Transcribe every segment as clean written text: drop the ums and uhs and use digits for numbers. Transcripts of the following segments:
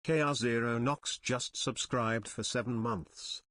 KR0 Nox just subscribed for 7 months.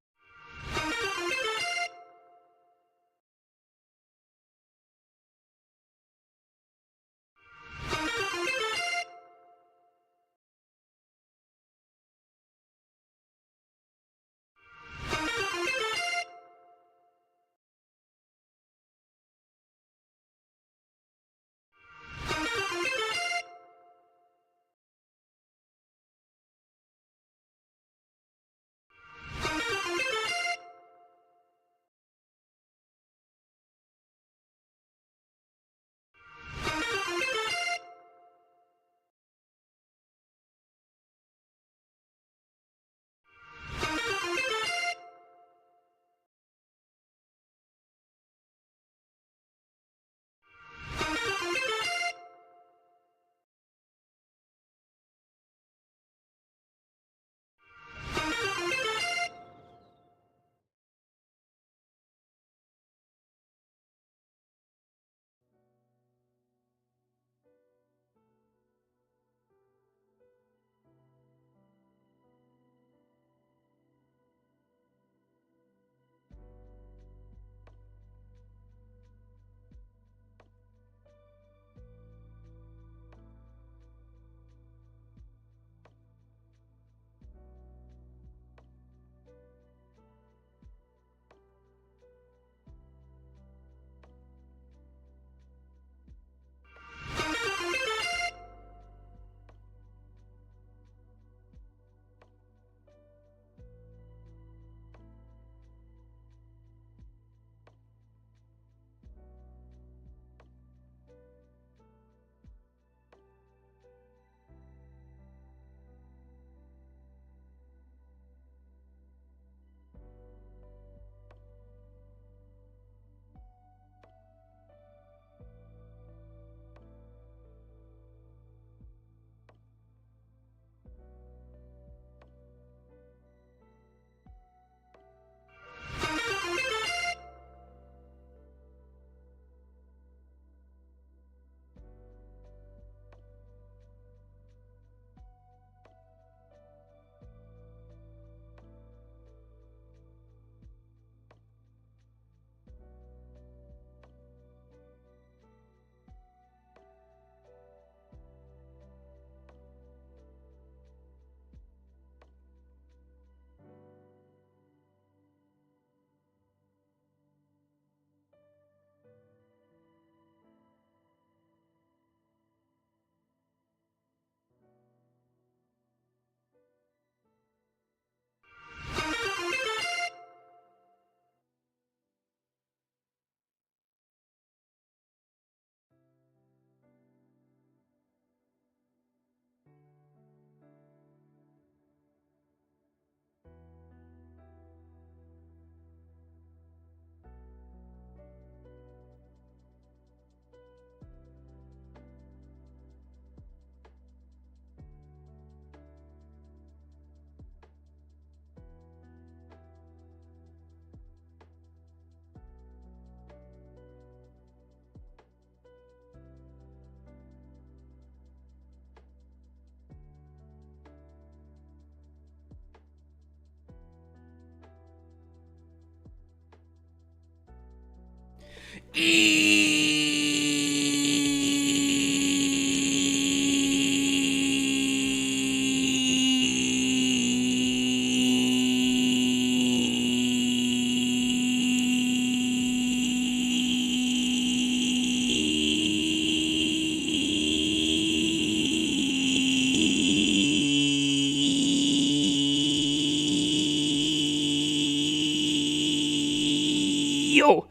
Yo!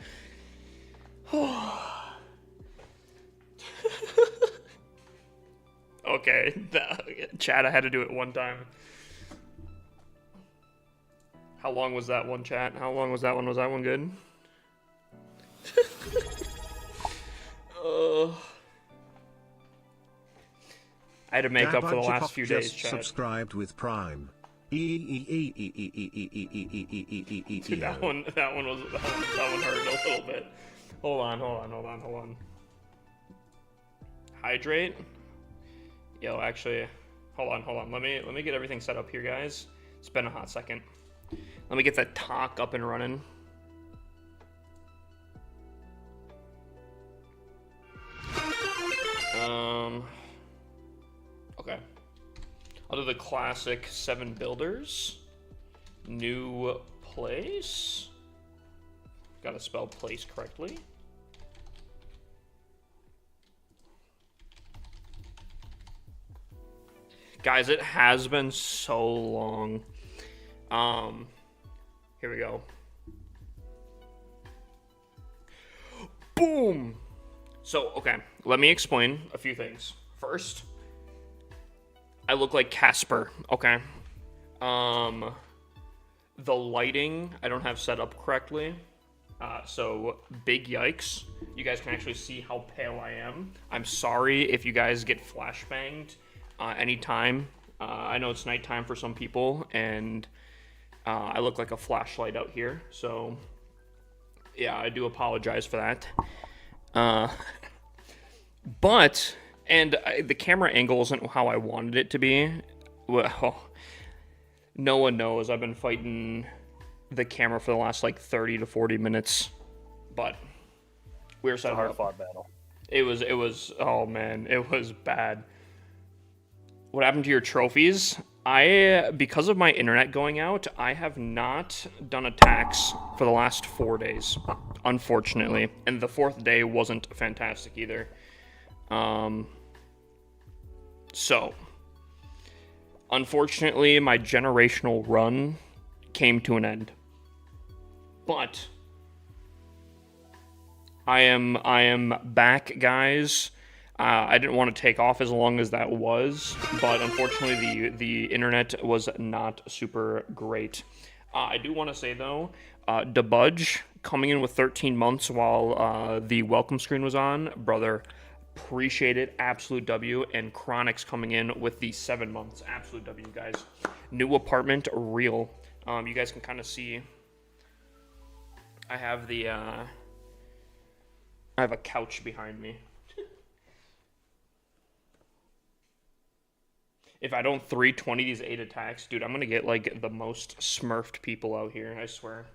Okay, chat, I had to do it one time. How long was that one, chat? How long was that one? Was that one good? I had to make up for the last few days, chat. Subscribed with Prime. Dude, that one hurt a little bit. Hold on. Hydrate? Yo, actually, Hold on. Let me get everything set up here, guys. It's been a hot second. Let me get that talk up and running. Okay. I'll do the classic 7 builders. New place. Gotta spell place correctly. Guys, it has been so long. Here we go. Boom! So, okay, let me explain a few things. First, I look like Casper, okay? The lighting, I don't have set up correctly. So, big yikes. You guys can actually see how pale I am. I'm sorry if you guys get flashbanged anytime. I know it's nighttime for some people, and I look like a flashlight out here. So, yeah, I do apologize for that. But, the camera angle isn't how I wanted it to be. Well, no one knows. I've been fighting the camera for the last, like, 30 to 40 minutes. But, we were set up. It's a hard-fought battle. It was, oh man, it was bad. What happened to your trophies? Because of my internet going out, I have not done attacks for the last 4 days, unfortunately. And the 4th day wasn't fantastic either. So, unfortunately, my generational run came to an end. But I am back, guys. I didn't want to take off as long as that was, but unfortunately the internet was not super great. I do want to say, though, Debudge coming in with 13 months while the welcome screen was on, brother, appreciate it, absolute W, and Chronix coming in with the 7 months, absolute W, guys. New apartment, real. You guys can kind of see, I have the, I have a couch behind me. If I don't 320 these 8 attacks, dude, I'm gonna get, like, the most smurfed people out here, I swear.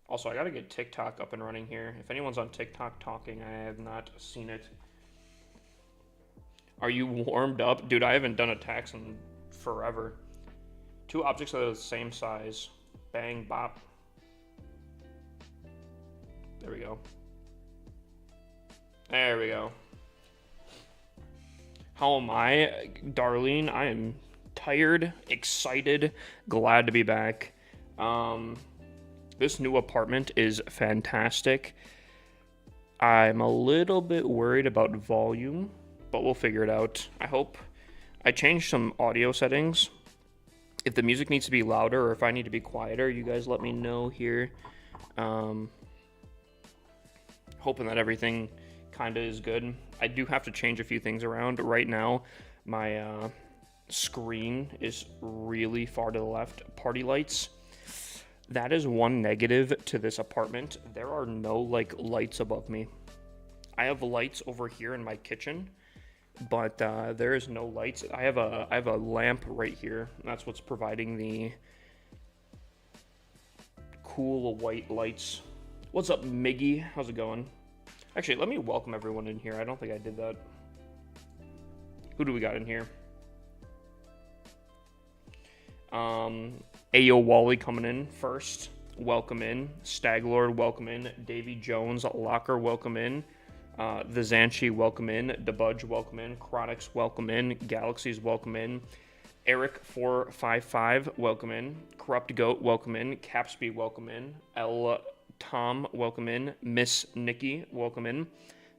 Also, I gotta get TikTok up and running here. If anyone's on TikTok talking, I have not seen it. Are you warmed up? Dude, I haven't done attacks in forever. 2 objects that are the same size. Bang, bop. There we go. There we go. How am I, Darlene? I am tired, excited, glad to be back. This new apartment is fantastic. I'm a little bit worried about volume, but we'll figure it out. I hope. I changed some audio settings. If the music needs to be louder or if I need to be quieter, you guys let me know here. Hoping that everything kind of is good. I do have to change a few things around. Right now, my screen is really far to the left. Party lights. That is one negative to this apartment. There are no, like, lights above me. I have lights over here in my kitchen, but there is no lights. I have a lamp right here. That's what's providing the cool white lights. What's up, Miggy? How's it going? Actually, let me welcome everyone in here. I don't think I did that. Who do we got in here? Ayo Wally coming in first. Welcome in. Staglord, welcome in. Davy Jones, Locker, welcome in. The Zanchi, welcome in. Debudge, welcome in. Chronix, welcome in. Galaxies, welcome in. Eric455, welcome in. Corrupt Goat, welcome in. Capspeed, welcome in. Tom, welcome in. Miss Nikki, welcome in.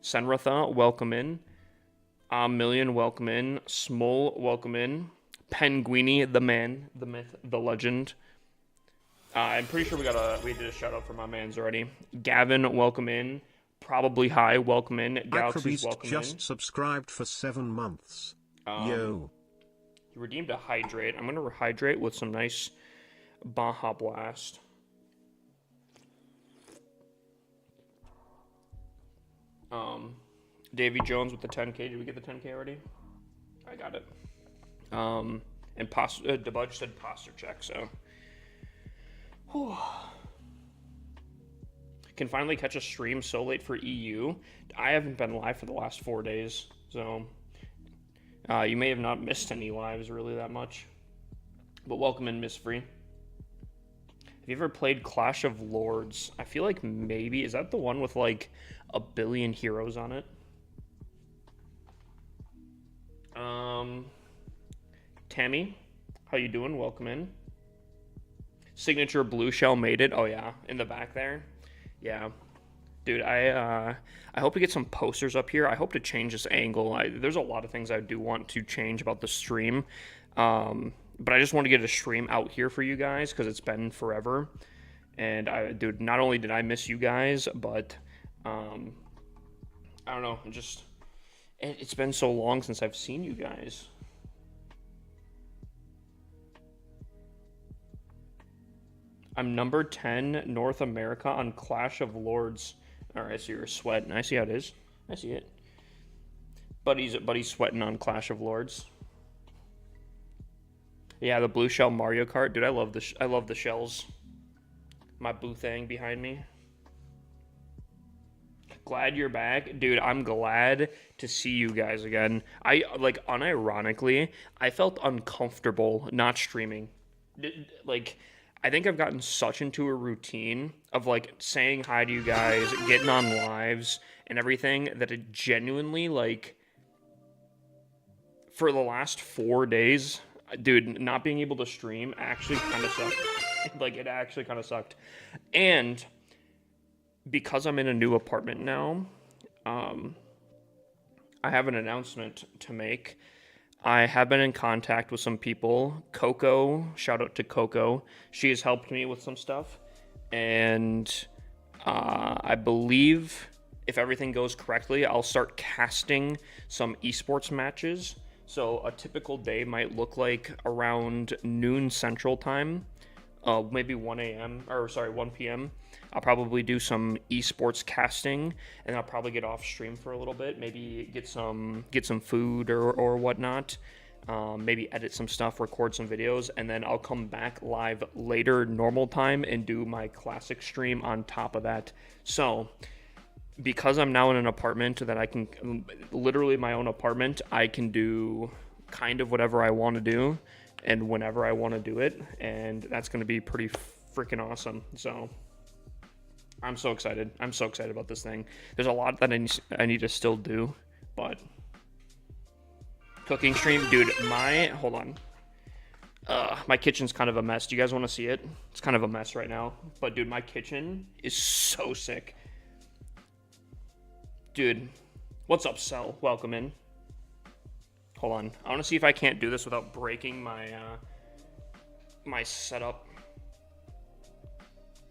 Senratha, welcome in. Million, welcome in. Smol, welcome in. Penguini, the man, the myth, the legend. I'm pretty sure we did a shout out for my mans already. Gavin, welcome in. Probably High, welcome in. Galaxies, welcome in. Just subscribed for 7 months. Yo. You redeemed a hydrate. I'm gonna rehydrate with some nice Baja Blast. Davy Jones with the 10K. Did we get the 10K already? I got it. And Debudge said posture check, so. Whew. Can finally catch a stream so late for EU. I haven't been live for the last 4 days, so you may have not missed any lives really that much. But welcome in, Miss Free. Have you ever played Clash of Lords? I feel like maybe. Is that the one with like a billion heroes on it? Tammy, how you doing? Welcome in. Signature blue shell made it. Oh yeah, in the back there. Yeah, dude. I hope to get some posters up here. I hope to change this angle. There's a lot of things I do want to change about the stream. But I just want to get a stream out here for you guys because it's been forever. And dude, not only did I miss you guys, but I don't know. It's been so long since I've seen you guys. I'm number 10 North America on Clash of Lords. All right, so you're sweating. I see how it is. I see it. Buddy's sweating on Clash of Lords. Yeah, the blue shell Mario Kart, dude. I love the shells. My blue thing behind me. Glad you're back, dude. I'm glad to see you guys again. Unironically, I felt uncomfortable not streaming. Like, I think I've gotten such into a routine of like saying hi to you guys, getting on lives and everything that it genuinely, like, for the last 4 days, dude, not being able to stream actually kind of sucked. Like, it actually kind of sucked. And because I'm in a new apartment now, I have an announcement to make. I have been in contact with some people. Coco, shout out to Coco. She has helped me with some stuff. And I believe if everything goes correctly, I'll start casting some esports matches. So a typical day might look like around noon Central Time, maybe 1 p.m. I'll probably do some esports casting, and I'll probably get off stream for a little bit, maybe get some food or whatnot, maybe edit some stuff, record some videos, and then I'll come back live later normal time and do my classic stream on top of that. So because I'm now in an apartment that I can, literally my own apartment, I can do kind of whatever I want to do and whenever I want to do it, and that's going to be pretty freaking awesome. So I'm so excited. I'm so excited about this thing. There's a lot that I need to still do, but cooking stream, dude, hold on. My kitchen's kind of a mess. Do you guys want to see it? It's kind of a mess right now, but dude, my kitchen is so sick. Dude, what's up, Cell? Welcome in. Hold on. I want to see if I can't do this without breaking my my setup.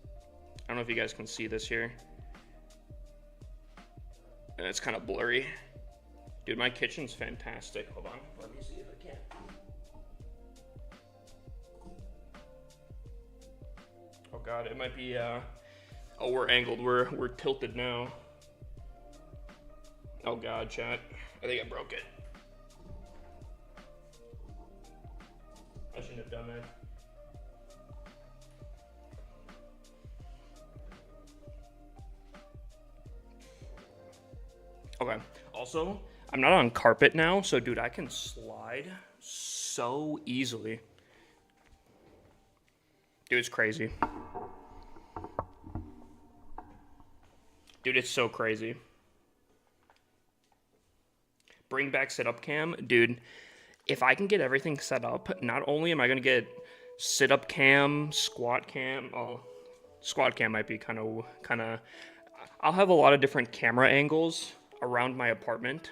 I don't know if you guys can see this here. And it's kind of blurry. Dude, my kitchen's fantastic. Hold on. Let me see if I can. Oh god, it might be oh, we're angled. We're tilted now. Oh god, chat. I think I broke it. I shouldn't have done that. Okay. Also, I'm not on carpet now, so dude, I can slide so easily. Dude, it's crazy. Dude, it's so crazy. Bring back sit-up cam. Dude, if I can get everything set up, not only am I going to get sit-up cam, squat cam. Oh, squat cam might be kind of. I'll have a lot of different camera angles around my apartment,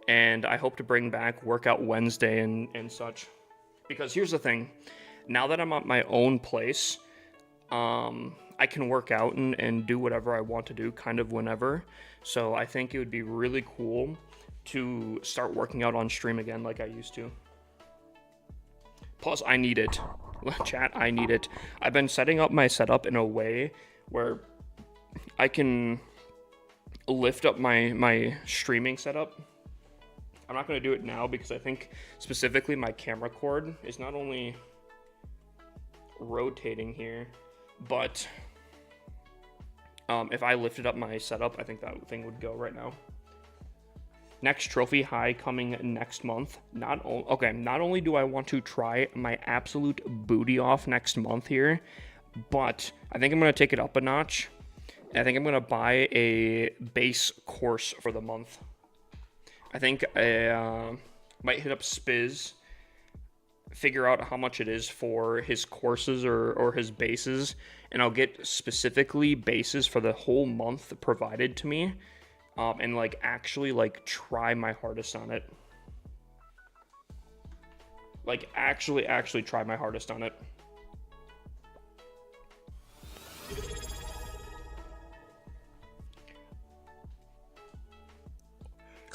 and I hope to bring back Workout Wednesday and such. Because here's the thing. Now that I'm at my own place, I can work out and do whatever I want to do kind of whenever. So I think it would be really cool to start working out on stream again like I used to. Plus, I need it. Chat, I need it. I've been setting up my setup in a way where I can lift up my streaming setup I'm not going to do it now because I think specifically my camera cord is not only rotating here, but if I lifted up my setup, I think that thing would go right now. Next trophy high coming next month. Not only do I want to try my absolute booty off next month here, but I think I'm going to take it up a notch. I think I'm going to buy a base course for the month. I think I might hit up Spiz, figure out how much it is for his courses or his bases, and I'll get specifically bases for the whole month provided to me, and like actually like try my hardest on it. Like actually try my hardest on it.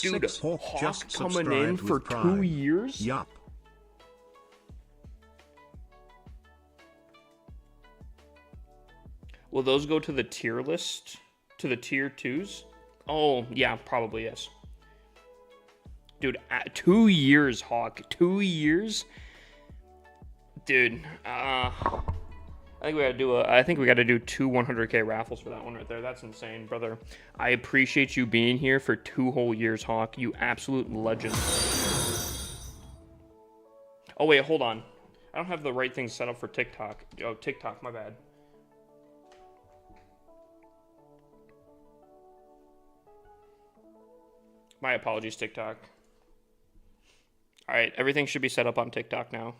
Dude, Hawk coming in for 2 years? Yup. Will those go to the tier list? To the tier 2s? Oh, yeah, probably, yes. Dude, 2 years, Hawk. 2 years? Dude, I think we gotta do 2 100K raffles for that one right there. That's insane, brother. I appreciate you being here for 2 whole years, Hawk. You absolute legend. Oh, wait, hold on. I don't have the right thing set up for TikTok. Oh, TikTok, my bad. My apologies, TikTok. All right, everything should be set up on TikTok now.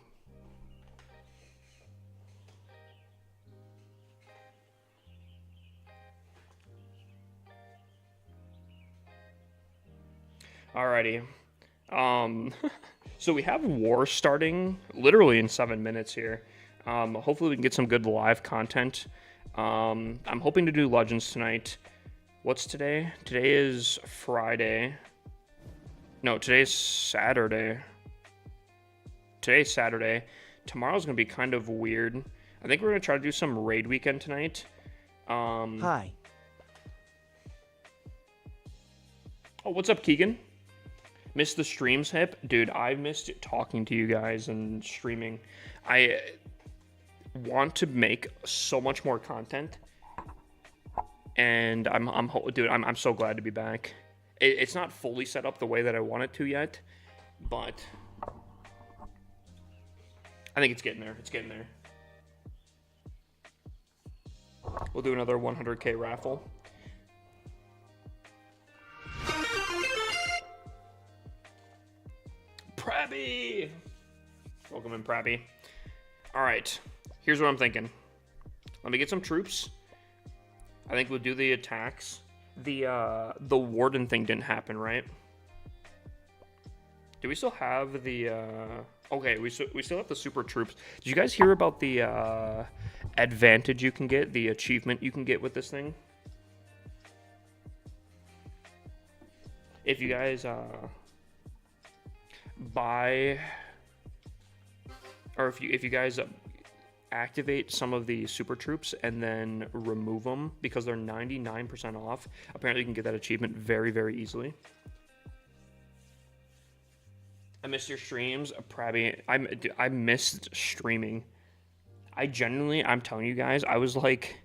Alrighty. So we have war starting literally in 7 minutes here. Hopefully we can get some good live content. I'm hoping to do Legends tonight. What's today? Today is Friday. No, today's Saturday. Today's Saturday. Tomorrow's going to be kind of weird. I think we're going to try to do some raid weekend tonight. Hi. Oh, what's up, Keegan? Missed the streams, Hip? Dude, I missed talking to you guys and streaming. I want to make so much more content. And I'm so glad to be back. It's not fully set up the way that I want it to yet, but I think it's getting there. It's getting there. We'll do another 100K raffle. Prabby! Welcome in, Prabby. Alright, here's what I'm thinking. Let me get some troops. I think we'll do the attacks. The warden thing didn't happen, right? Do we still have the, okay, we still have the super troops. Did you guys hear about the, advantage you can get, the achievement you can get with this thing? If you guys, buy, or if you guys activate some of the super troops and then remove them because they're 99% off, apparently you can get that achievement very, very easily. I missed your streams, Prabby. I missed streaming. I'm telling you guys, I was like,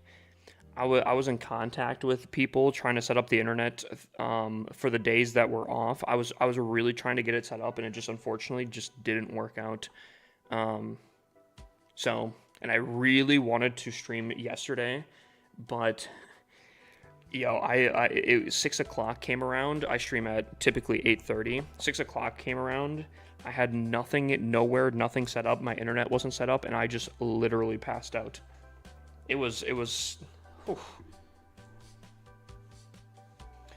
I was in contact with people trying to set up the internet for the days that were off. I was really trying to get it set up, and it just unfortunately just didn't work out. And I really wanted to stream yesterday, but 6 o'clock came around. I stream at typically 8:30. 6 o'clock came around. I had nothing set up. My internet wasn't set up, and I just literally passed out. It was. Whew.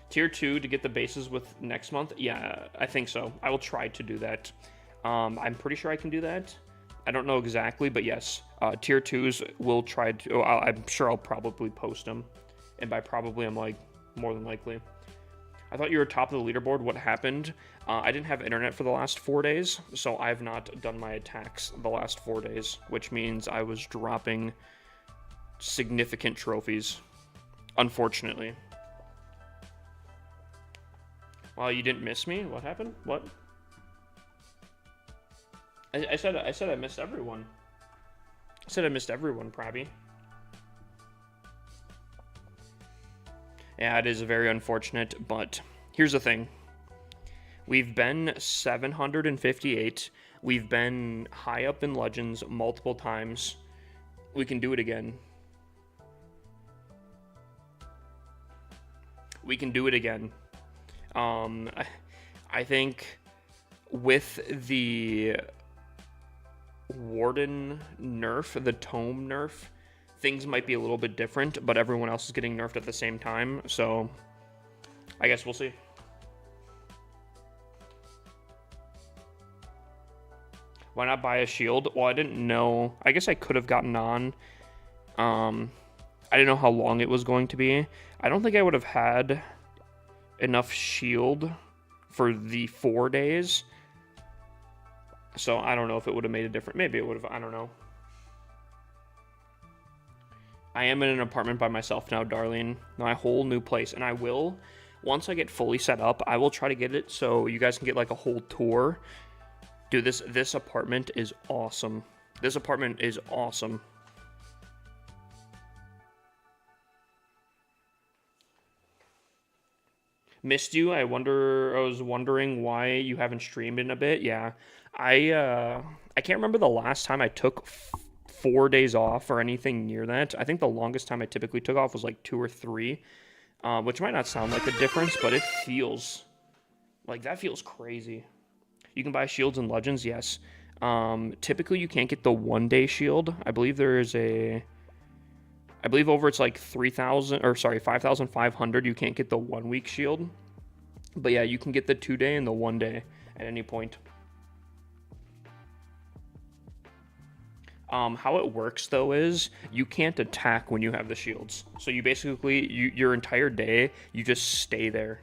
Tier 2 to get the bases with next month? Yeah, I think so. I will try to do that. I'm pretty sure I can do that. I don't know exactly, but yes. Tier 2s will try to... I'm sure I'll probably post them. And by probably, I'm like, more than likely. I thought you were top of the leaderboard. What happened? I didn't have internet for the last 4 days, so I've not done my attacks the last 4 days, which means I was dropping significant trophies, unfortunately. Well, you didn't miss me? What happened? What? I said I missed everyone. I said I missed everyone, Prabby. Yeah, it is very unfortunate, but here's the thing. We've been 758. We've been high up in Legends multiple times. We can do it again. We can do it again. I think with the Warden nerf, the Tome nerf, things might be a little bit different, but everyone else is getting nerfed at the same time, so I guess we'll see. Why not buy a shield? Well, I didn't know. I guess I could have gotten on. I didn't know how long it was going to be. I don't think I would have had enough shield for the 4 days. So I don't know if it would have made a difference. Maybe it would have. I don't know. I am in an apartment by myself now, Darlene. My whole new place. And I will, once I get fully set up, I will try to get it so you guys can get like a whole tour. Dude, this apartment is awesome. This apartment is awesome. Missed you. I was wondering why you haven't streamed in a bit. Yeah. I can't remember the last time I took 4 days off or anything near that. I think the longest time I typically took off was like 2 or 3, which might not sound like a difference, but it feels like that feels crazy. You can buy shields in Legends, yes. Typically, you can't get the 1-day shield. I believe there is I believe over it's like 5,500. You can't get the 1 week shield. But yeah, you can get the 2-day and the 1-day at any point. How it works though is you can't attack when you have the shields. So you basically your entire day you just stay there.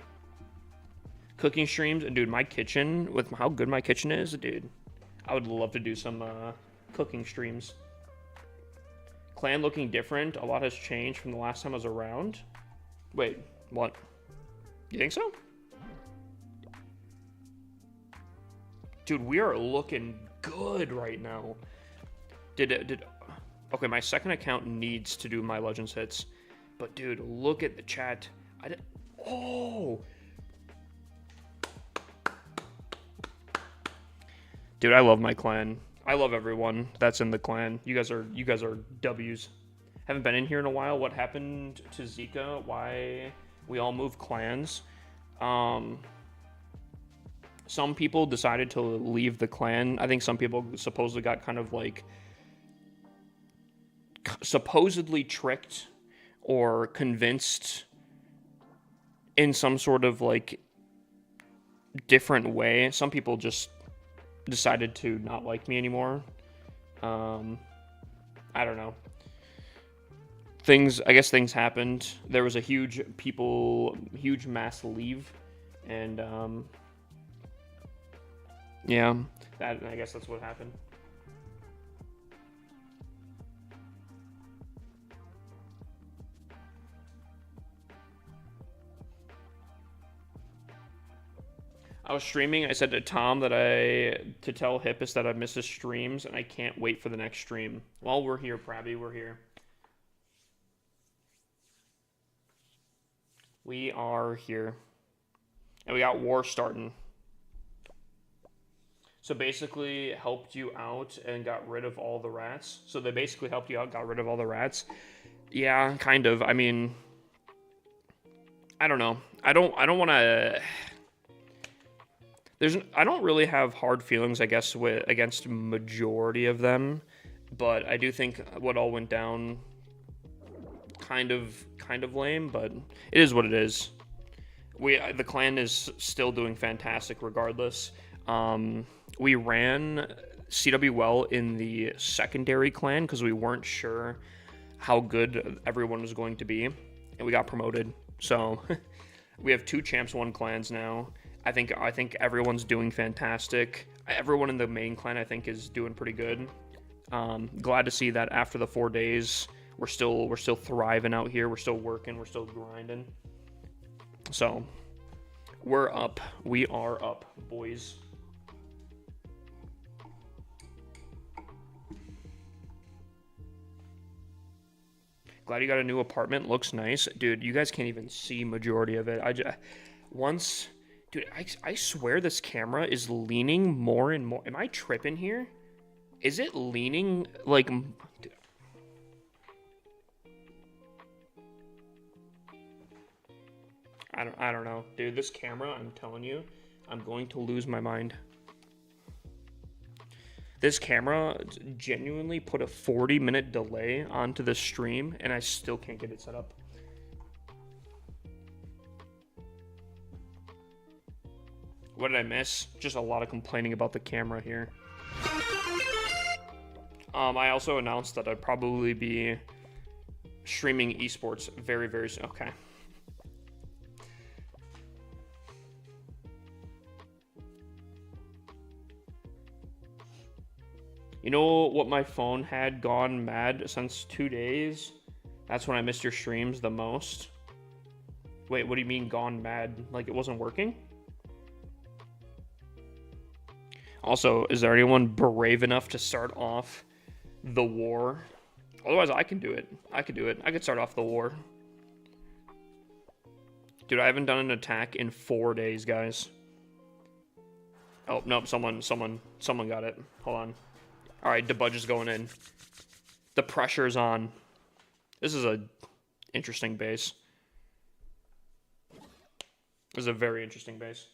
Cooking streams, and dude, my kitchen, with how good my kitchen is, dude, I would love to do some cooking streams. Clan looking different. A lot has changed from the last time I was around. Wait, what? You think so? Dude, we are looking good right now. Okay, my second account needs to do my Legends hits. But dude, look at the chat. Oh! Dude, I love my clan. I love everyone that's in the clan. You guys are W's. Haven't been in here in a while. What happened to Zika? Why we all moved clans? Some people decided to leave the clan. I think some people supposedly got kind of like supposedly tricked or convinced in some sort of like different way. Some people just decided to not like me anymore. I don't know. I guess things happened. There was a huge mass leave, and yeah, I guess that's what happened. I was streaming. I said to Tom to tell Hippus that I miss his streams, and I can't wait for the next stream. Well, we're here, Prabby. We're here. We are here. And we got war starting. So basically, helped you out and got rid of all the rats. So they basically helped you out, got rid of all the rats. Yeah, kind of. I mean, I don't know. I don't want to. I don't really have hard feelings, I guess, against majority of them, but I do think what all went down kind of lame, but it is what it is. The clan is still doing fantastic regardless. We ran CW well in the secondary clan because we weren't sure how good everyone was going to be, and we got promoted. So we have 2 Champs 1 clans now. I think everyone's doing fantastic. Everyone in the main clan, I think, is doing pretty good. Glad to see that after the 4 days, we're still thriving out here. We're still working. We're still grinding. So we're up. We are up, boys. Glad you got a new apartment. Looks nice. Dude, you guys can't even see majority of it. Dude, I swear this camera is leaning more and more. Am I tripping here? Is it leaning like... Dude. I don't know. Dude, this camera, I'm telling you, I'm going to lose my mind. This camera genuinely put a 40-minute delay onto the stream, and I still can't get it set up. What did I miss? Just a lot of complaining about the camera here. I also announced that I'd probably be streaming esports very, very soon. Okay. You know what my phone had gone mad since 2 days? That's when I missed your streams the most. Wait, what do you mean gone mad? Like it wasn't working? Also, is there anyone brave enough to start off the war? Otherwise, I can do it. I could do it. I could start off the war. Dude, I haven't done an attack in 4 days, guys. Oh, nope, someone got it. Hold on. All right, Debudge is going in. The pressure's on. This is a interesting base. This is a very interesting base.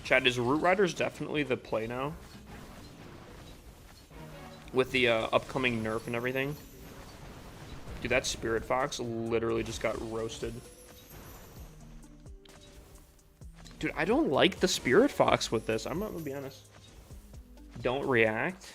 Chad, is Root Riders definitely the play now? With the upcoming nerf and everything? Dude, that Spirit Fox literally just got roasted. Dude, I don't like the Spirit Fox with this. I'm not gonna be honest. Don't react.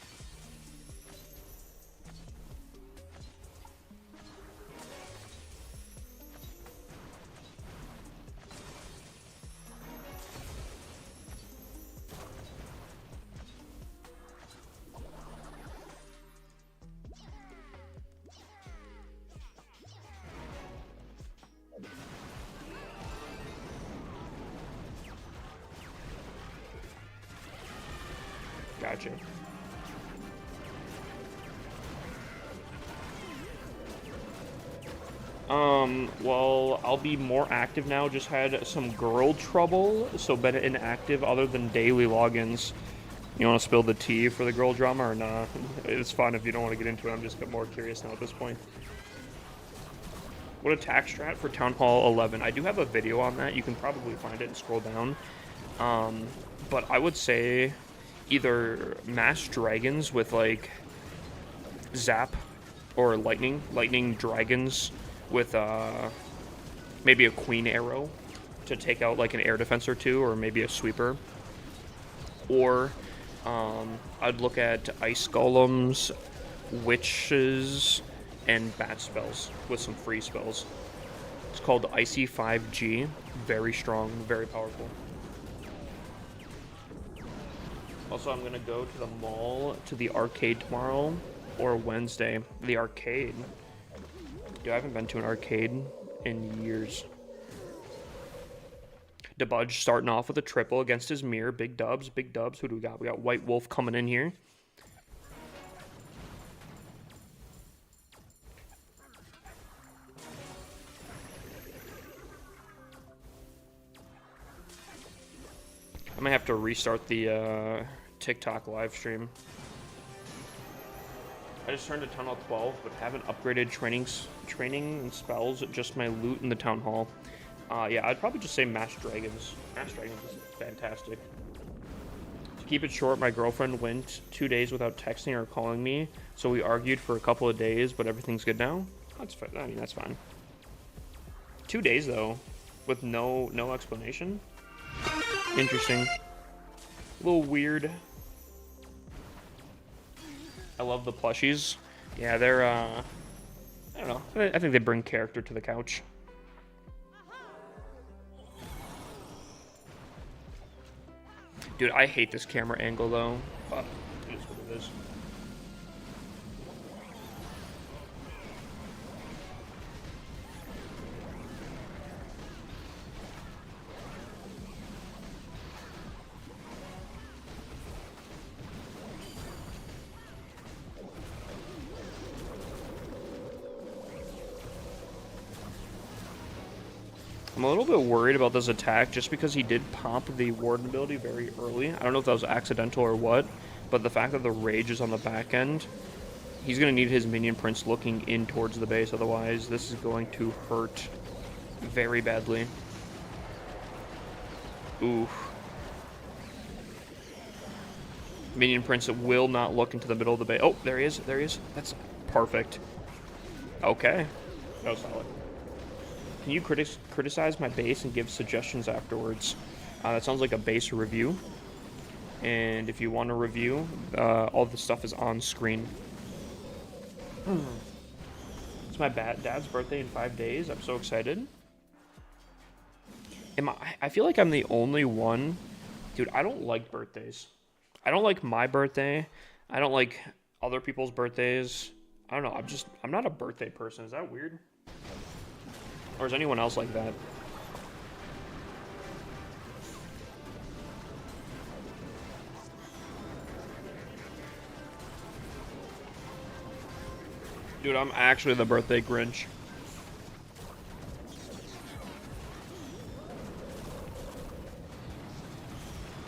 Gotcha. Well, I'll be more active now. Just had some girl trouble, so been inactive other than daily logins. You want to spill the tea for the girl drama or not? It's fine if you don't want to get into it. I'm just more curious now at this point. What attack strat for Town Hall 11? I do have a video on that. You can probably find it and scroll down. But I would say either mass dragons with like zap or lightning dragons with maybe a queen arrow to take out like an air defense or two, or maybe a sweeper. Or I'd look at ice golems, witches, and bat spells with some free spells. It's called Icy 5G. Very strong, very powerful. Also, I'm gonna go to the mall, to the arcade tomorrow, or Wednesday. The arcade. Dude, I haven't been to an arcade in years. Debudge starting off with a triple against his mirror. Big dubs, big dubs. Who do we got? We got White Wolf coming in here. I might have to restart the TikTok live stream. I just turned to Town Hall 12, but haven't upgraded training and spells, just my loot in the Town Hall. Yeah, I'd probably just say Mass Dragons. Mass Dragons is fantastic. To keep it short, my girlfriend went 2 days without texting or calling me, so we argued for a couple of days, but everything's good now. That's fine. I mean, that's fine. 2 days, though, with no explanation. Interesting. A little weird. I love the plushies. Yeah, they're, I don't know. I think they bring character to the couch. Dude, I hate this camera angle, though. But it is what it is. I'm a little bit worried about this attack just because he did pop the Warden ability very early. I don't know if that was accidental or what, but the fact that the Rage is on the back end, he's going to need his Minion Prince looking in towards the base, otherwise this is going to hurt very badly. Oof. Minion Prince will not look into the middle of the base. Oh, there he is. There he is. That's perfect. Okay. That was solid. Can you criticize my base and give suggestions afterwards? That sounds like a base review. And if you want a review, all the stuff is on screen. It's my dad's birthday in 5 days. I'm so excited. I feel like I'm the only one. Dude, I don't like birthdays. I don't like my birthday. I don't like other people's birthdays. I don't know. I'm not a birthday person. Is that weird? Or is anyone else like that? Dude, I'm actually the birthday Grinch.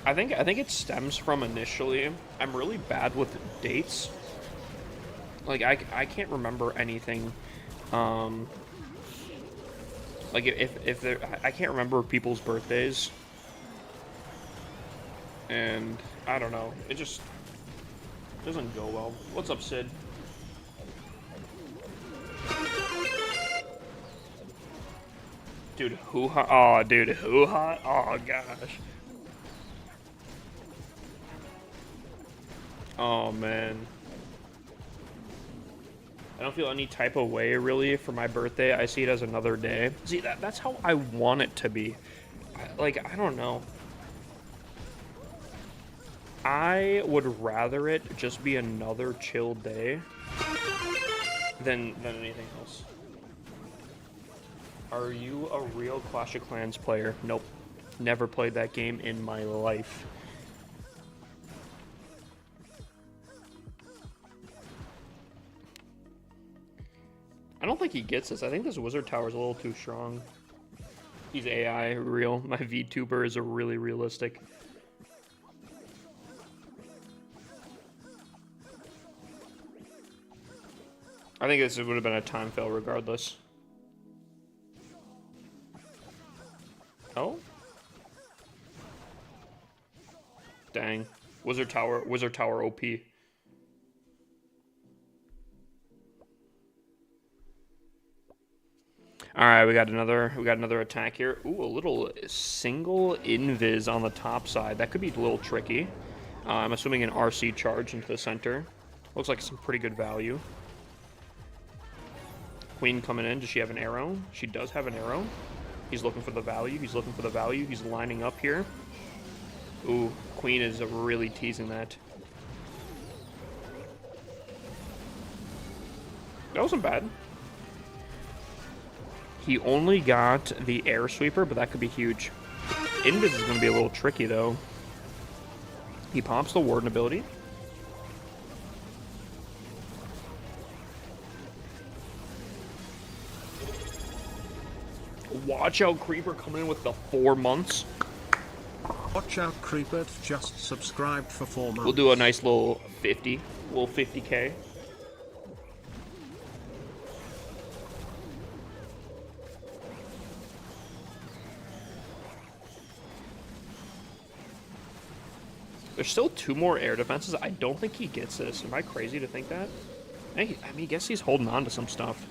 I think it stems from initially, I'm really bad with dates. Like, I can't remember anything. Like, if there, I can't remember people's birthdays. And, I don't know. It just doesn't go well. What's up, Sid? Dude, hoo-ha. Oh, dude, hoo-ha. Oh, gosh. Oh, man. I don't feel any type of way, really, for my birthday. I see it as another day. See, that's how I want it to be. I don't know. I would rather it just be another chill day than anything else. Are you a real Clash of Clans player? Nope. Never played that game in my life. I don't think he gets this. I think this Wizard Tower is a little too strong. He's AI, real. My VTuber is really realistic. I think this would have been a time fail regardless. Oh? Dang. Wizard Tower OP. Alright, we got another attack here. Ooh, a little single invis on the top side. That could be a little tricky. I'm assuming an RC charge into the center. Looks like some pretty good value. Queen coming in. Does she have an arrow? She does have an arrow. He's looking for the value. He's looking for the value. He's lining up here. Ooh, Queen is really teasing that. That wasn't bad. He only got the air sweeper, but that could be huge. Invis is going to be a little tricky, though. He pops the Warden ability. Watch out, Creeper coming in with the 4 months. Watch out, Creeper just subscribed for 4 months. We'll do a nice little 50K. There's still 2 more air defenses. I don't think he gets this. Am I crazy to think that? I mean, I guess he's holding on to some stuff.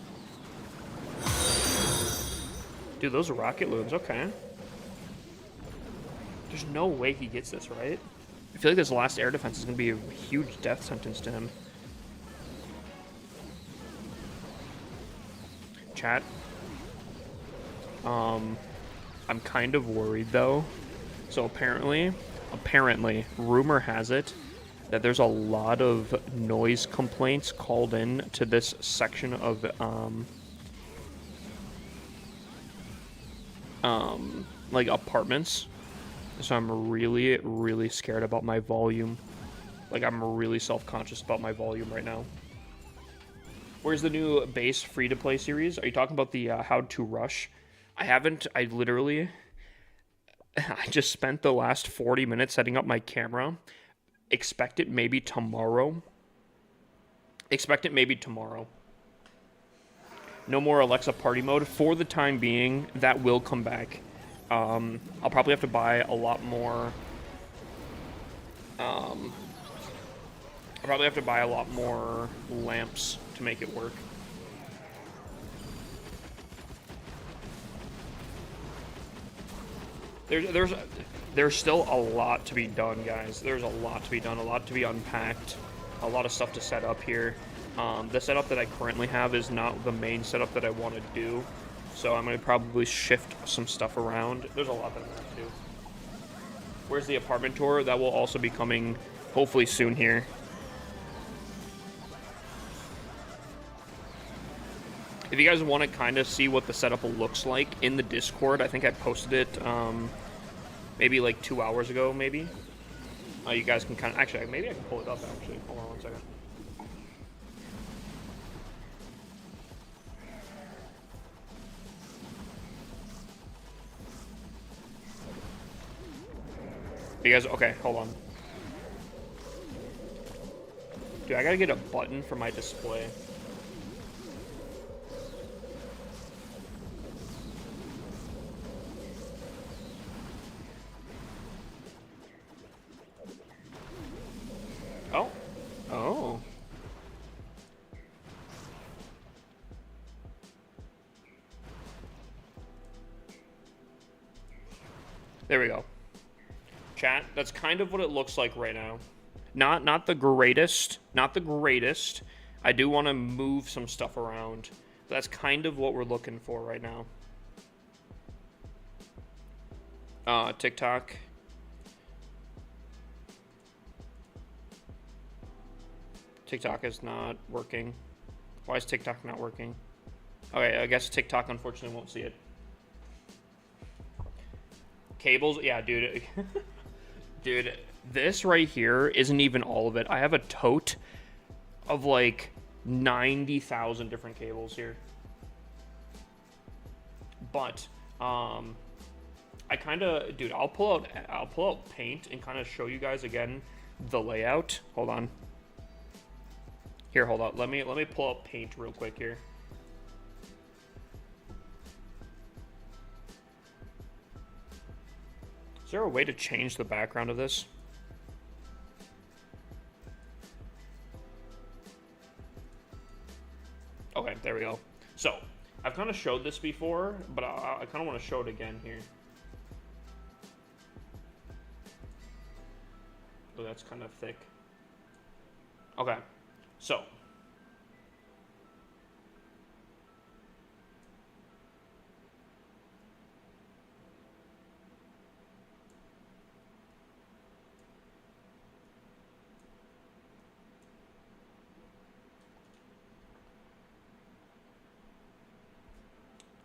Dude, those are rocket looms. Okay. There's no way he gets this, right? I feel like this last air defense is going to be a huge death sentence to him. Chat. I'm kind of worried, though. So apparently, rumor has it that there's a lot of noise complaints called in to this section of, like, apartments. So I'm really, really scared about my volume. Like, I'm really self-conscious about my volume right now. Where's the new base free-to-play series? Are you talking about the How to Rush? I haven't. I literally. I just spent the last 40 minutes setting up my camera. Expect it maybe tomorrow. Expect it maybe tomorrow. No more Alexa party mode for the time being. That will come back. I'll probably have to buy a lot more. I'll probably have to buy a lot more lamps to make it work. There's still a lot to be done, guys. There's a lot to be done, a lot to be unpacked, a lot of stuff to set up here. The setup that I currently have is not the main setup that I want to do, so I'm going to probably shift some stuff around. There's a lot that I'm going to do. Where's the apartment tour? That will also be coming hopefully soon here. If you guys want to kind of see what the setup looks like in the Discord, I think I posted it maybe like 2 hours ago, maybe. You guys can kind of... Actually, maybe I can pull it up, actually. Hold on one second. You guys... Okay, hold on. Dude, I gotta get a button for my display. Oh. Oh. There we go. Chat, that's kind of what it looks like right now. Not the greatest. Not the greatest. I do want to move some stuff around. That's kind of what we're looking for right now. TikTok. TikTok is not working. Why is TikTok not working? Okay, I guess TikTok unfortunately won't see it. Cables, yeah, dude. Dude, this right here isn't even all of it. I have a tote of like 90,000 different cables here. But, I kind of, dude, I'll pull out Paint and kind of show you guys again the layout. Hold on. Here, hold up. Let me pull up Paint real quick here. Is there a way to change the background of this? Okay, there we go. So, I've kind of showed this before, but I kind of want to show it again here. Oh, that's kind of thick. Okay, so.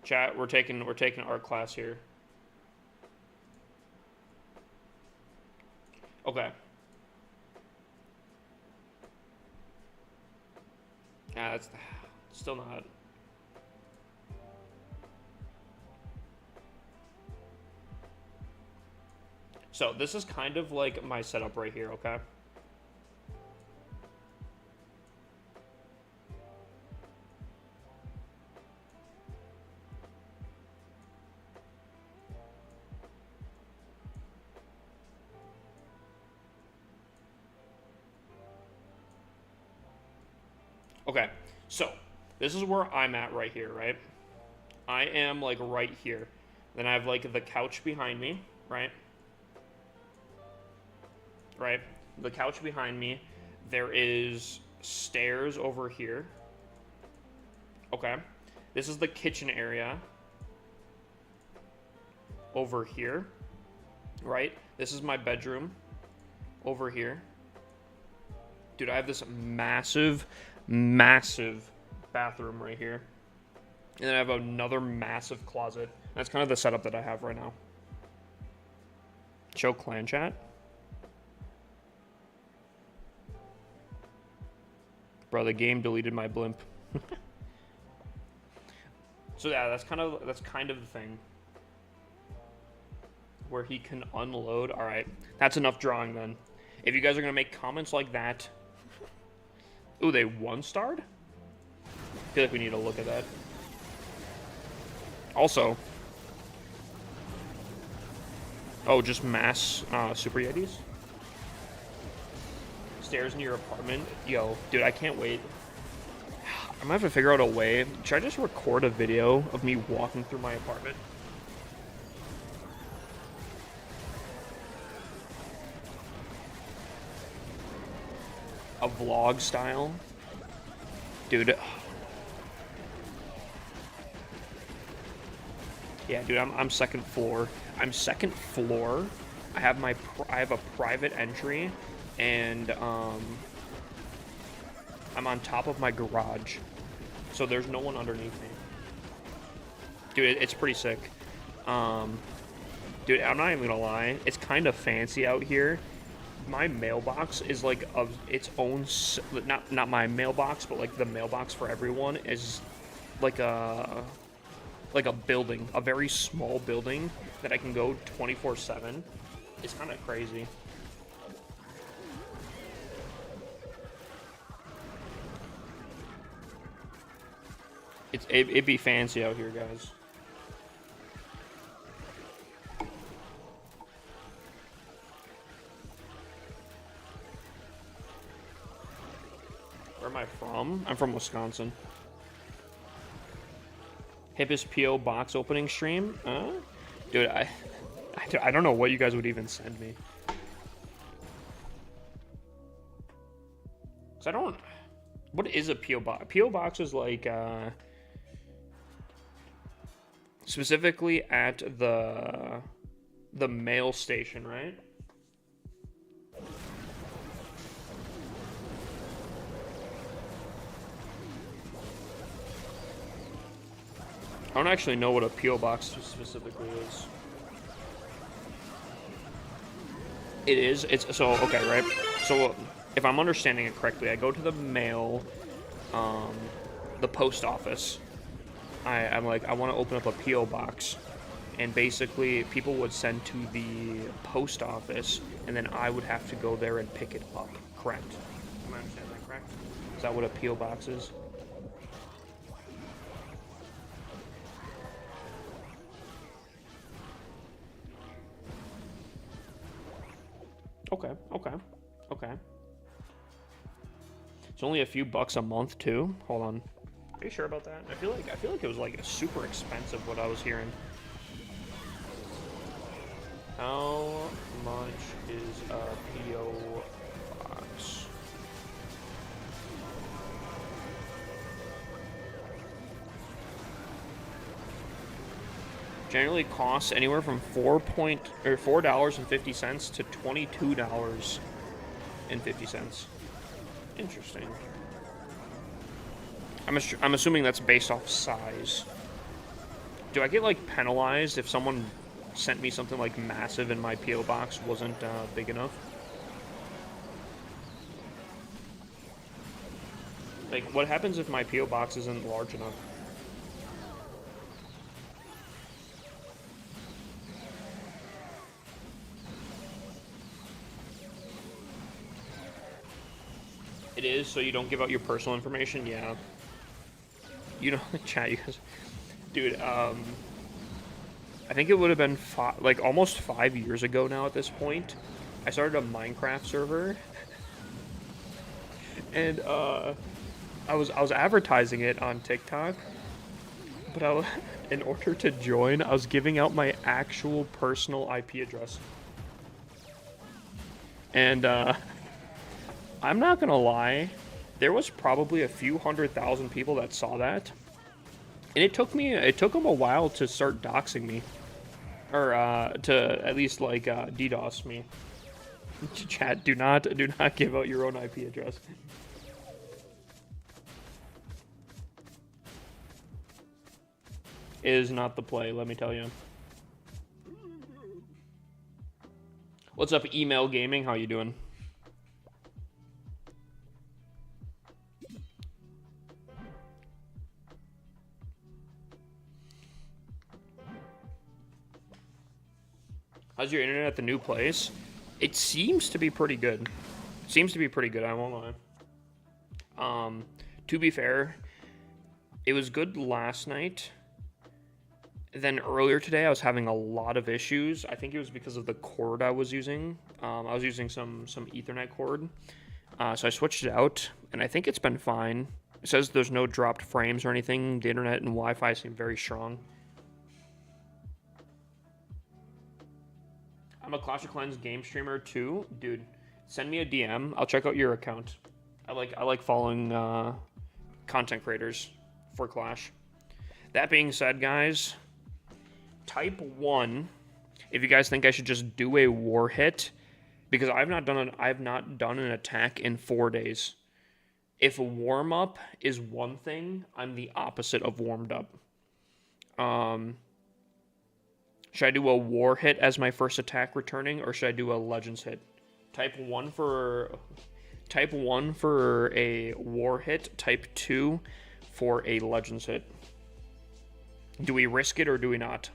Chat, we're taking art class here. Okay. Yeah, that's still not. So this is kind of like my setup right here, okay? Okay, so this is where I'm at right here, right? I am like right here. Then I have like the couch behind me, right? Right? The couch behind me. There is stairs over here. Okay. This is the kitchen area. Over here. Right? This is my bedroom. Over here. Dude, I have this massive bathroom right here. And then I have another massive closet. That's kind of the setup that I have right now. Show clan chat. Bro, the game deleted my blimp. So yeah, that's kind of the thing. Where he can unload. All right, that's enough drawing then. If you guys are gonna make comments like that, ooh, they one-starred. I feel like we need to look at that. Also, oh, just mass Super Yetis. Stairs in your apartment, yo, dude, I can't wait. I'm gonna have to figure out a way. Should I just record a video of me walking through my apartment? A vlog style, dude. Yeah, dude, I'm second floor. I'm second floor. I have a private entry, and I'm on top of my garage, so there's no one underneath me. Dude, it's pretty sick. Dude, I'm not even gonna lie. It's kind of fancy out here. My mailbox is like of its own, not my mailbox, but like the mailbox for everyone is like a building, a very small building that I can go 24/7. It's kind of crazy. It'd be fancy out here, guys. Where am I from? I'm from Wisconsin. Hippest P.O. box opening stream? Dude, I don't know what you guys would even send me. Cause I don't... What is a P.O. box? P.O. box is like, specifically at the mail station, right? I don't actually know what a P.O. box specifically is. It is. It's so okay, right? So if I'm understanding it correctly, I go to the mail, the post office. I'm like, I want to open up a P.O. box, and basically people would send to the post office, and then I would have to go there and pick it up. Correct? Am I understanding that correct? Is that what a P.O. box is? Okay. It's only a few bucks a month too. Hold on. Are you sure about that? I feel like it was like super expensive what I was hearing. How much is a P.O. box? Generally costs anywhere from $4.50 to $22.50. Interesting. I'm assuming that's based off size. Do I get like penalized if someone sent me something like massive and my P.O. box wasn't big enough? Like, what happens if my P.O. box isn't large enough? It is, so you don't give out your personal information? Yeah. You know, chat, you guys... Dude, I think it would have been almost 5 years ago now at this point. I started a Minecraft server. And, I was advertising it on TikTok. But in order to join, I was giving out my actual personal IP address. And, I'm not gonna lie, there was probably a few 100,000 people that saw that, and it took them a while to start doxing me, or to at least like DDoS me. Chat, do not give out your own IP address. It is not the play, let me tell you. What's up, Email Gaming? How you doing? How's your internet at the new place? It seems to be pretty good. I won't lie. To be fair, it was good last night. Then earlier today, I was having a lot of issues. I think it was because of the cord I was using. I was using some Ethernet cord. So I switched it out, and I think it's been fine. It says there's no dropped frames or anything. The internet and Wi-Fi seem very strong. I'm a Clash of Clans game streamer too. Dude, send me a DM. I'll check out your account. I like following content creators for Clash. That being said, guys, type 1 if you guys think I should just do a war hit, because I've not done an attack in 4 days. If a warm up is one thing, I'm the opposite of warmed up. Should I do a war hit as my first attack returning, or should I do a legends hit? Type 1 for a war hit, type 2 for a legends hit. Do we risk it or do we not?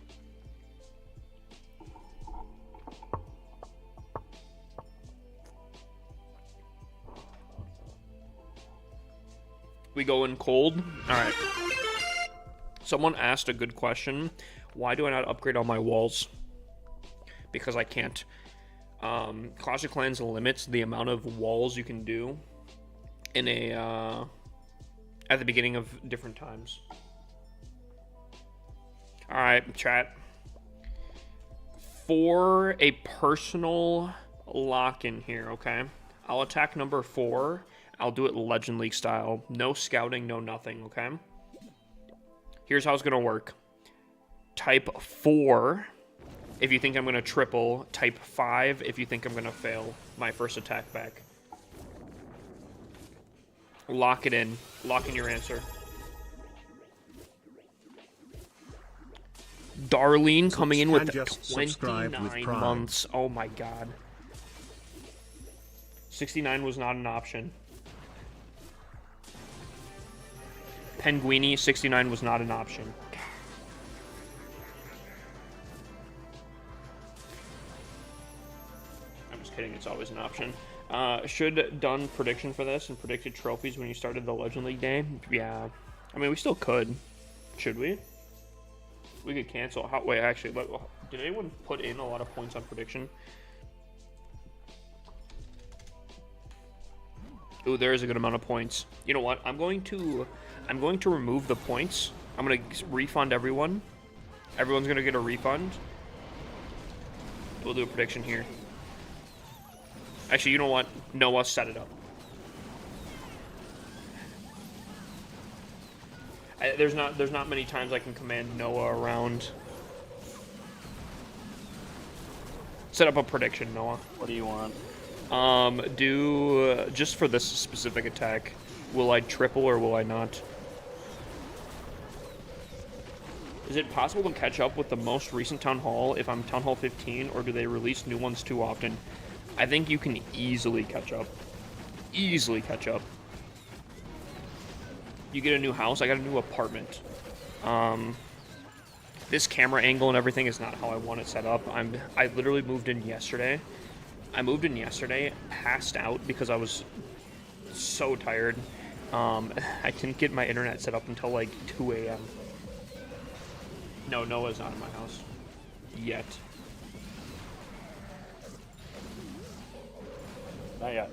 We go in cold? Alright. Someone asked a good question. Why do I not upgrade all my walls? Because I can't. Clash of Clans limits the amount of walls you can do in a at the beginning of different times. Alright, chat. For a personal lock-in here, okay? I'll attack number 4. I'll do it Legend League style. No scouting, no nothing, okay? Here's how it's going to work. Type 4 if you think I'm going to triple. Type 5 if you think I'm going to fail my first attack back. Lock it in. Lock in your answer. Darlene coming in with 29 months. Oh my god. 69 was not an option. Penguini, 69 was not an option. I'm just kidding, it's always an option. Should done prediction for this and predicted trophies when you started the Legend League day? Yeah. I mean, we still could. Should we? We could cancel. Wait, actually, did anyone put in a lot of points on prediction? Ooh, there is a good amount of points. You know what? I'm going to remove the points. I'm going to refund everyone. Everyone's going to get a refund. We'll do a prediction here. Actually, you know what? Noah, set it up. There's not many times I can command Noah around. Set up a prediction, Noah. What do you want? Just for this specific attack, will I triple or will I not? Is it possible to catch up with the most recent Town Hall if I'm Town Hall 15, or do they release new ones too often? I think you can easily catch up. Easily catch up. You get a new house, I got a new apartment. This camera angle and everything is not how I want it set up. I literally moved in yesterday. I moved in yesterday, passed out because I was so tired. I didn't get my internet set up until like 2 a.m. No, Noah's not in my house. Yet. Not yet.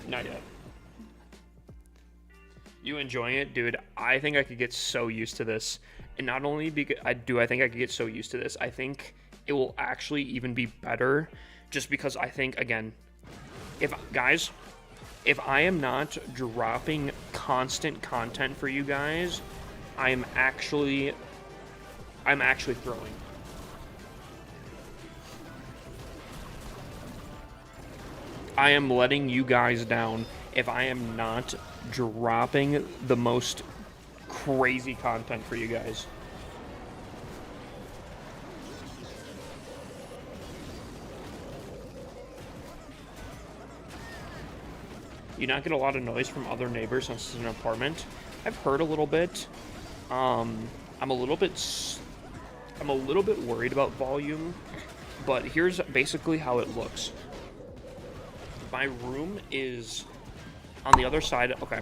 Not yet. You enjoying it? Dude, I think I could get so used to this. And not only because I think I could get so used to this, I think it will actually even be better just because I think, again, if I am not dropping constant content for you guys, I'm actually throwing. I am letting you guys down if I am not dropping the most crazy content for you guys. You not get a lot of noise from other neighbors since it's an apartment. I've heard a little bit. I'm a little bit worried about volume But here's basically how it looks. My room is on the other side. Okay.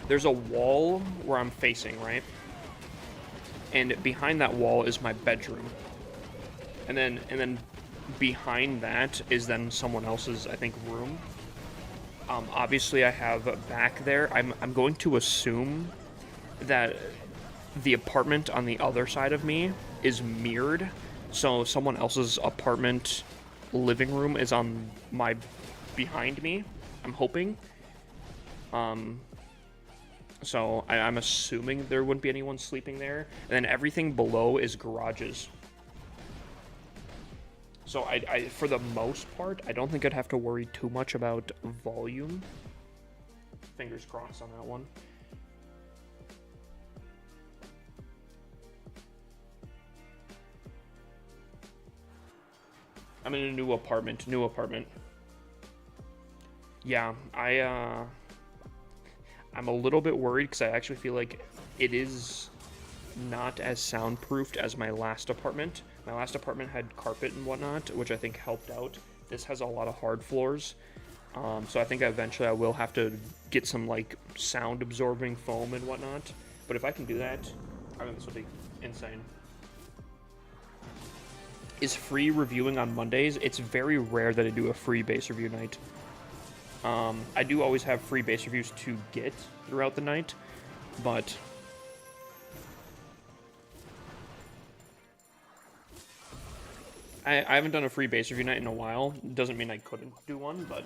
There's a wall where I'm facing, right? And behind that wall is my bedroom. And then behind that is then someone else's, I think, room. Obviously I have back there. I'm going to assume that the apartment on the other side of me is mirrored. So someone else's apartment living room is on my behind me. I'm hoping. So I'm assuming there wouldn't be anyone sleeping there. And then everything below is garages. So I for the most part, I don't think I'd have to worry too much about volume. Fingers crossed on that one. I'm in a new apartment. Yeah, I'm a little bit worried because I actually feel like it is not as soundproofed as my last apartment. My last apartment had carpet and whatnot, which I think helped out. This has a lot of hard floors. So I think eventually I will have to get some like sound absorbing foam and whatnot. But if I can do that, I think this will be insane. Is free reviewing on Mondays? It's very rare that I do a free base review night. I do always have free base reviews to get throughout the night, but I haven't done a free base review night in a while. Doesn't mean I couldn't do one, but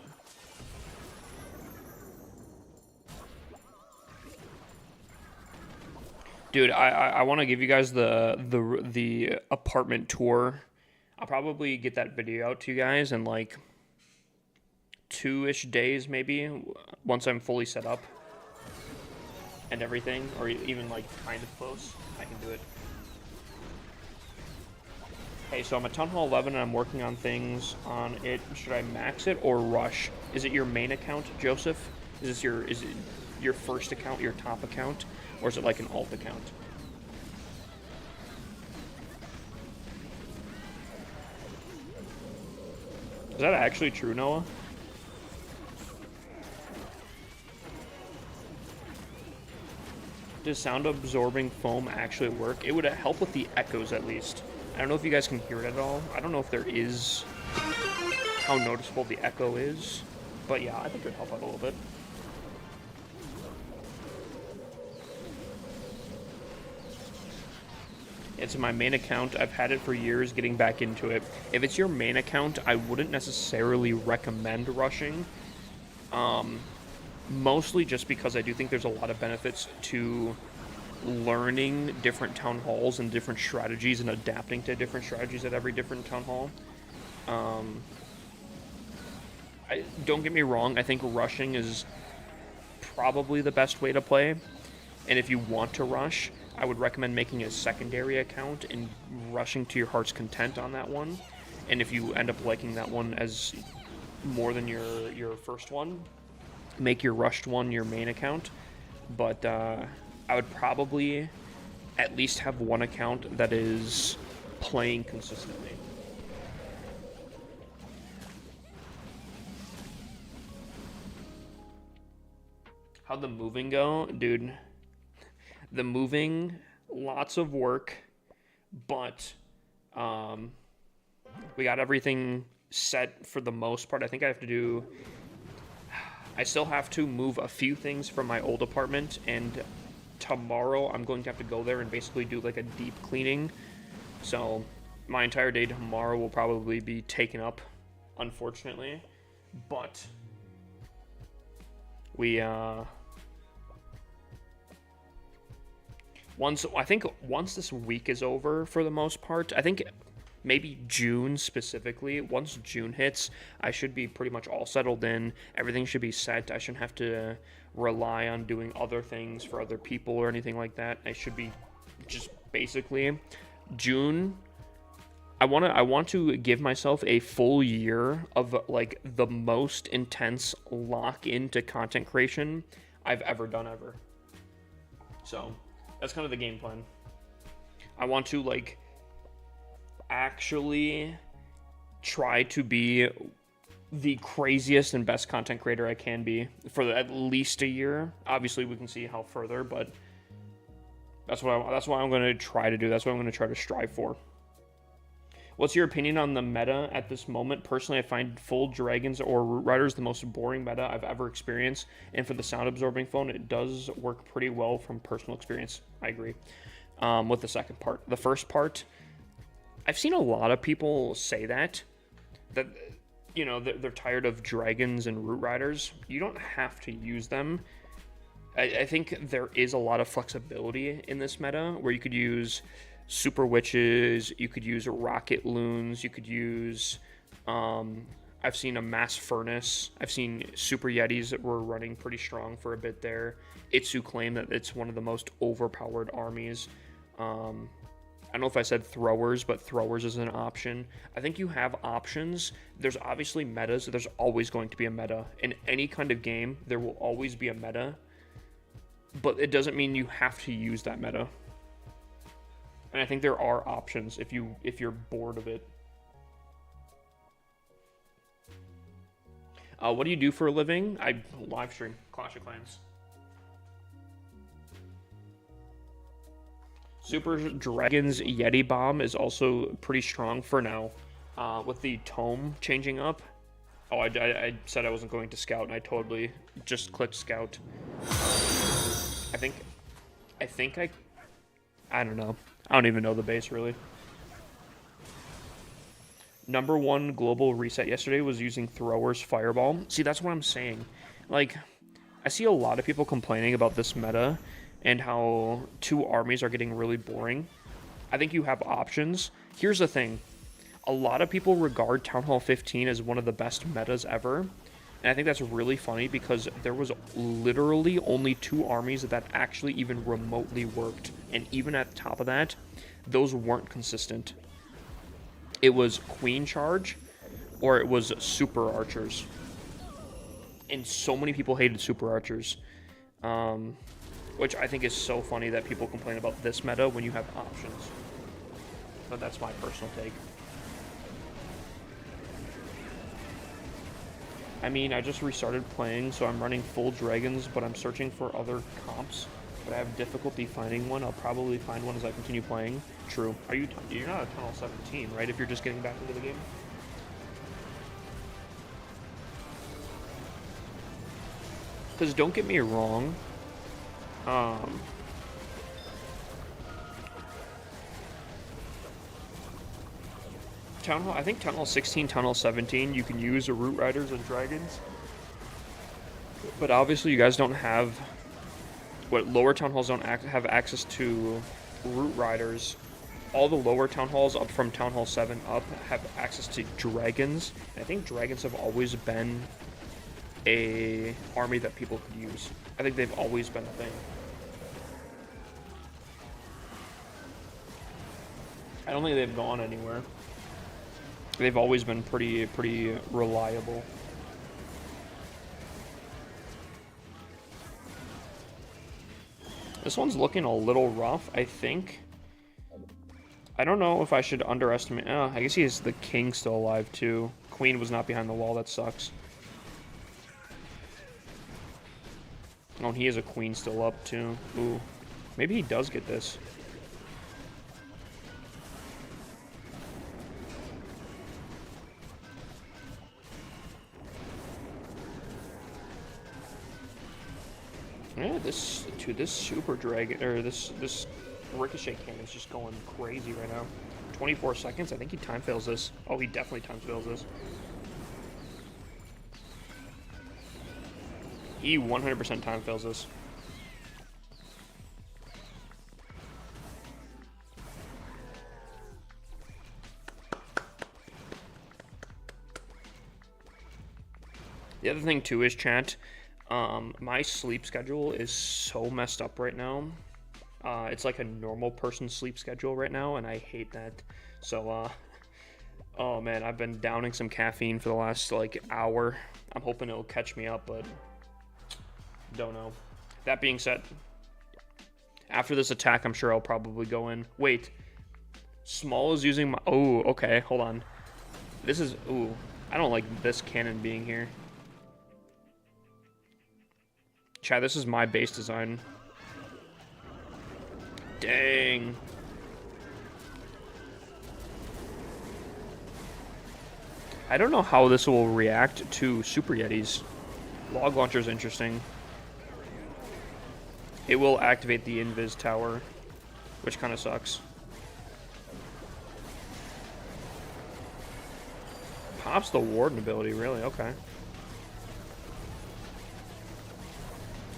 dude, I want to give you guys the apartment tour. I'll probably get that video out to you guys in like 2-ish days, maybe, once I'm fully set up and everything, or even like kind of close. I can do it. Okay, so I'm at Town Hall 11 and I'm working on things on it. Should I max it or rush? Is it your main account, Joseph? Is it your first account, your top account, or is it like an alt account? Is that actually true, Noah? Does sound absorbing foam actually work? It would help with the echoes at least. I don't know if you guys can hear it at all. I don't know if there is how noticeable the echo is, but yeah, I think it would help out a little bit. It's my main account. I've had it for years, getting back into it. If it's your main account, I wouldn't necessarily recommend rushing. Mostly just because I do think there's a lot of benefits to learning different town halls and different strategies and adapting to different strategies at every different town hall. Don't get me wrong, I think rushing is probably the best way to play. And if you want to rush, I would recommend making a secondary account and rushing to your heart's content on that one. And if you end up liking that one as more than your first one, make your rushed one your main account. But I would probably at least have one account that is playing consistently. How'd the moving go? Dude, the moving, lots of work, but we got everything set for the most part. I think I still have to move a few things from my old apartment, and tomorrow I'm going to have to go there and basically do like a deep cleaning. So my entire day tomorrow will probably be taken up, unfortunately. But we once this week is over, for the most part, I think maybe June specifically, once June hits, I should be pretty much all settled in. Everything should be set. I shouldn't have to rely on doing other things for other people or anything like that. I should be just basically June. I want to give myself a full year of like the most intense lock into content creation I've ever done ever. So that's kind of the game plan. I want to like actually try to be the craziest and best content creator I can be for at least a year. Obviously, we can see how further, but that's what I'm going to try to do. That's what I'm going to try to strive for. What's your opinion on the meta at this moment? Personally, I find full dragons or root riders the most boring meta I've ever experienced. And for the sound absorbing phone, it does work pretty well from personal experience. I agree. With the second part. The first part, I've seen a lot of people say that you know, they're tired of dragons and root riders. You don't have to use them. I think there is a lot of flexibility in this meta where you could use super witches, you could use rocket loons, you could use I've seen a mass furnace, I've seen super yetis that were running pretty strong for a bit there. Itsu claim that it's one of the most overpowered armies. I don't know if I said throwers, but throwers is an option. I think you have options. There's obviously metas. There's always going to be a meta in any kind of game. There will always be a meta, but it doesn't mean you have to use that meta. And I think there are options if you're bored of it. What do you do for a living? I live stream Clash of Clans. Super Dragon's Yeti Bomb is also pretty strong for now. With the tome changing up. Oh, I said I wasn't going to scout, and I totally just clicked scout. I don't know. I don't even know the base, really. Number 1 global reset yesterday was using Thrower's Fireball. See, that's what I'm saying. Like, I see a lot of people complaining about this meta and how 2 armies are getting really boring. I think you have options. Here's the thing. A lot of people regard Town Hall 15 as one of the best metas ever. And I think that's really funny because there was literally only 2 armies that actually even remotely worked. And even at the top of that, those weren't consistent. It was Queen Charge or it was Super Archers. And so many people hated Super Archers. Which I think is so funny that people complain about this meta when you have options. But that's my personal take. I mean, I just restarted playing, so I'm running full dragons, but I'm searching for other comps. But I have difficulty finding one. I'll probably find one as I continue playing. True. You're not a Tunnel 17, right? If you're just getting back into the game. Because don't get me wrong. Town Hall, I think Town Hall 16, Town Hall 17, you can use Root Riders and Dragons. But obviously you guys don't have... What, lower Town Halls don't have access to Root Riders. All the lower Town Halls up from Town Hall 7 up have access to Dragons. And I think Dragons have always been a army that people could use. I think they've always been a thing. I don't think they've gone anywhere. They've always been pretty reliable. This one's looking a little rough, I think. I don't know if I should underestimate... I guess he is the king still alive, too. Queen was not behind the wall, that sucks. Oh, and he has a queen still up, too. Ooh. Maybe he does get this. Yeah, this super dragon, or this ricochet cannon is just going crazy right now. 24 seconds, I think he time fails this. Oh, he definitely time fails this. He 100% time fails this. The other thing too is, chat, my sleep schedule is so messed up right now. It's like a normal person's sleep schedule right now, and I hate that. So, oh man, I've been downing some caffeine for the last, like, hour. I'm hoping it'll catch me up, but don't know. That being said, after this attack, I'm sure I'll probably go in. Wait, Small is using my... Oh, okay, hold on. This is, ooh, I don't like this cannon being here. Chat, this is my base design. Dang. I don't know how this will react to Super Yetis. Log Launcher is interesting. It will activate the Invis Tower, which kind of sucks. Pops the Warden ability, really? Okay.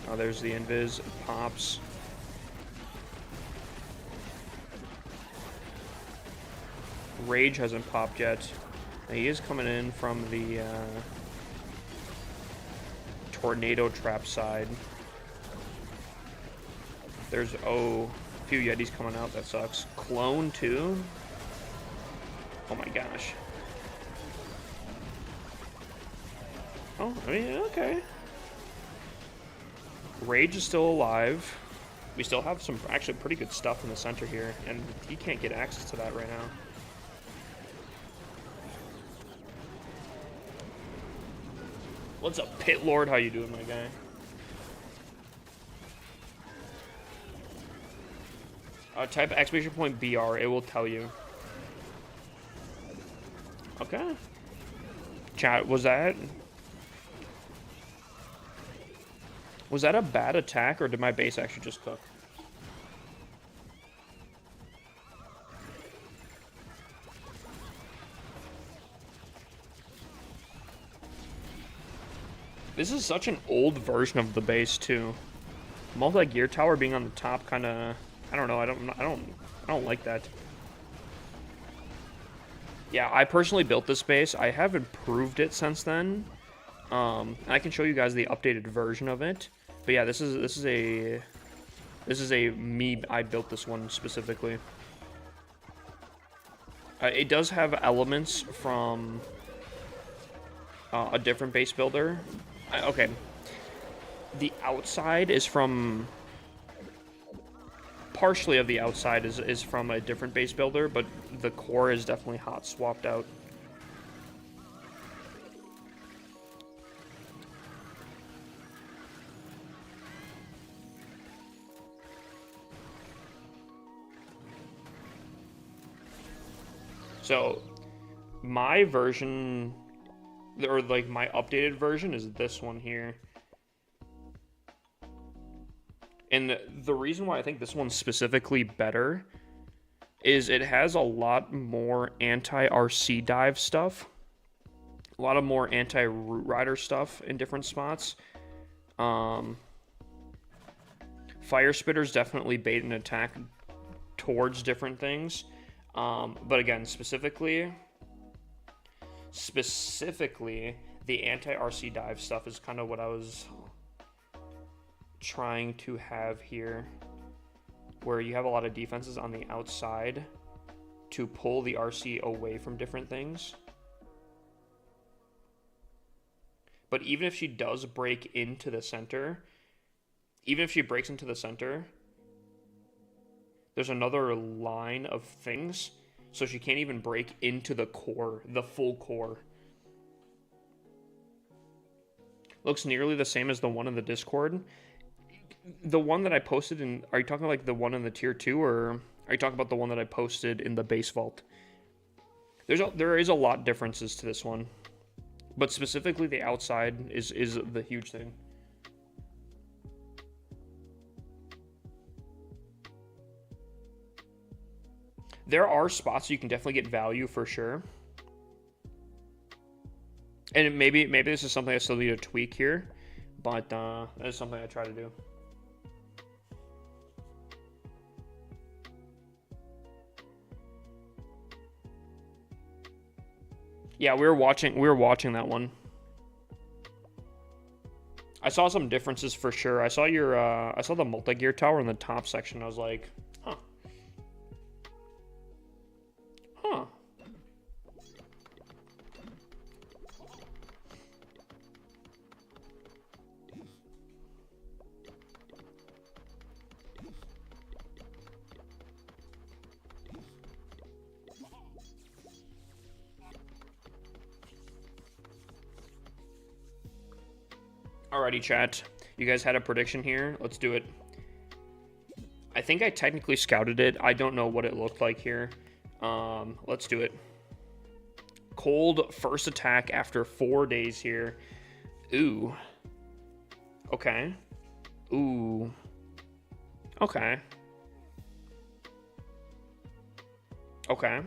Oh, there's the Invis. It pops. Rage hasn't popped yet. He is coming in from the Tornado Trap side. There's, oh, a few Yetis coming out. That sucks. Clone, too? Oh, my gosh. Oh, I mean, okay. Rage is still alive. We still have some actually pretty good stuff in the center here, and he can't get access to that right now. What's up, Pit Lord? How you doing, my guy? Type exclamation point BR. It will tell you. Okay. Chat, was that a bad attack, or did my base actually just cook? This is such an old version of the base too. Multi-gear tower being on the top, kind of. I don't know. I don't like that. Yeah, I personally built this base. I have improved it since then. I can show you guys the updated version of it. But yeah, this is a me. I built this one specifically. It does have elements from a different base builder. Okay. The outside is from... Partially of the outside is from a different base builder, but the core is definitely hot swapped out. So, my version... or like my updated version is this one here. And the reason why I think this one's specifically better is it has a lot more anti-RC dive stuff. A lot of more anti-Root Rider stuff in different spots. Fire Spitters definitely bait an attack towards different things. But again, specifically, the anti-RC dive stuff is kind of what I was trying to have here, where you have a lot of defenses on the outside to pull the RC away from different things. But even if she does break into the center, even if she breaks into the center, there's another line of things, so she can't even break into the core, the full core. Looks nearly the same as the one in the Discord. The one that I posted in... Are you talking like the one in the tier 2, or are you talking about the one that I posted in the base vault? There is a lot of differences to this one. But specifically the outside is the huge thing. There are spots you can definitely get value for sure. And maybe this is something I still need to tweak here. But that is something I try to do. Yeah, we were watching that one. I saw some differences for sure. I saw I saw the multi-gear tower in the top section. I was like, huh. Huh. Alrighty, chat. You guys had a prediction here. Let's do it. I think I technically scouted it. I don't know what it looked like here. Let's do it. Cold first attack after 4 days here. Ooh. Okay. Ooh. Okay. Okay.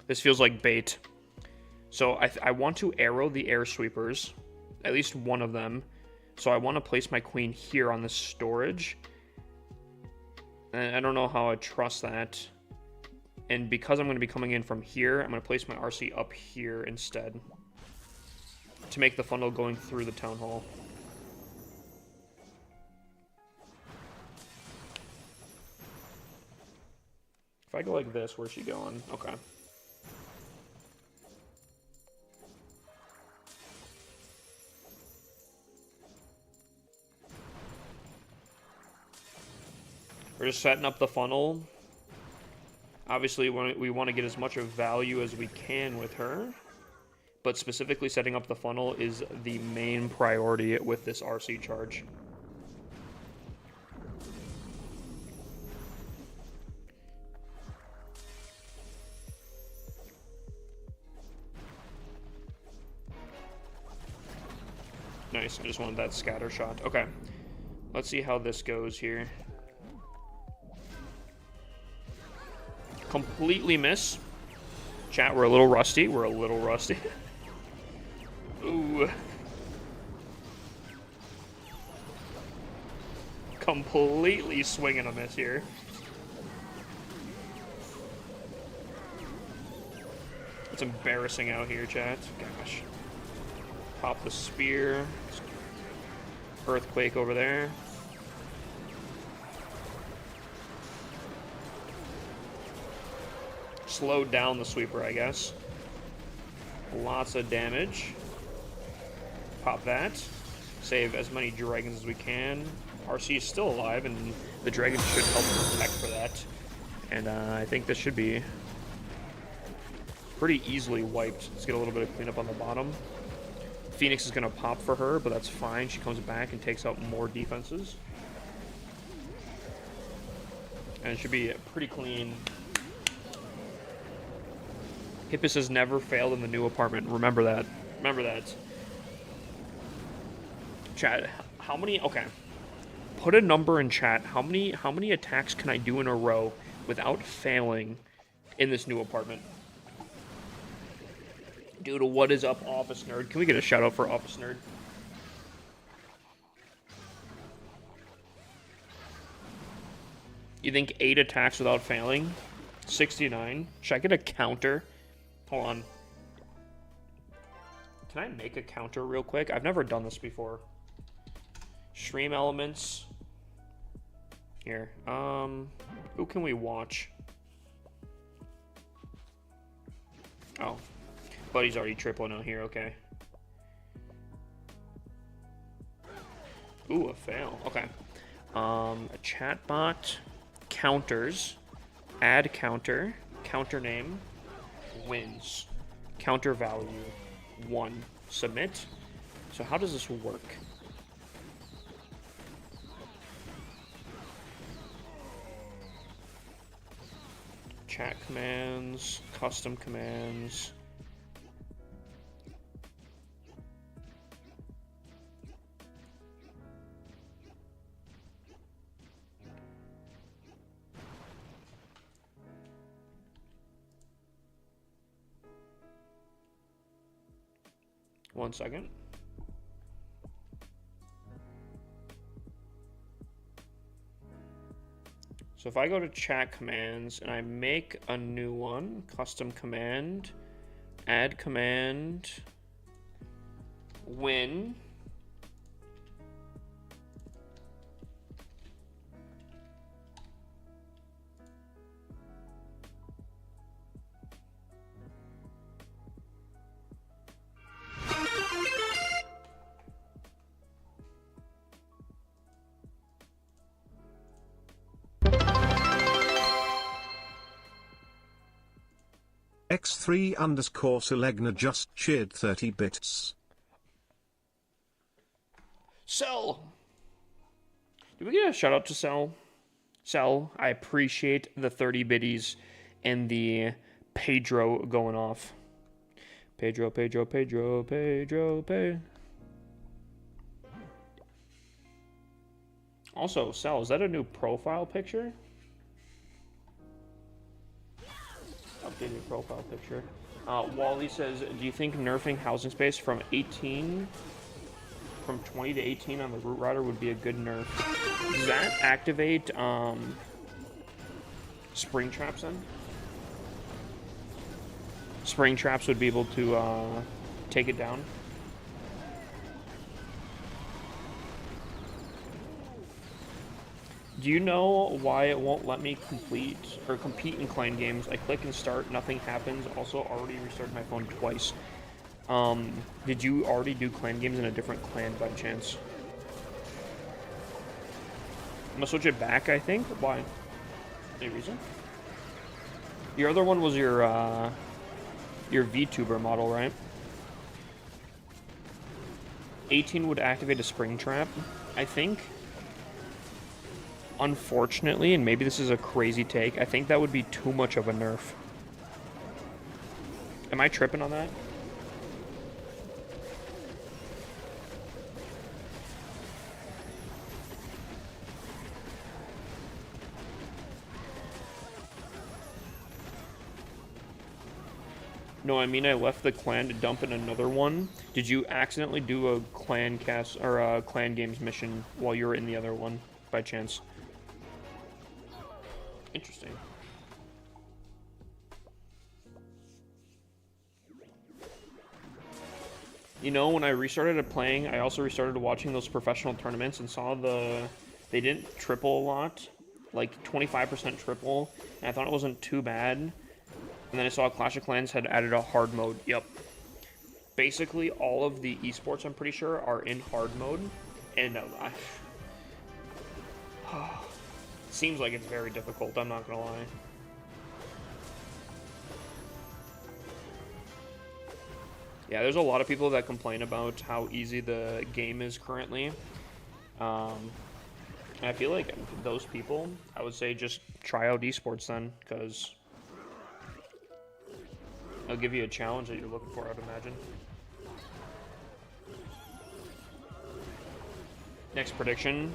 This feels like bait. So I want to arrow the air sweepers. At least one of them. So I want to place my queen here on the storage. And I don't know how I trust that. And because I'm going to be coming in from here, I'm going to place my RC up here instead. To make the funnel going through the town hall. If I go like this, where's she going? Okay. We're just setting up the funnel. Obviously, we want to get as much of value as we can with her. But specifically setting up the funnel is the main priority with this RC charge. Nice, I just wanted that scatter shot. Okay, let's see how this goes here. Completely miss. Chat, we're a little rusty. We're a little rusty. Ooh. Completely swing and a miss here. It's embarrassing out here, chat. Gosh. Pop the spear. Earthquake over there. Slowed down the sweeper, I guess. Lots of damage. Pop that. Save as many dragons as we can. RC is still alive, and the dragon should help protect for that. And I think this should be pretty easily wiped. Let's get a little bit of cleanup on the bottom. Phoenix is going to pop for her, but that's fine. She comes back and takes out more defenses. And it should be pretty clean. Hippus has never failed in the new apartment. Remember that. Remember that. Chat, how many... Okay. Put a number in chat. How many attacks can I do in a row without failing in this new apartment? Dude, what is up, Office Nerd? Can we get a shout out for Office Nerd? You think 8 attacks without failing? 69. Should I get a counter? Hold on. Can I make a counter real quick? I've never done this before. Stream elements. Here. Who can we watch? Oh. Buddy's already tripling out here, okay. Ooh, a fail. Okay. A chatbot. Counters. Add counter. Counter name. Wins. Counter value 1. Submit. So how does this work? Chat commands, custom commands. One second. So if I go to chat commands and I make a new one, custom command, add command, win. X3_Selegna just cheered 30 bits. Cell. Did we get a shout out to Cell? Cell, I appreciate the 30 biddies and the Pedro going off. Pedro. Also, Cell, is that a new profile picture? Updated profile picture. Wally says, do you think nerfing housing space from 20 to 18 on the Root Router would be a good nerf? Does that activate spring traps then? Spring traps would be able to take it down. Do you know why it won't let me compete in clan games? I click and start, nothing happens. Also, already restarted my phone twice. Did you already do clan games in a different clan by chance? I'm gonna switch it back, I think. Why? Any reason? Your other one was your VTuber model, right? 18 would activate a spring trap, I think. Unfortunately, and maybe this is a crazy take, I think that would be too much of a nerf. Am I tripping on that? No, I mean I left the clan to dump in another one. Did you accidentally do a clan cast or a clan games mission while you were in the other one by chance? Interesting. You know, when I restarted playing, I also restarted watching those professional tournaments and saw they didn't triple a lot, like 25% triple, and I thought it wasn't too bad. And then I saw Clash of Clans had added a hard mode. Yep. Basically, all of the esports, I'm pretty sure, are in hard mode, and seems like it's very difficult, I'm not gonna lie. Yeah, there's a lot of people that complain about how easy the game is currently. And I feel like those people, I would say just try out esports then, because it'll give you a challenge that you're looking for, I'd imagine. Next prediction.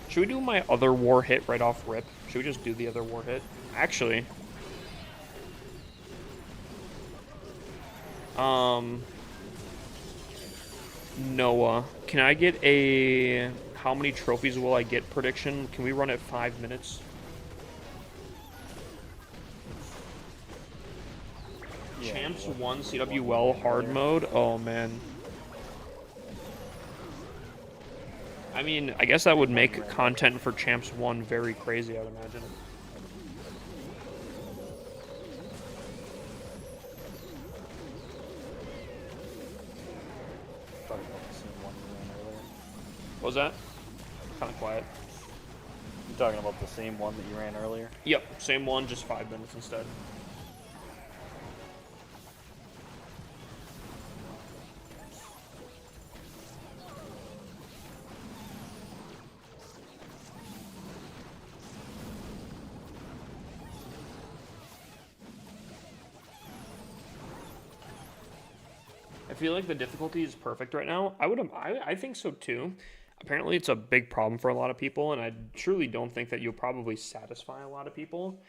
Should we do my other war hit right off rip? Should we just do the other war hit? Actually. Noah, can I get a how many trophies will I get prediction? Can we run it 5 minutes? Yeah, Champs 1 CWL hard mode? Oh man. I mean, I guess that would make content for Champs 1 very crazy, I would imagine. What was that? Kind of quiet. You talking about the same one that you ran earlier? Yep, same one, just 5 minutes instead. I feel like the difficulty is perfect right now. I think so too. Apparently it's a big problem for a lot of people, and I truly don't think that you'll probably satisfy a lot of people.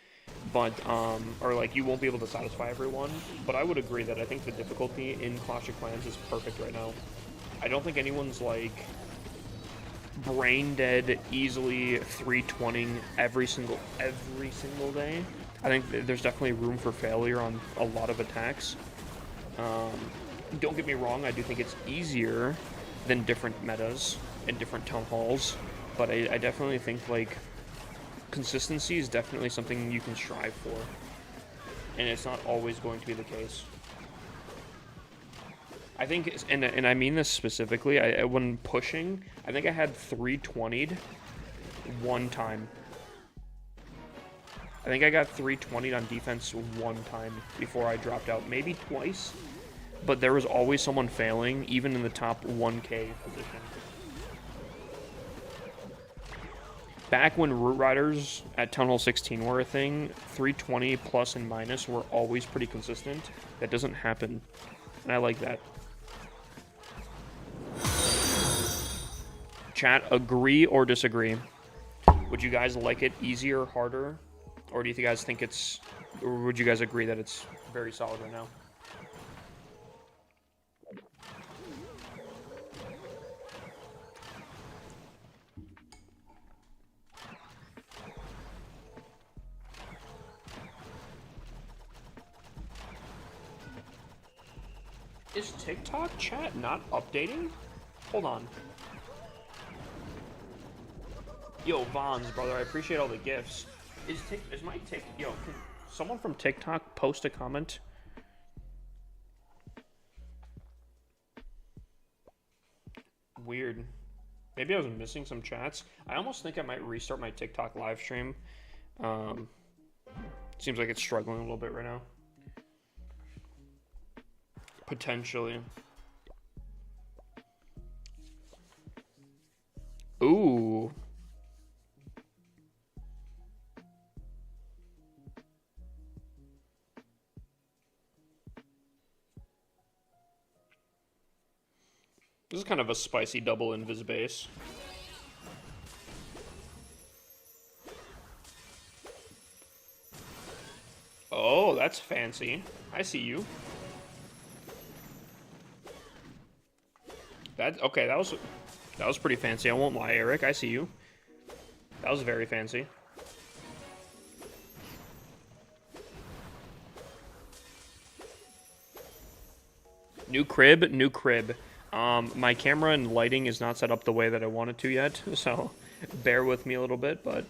But, or like you won't be able to satisfy everyone. But I would agree that I think the difficulty in Clash of Clans is perfect right now. I don't think anyone's like brain dead easily 320 every single day. I think there's definitely room for failure on a lot of attacks. Don't get me wrong, I do think it's easier than different metas and different town halls, but I definitely think like consistency is definitely something you can strive for, and it's not always going to be the case. I think, and I mean this specifically, when pushing, I think I had 320'd one time. I think I got 320'd on defense one time before I dropped out, maybe twice. but there was always someone failing, even in the top 1K position. Back when Root Riders at Town Hall 16 were a thing, 320 plus and minus were always pretty consistent. That doesn't happen, and I like that. Chat, agree or disagree? Would you guys like it easier, harder, or do you guys think it's, or would you guys agree that it's very solid right now? Is TikTok chat not updating? Hold on. Yo, Vons, brother, I appreciate all the gifts. Is my yo, can someone from TikTok post a comment? Weird. Maybe I was missing some chats. I almost think I might restart my TikTok live stream. Seems like it's struggling a little bit right now. Potentially. Ooh. This is kind of a spicy double invis base. Oh, that's fancy. I see you. Okay, that was pretty fancy. I won't lie, Eric. I see you. That was very fancy. New crib, new crib. My camera and lighting is not set up the way that I want it to yet, so bear with me a little bit, but...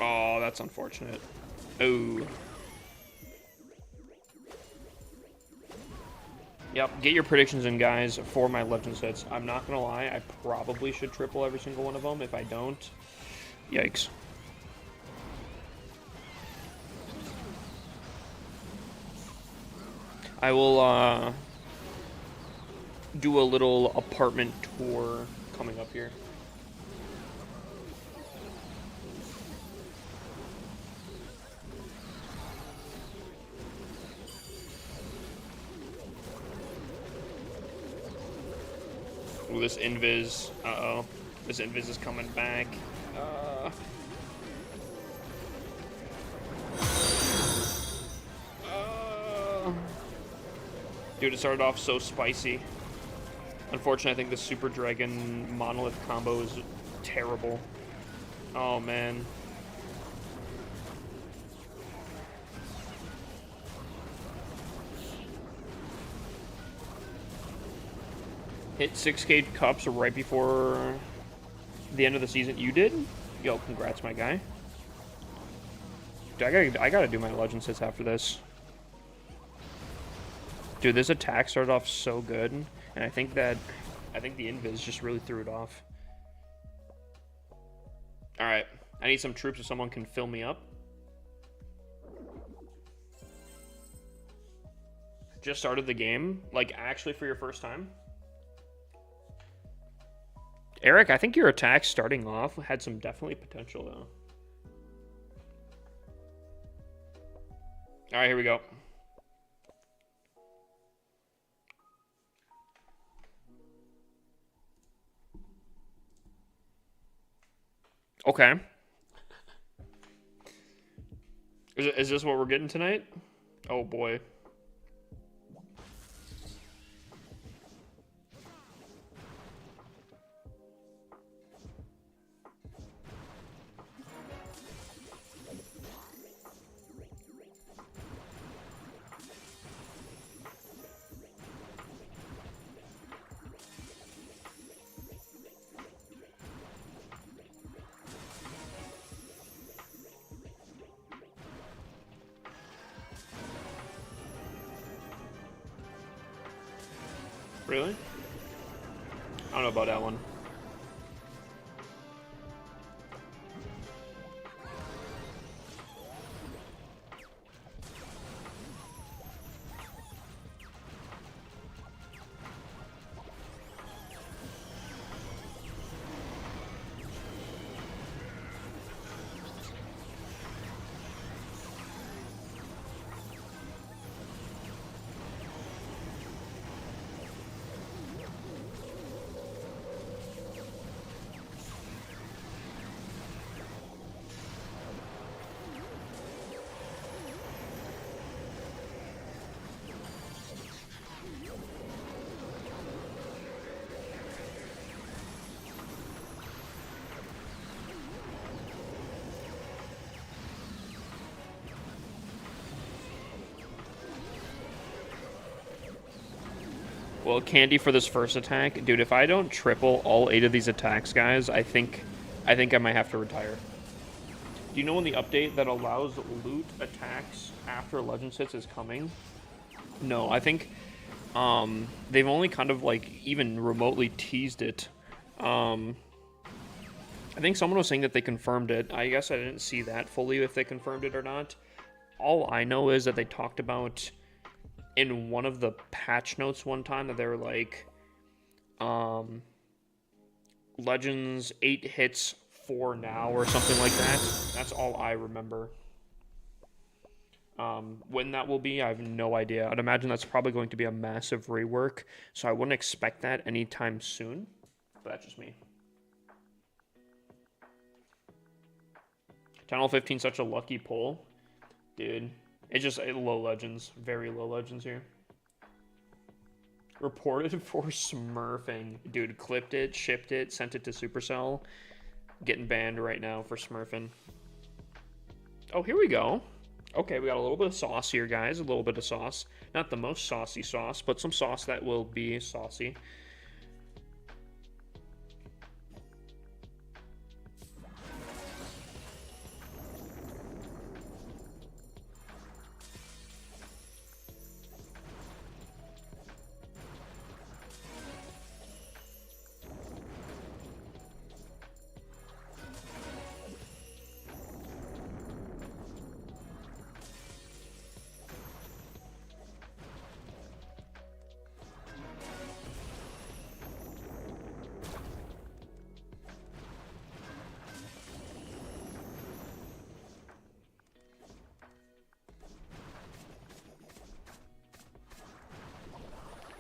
Oh, that's unfortunate. Oh. Yep, get your predictions in, guys, for my Legends hits. I'm not gonna lie, I probably should triple every single one of them. If I don't, yikes. I will do a little apartment tour coming up here. Ooh, this invis. Uh-oh. This invis is coming back. Dude, it started off so spicy. Unfortunately, I think the Super Dragon Monolith combo is terrible. Oh, man. Hit 6K cups right before the end of the season. You did? Yo, congrats, my guy. Dude, I gotta do my Legends hits after this. Dude, this attack started off so good, and I think the invis just really threw it off. Alright, I need some troops if someone can fill me up. Just started the game, like actually for your first time? Eric, I think your attack starting off had some definitely potential though. Alright, here we go. Okay. Is this what we're getting tonight? Oh boy. Really? I don't know about that one. Well, candy for this first attack, dude. If I don't triple all 8 of these attacks, guys, I think I might have to retire. Do you know when the update that allows loot attacks after Legends hits is coming? No, I think they've only kind of like even remotely teased it. I think someone was saying that they confirmed it. I guess I didn't see that fully if they confirmed it or not. All I know is that they talked about in one of the patch notes one time that they were like, Legends 8 hits for now or something like that. That's all I remember. When that will be, I have no idea. I'd imagine that's probably going to be a massive rework, so I wouldn't expect that anytime soon. But that's just me. Channel 15, such a lucky pull. Dude, it's just low Legends. Very low Legends here. Reported for smurfing. Dude, clipped it, shipped it, sent it to Supercell. Getting banned right now for smurfing. Oh, here we go. Okay, we got a little bit of sauce here, guys. A little bit of sauce. Not the most saucy sauce, but some sauce that will be saucy.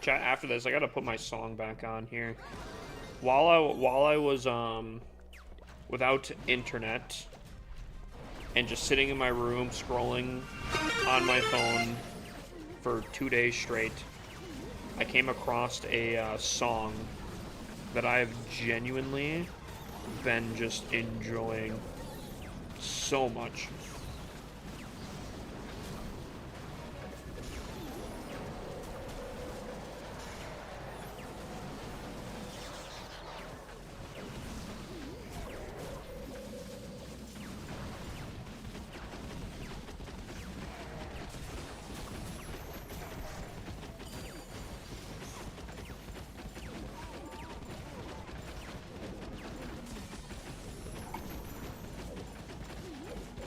Chat, after this, I gotta put my song back on here. While I was without internet and just sitting in my room scrolling on my phone for 2 days straight, I came across a song that I have genuinely been just enjoying so much.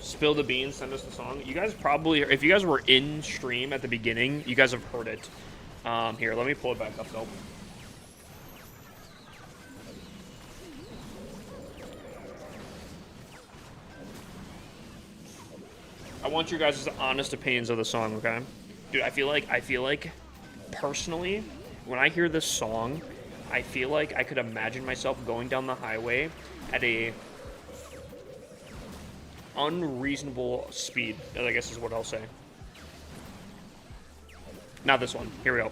Spill the beans, send us the song. You guys probably, if you guys were in stream at the beginning, you guys have heard it. Here, let me pull it back up though. I want your guys' honest opinions of the song, okay? Dude, I feel like, personally, when I hear this song, I feel like I could imagine myself going down the highway at a unreasonable speed, I guess is what I'll say. Now this one. Here we go.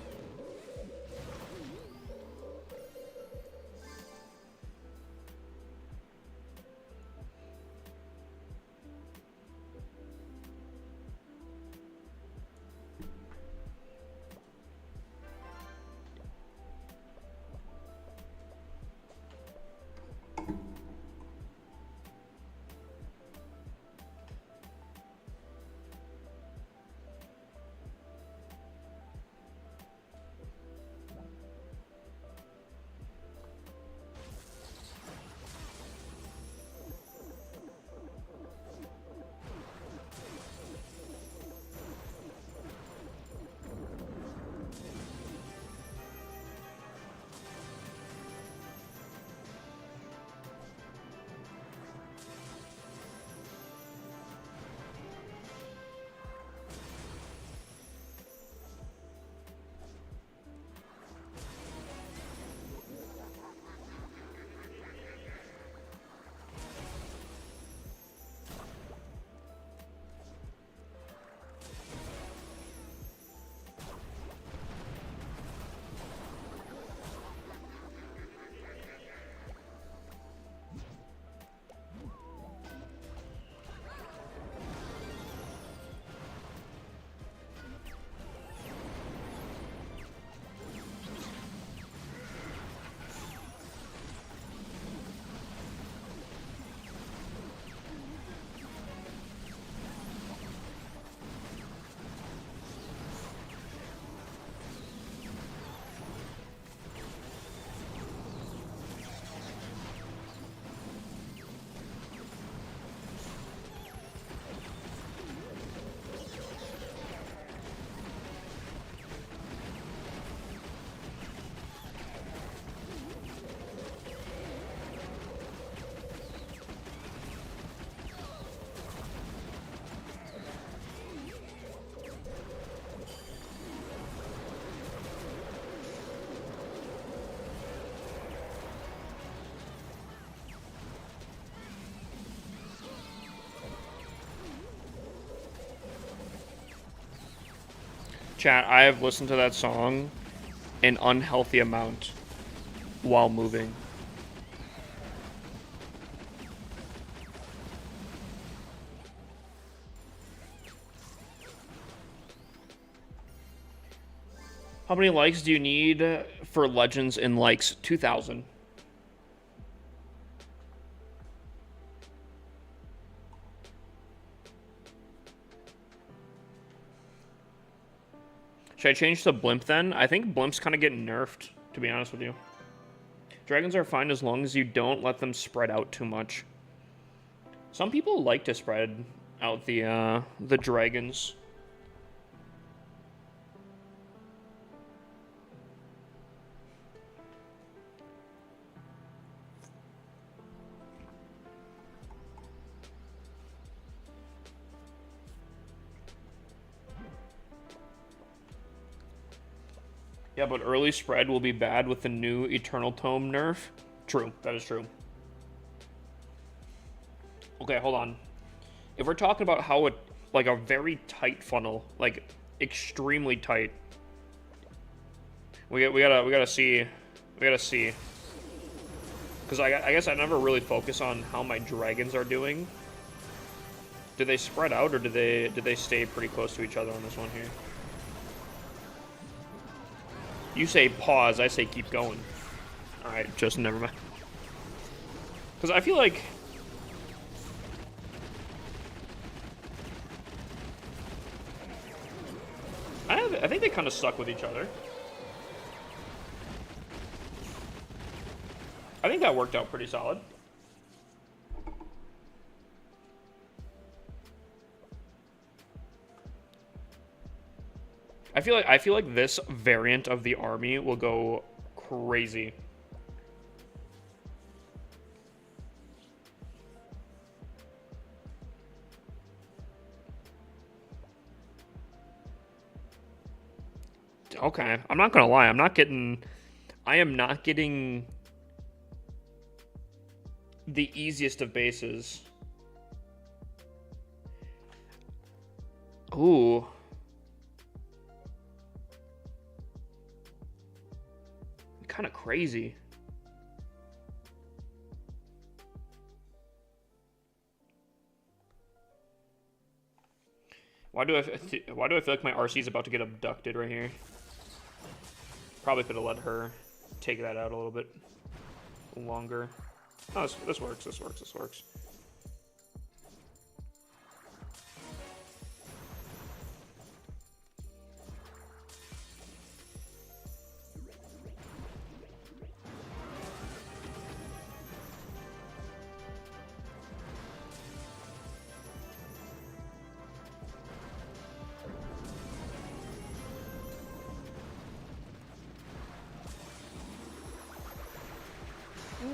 Chat, I have listened to that song an unhealthy amount while moving. How many likes do you need for Legends in likes? 2,000. Should I change to Blimp then? I think Blimp's kind of getting nerfed, to be honest with you. Dragons are fine as long as you don't let them spread out too much. Some people like to spread out the dragons. Yeah, but early spread will be bad with the new Eternal Tome nerf. True, that is true. Okay, hold on. If we're talking about how it, like a very tight funnel, like extremely tight, we gotta see, because I guess I never really focus on how my dragons are doing. Do they spread out or do they stay pretty close to each other on this one here? You say pause, I say keep going. Alright, just never mind. Because I feel like... I think they kind of stuck with each other. I think that worked out pretty solid. I feel like this variant of the army will go crazy. Okay, I'm not gonna lie, I am not getting the easiest of bases. Ooh. Kind of crazy. Why do I feel like my RC is about to get abducted right here? Probably could have let her take that out a little bit longer. Oh, this works. This works.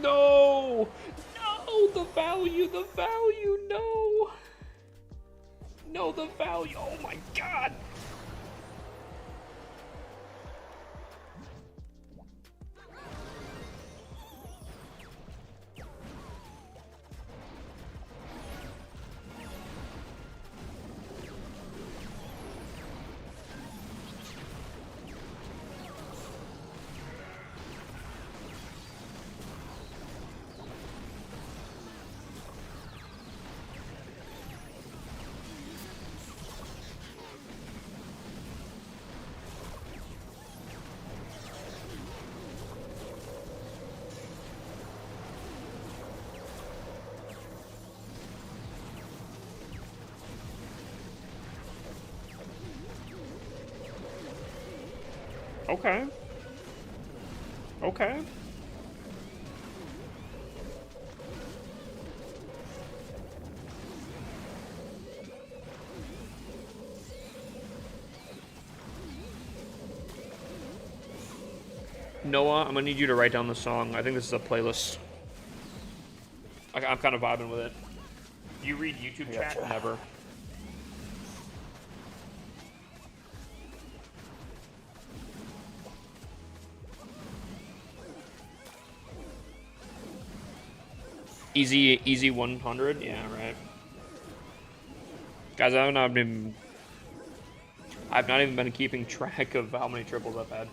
No! No! The value! No! No, the value! Oh my god! Okay. Okay. Noah, I'm gonna need you to write down the song. I think this is a playlist. I'm kind of vibing with it. You read YouTube chat? Gotcha. Never. Easy 100? Yeah, right. Guys, I I've not even been keeping track of how many triples I've had.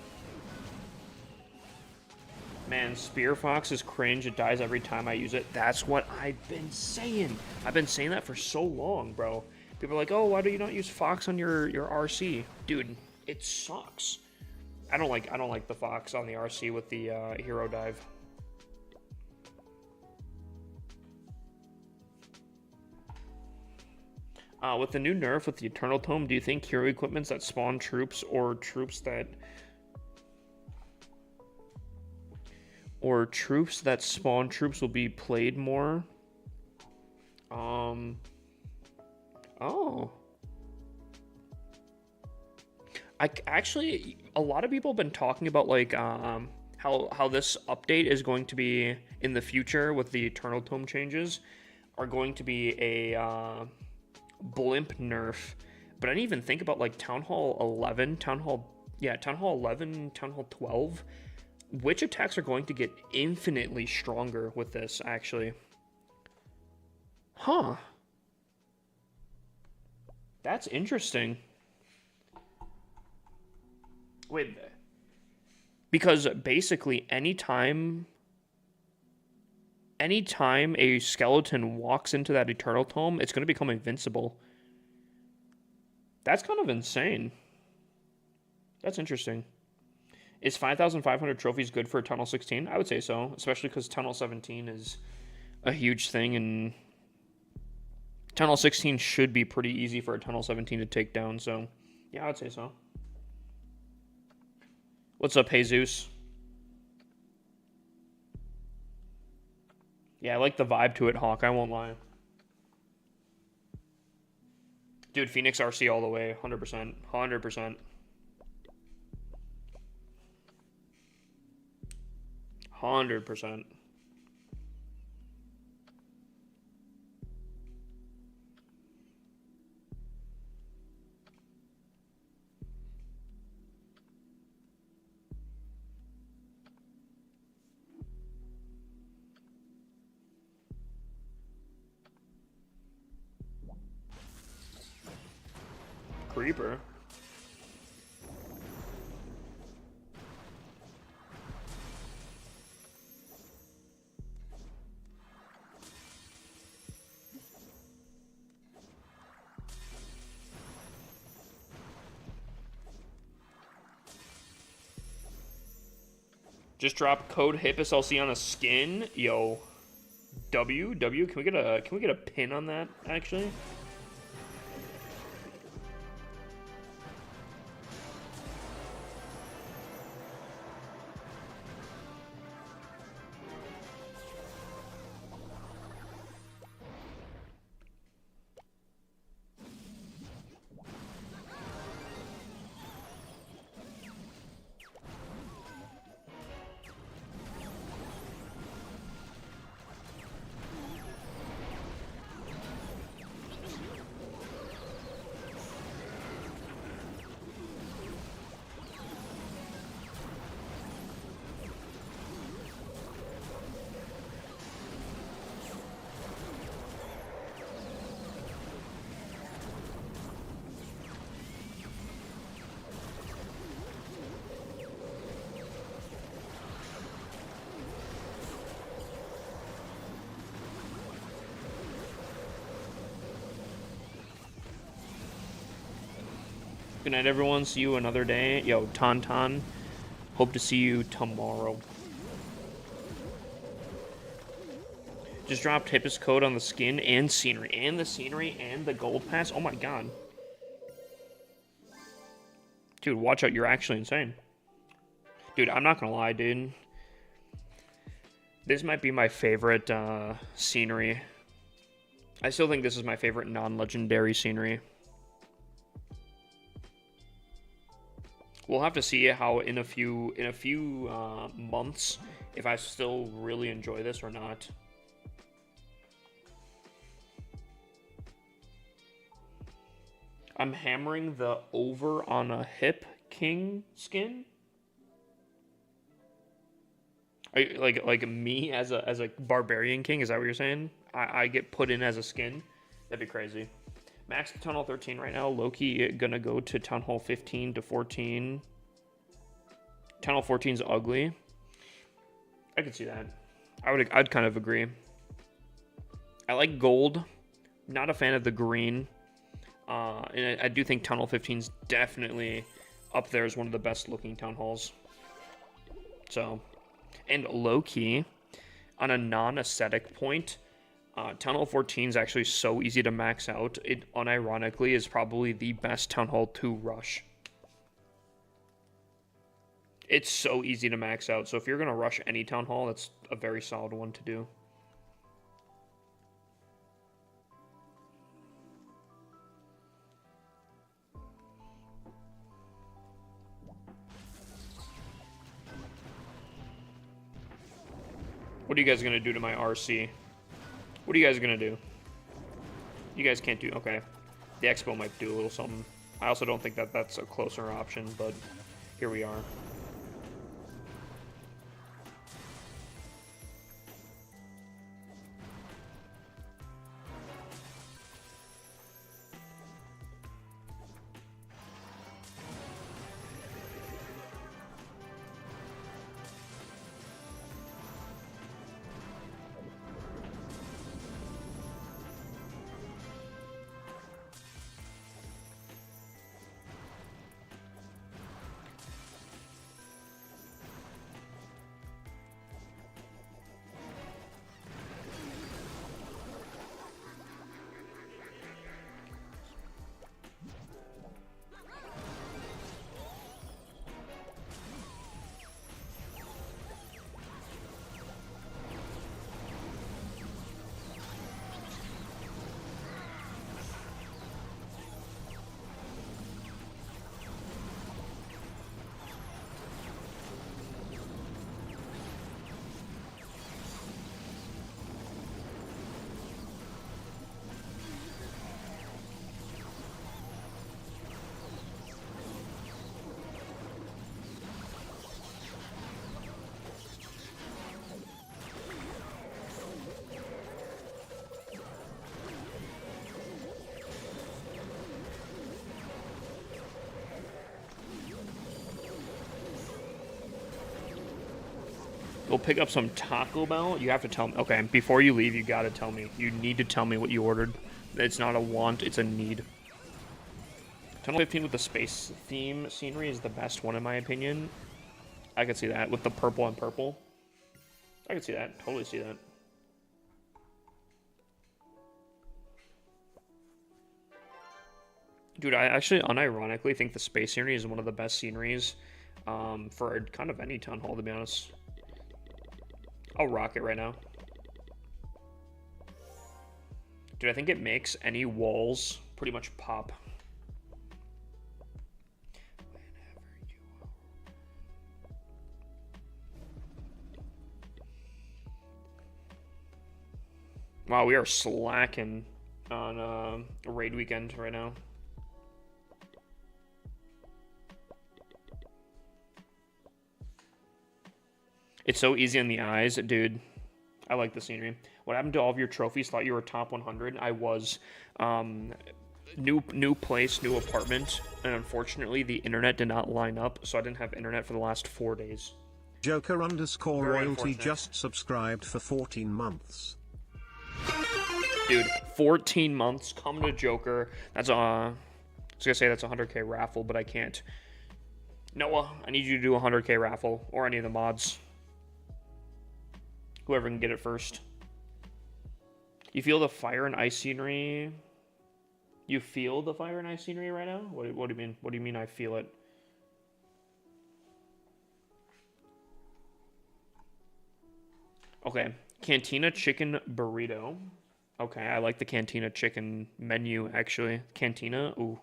Man, Spear Fox is cringe. It dies every time I use it. That's what I've been saying. I've been saying that for so long, bro. People are like, oh, why do you not use Fox on your RC? Dude, it sucks. I don't like the Fox on the RC with the hero dive. With the new nerf with the Eternal Tome, do you think hero equipments that spawn troops or troops that spawn troops will be played more? Oh. Actually, a lot of people have been talking about like how this update is going to be in the future with the Eternal Tome changes are going to be a blimp nerf. But I didn't even think about like Town Hall 11, Town Hall 11, Town Hall 12. Which attacks are going to get infinitely stronger with this, actually? Huh. That's interesting. Wait. Because basically, anytime a skeleton walks into that Eternal Tome, it's going to become invincible. That's kind of insane. That's interesting. Is 5,500 trophies good for Tunnel 16? I would say so, especially because Tunnel 17 is a huge thing, and Tunnel 16 should be pretty easy for a Tunnel 17 to take down, so yeah, I would say so. What's up, Jesus? Yeah, I like the vibe to it, Hawk, I won't lie. Dude, Phoenix RC all the way, 100%. 100%. 100%. Creeper. Just drop code HIPPOSLC on a skin. Yo. W, can we get a pin on that actually? Good night, everyone. See you another day. Yo, Tauntaun. Hope to see you tomorrow. Just dropped Hippus code on the skin and scenery. And the scenery and the gold pass. Oh my god. Dude, watch out. You're actually insane. Dude, I'm not gonna lie, dude. This might be my favorite scenery. I still think this is my favorite non-legendary scenery. We'll have to see how in a few months if I still really enjoy this or not. I'm hammering the over on a Hip King skin. Are you, like me as a barbarian king? Is that what you're saying? I get put in as a skin? That'd be crazy. Max Town Hall 13 right now. Loki gonna go to Town Hall 15 to 14. Town Hall 14 is ugly. I could see that. I'd kind of agree. I like gold. Not a fan of the green. And I do think Town Hall 15 is definitely up there as one of the best looking town halls. So, and low-key, on a non-aesthetic point, Town Hall 14 is actually so easy to max out. It unironically is probably the best Town Hall 2 rush. It's so easy to max out. So if you're going to rush any Town Hall, that's a very solid one to do. What are you guys going to do to my RC? What are you guys going to do? You guys can't do... Okay. The Expo might do a little something. I also don't think that that's a closer option, but here we are. Go pick up some Taco Bell. You have to tell me. Okay, before you leave, you gotta tell me. You need to tell me what you ordered. It's not a want, it's a need. Tunnel 15 with the space theme scenery is the best one in my opinion. I could see that with the purple and purple. I could see that. Totally see that. Dude, I actually unironically think the space scenery is one of the best sceneries for kind of any town hall, to be honest. I'll rock it right now. Dude, I think it makes any walls pretty much pop. Wow, we are slacking on raid weekend right now. It's so easy on the eyes, dude. I like the scenery. What happened to all of your trophies? Thought you were top 100. I was. New place, new apartment, and unfortunately the internet did not line up, so I didn't have internet for the last 4 days. Joker _ royalty just subscribed for 14 months. Dude, 14 months. Come to Joker. That's I was gonna say that's a 100k raffle, but I can't. Noah, I need you to do a 100k raffle or any of the mods. Whoever can get it first. You feel the fire and ice scenery? You feel the fire and ice scenery right now? What do you mean? What do you mean I feel it? Okay. Cantina chicken burrito. Okay, I like the Cantina chicken menu, actually. Cantina, ooh.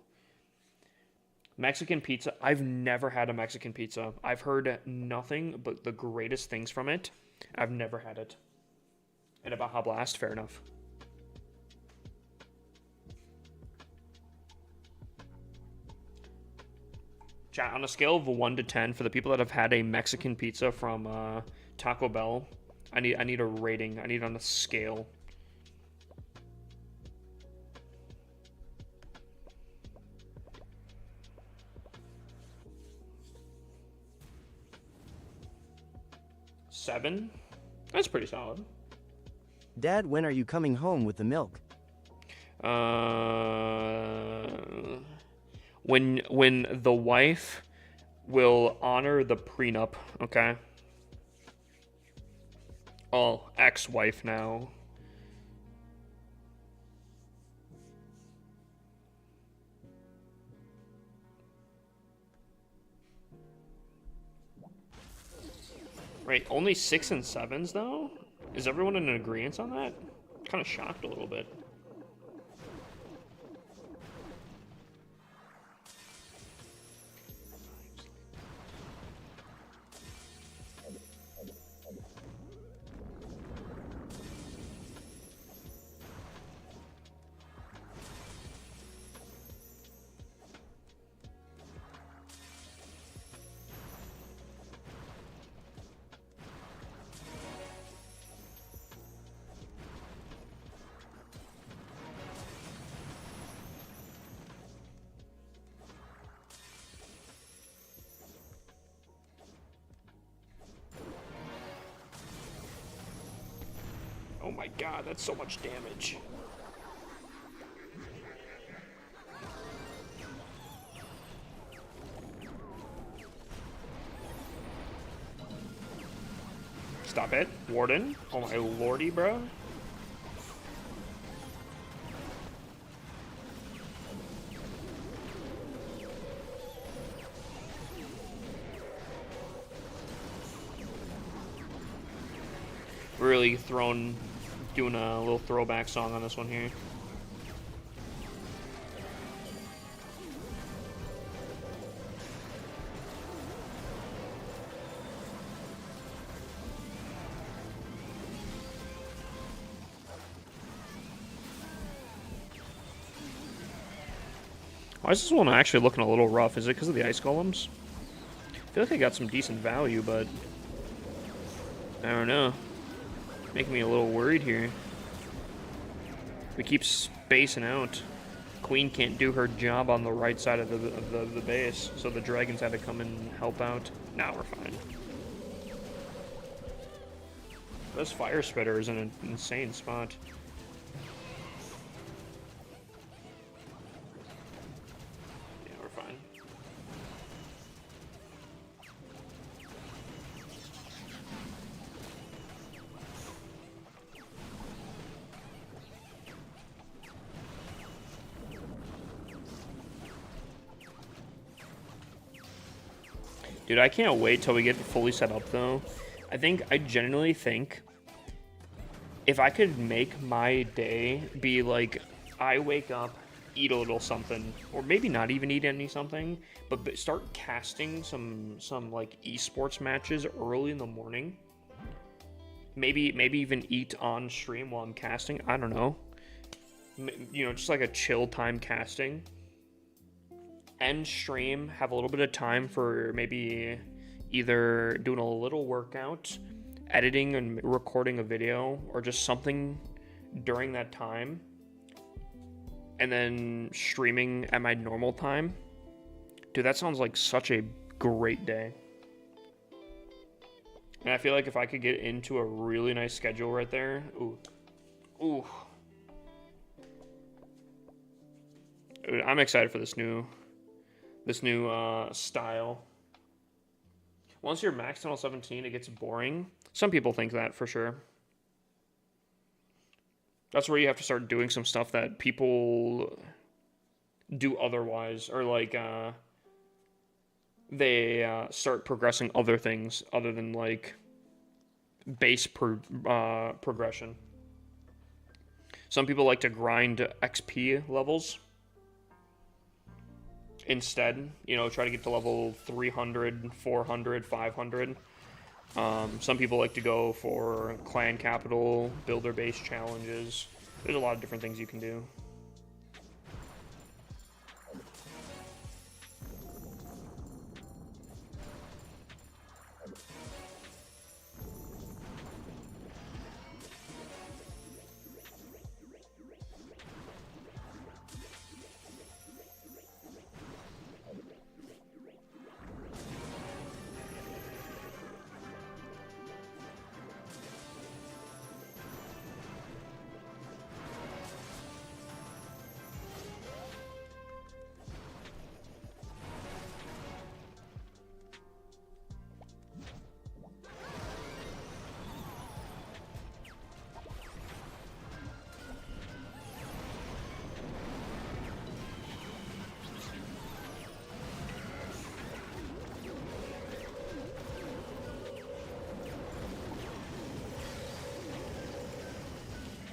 Mexican pizza. I've never had a Mexican pizza. I've heard nothing but the greatest things from it. I've never had it. And about Baja Blast, fair enough. Chat, on a scale of 1 to 10, for the people that have had a Mexican pizza from Taco Bell, I need a rating. I need on a scale. 7. That's pretty solid. Dad, when are you coming home with the milk? When the wife will honor the prenup, okay? Oh, ex-wife now. Right, only 6 and 7s though? Is everyone in agreement on that? Kind of shocked a little bit. Oh my god, that's so much damage. Stop it, Warden. Oh my lordy, bro. Really doing a little throwback song on this one here. Why is this one actually looking a little rough? Is it because of the ice golems? I feel like I got some decent value, but I don't know. Making me a little worried here. We keep spacing out. Queen can't do her job on the right side of the base, so the dragons had to come and help out. Now we're fine. This fire spitter is in an insane spot. Yeah, we're fine. Dude, I can't wait till we get fully set up, though. I genuinely think if I could make my day be like, I wake up, eat a little something, or maybe not even eat any something, but start casting some like esports matches early in the morning. Maybe even eat on stream while I'm casting. I don't know. You know, just like a chill time casting. End stream, have a little bit of time for maybe either doing a little workout, editing and recording a video, or just something during that time, and then streaming at my normal time. Dude, that sounds like such a great day. And I feel like if I could get into a really nice schedule right there, ooh. Dude, I'm excited for this new style. Once you're maxed on 17, it gets boring. Some people think that for sure. That's where you have to start doing some stuff that people do otherwise, or like they start progressing other things other than like base progression. Some people like to grind XP levels. Instead, you know, try to get to level 300, 400, 500. Some people like to go for clan capital, builder base challenges. There's a lot of different things you can do.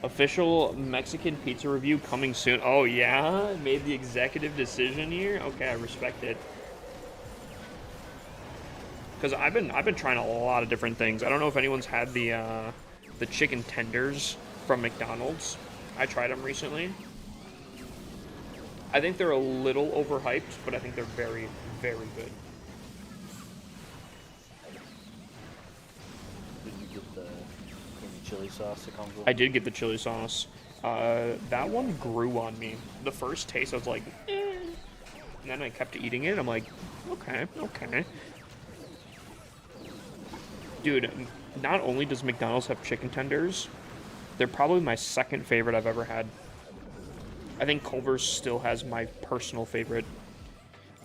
Official Mexican pizza review coming soon. Oh yeah, made the executive decision here. Okay, I respect it. Because I've been trying a lot of different things. I don't know if anyone's had the chicken tenders from McDonald's. I tried them recently. I think they're a little overhyped, but I think they're very, very good. Did you get the chili sauce that comes with I it? did get the chili sauce. That one grew on me. The first taste, I was like, eh. And then I kept eating it. I'm like, okay, okay. Dude, not only does McDonald's have chicken tenders, they're probably my second favorite I've ever had. I think Culver's still has my personal favorite.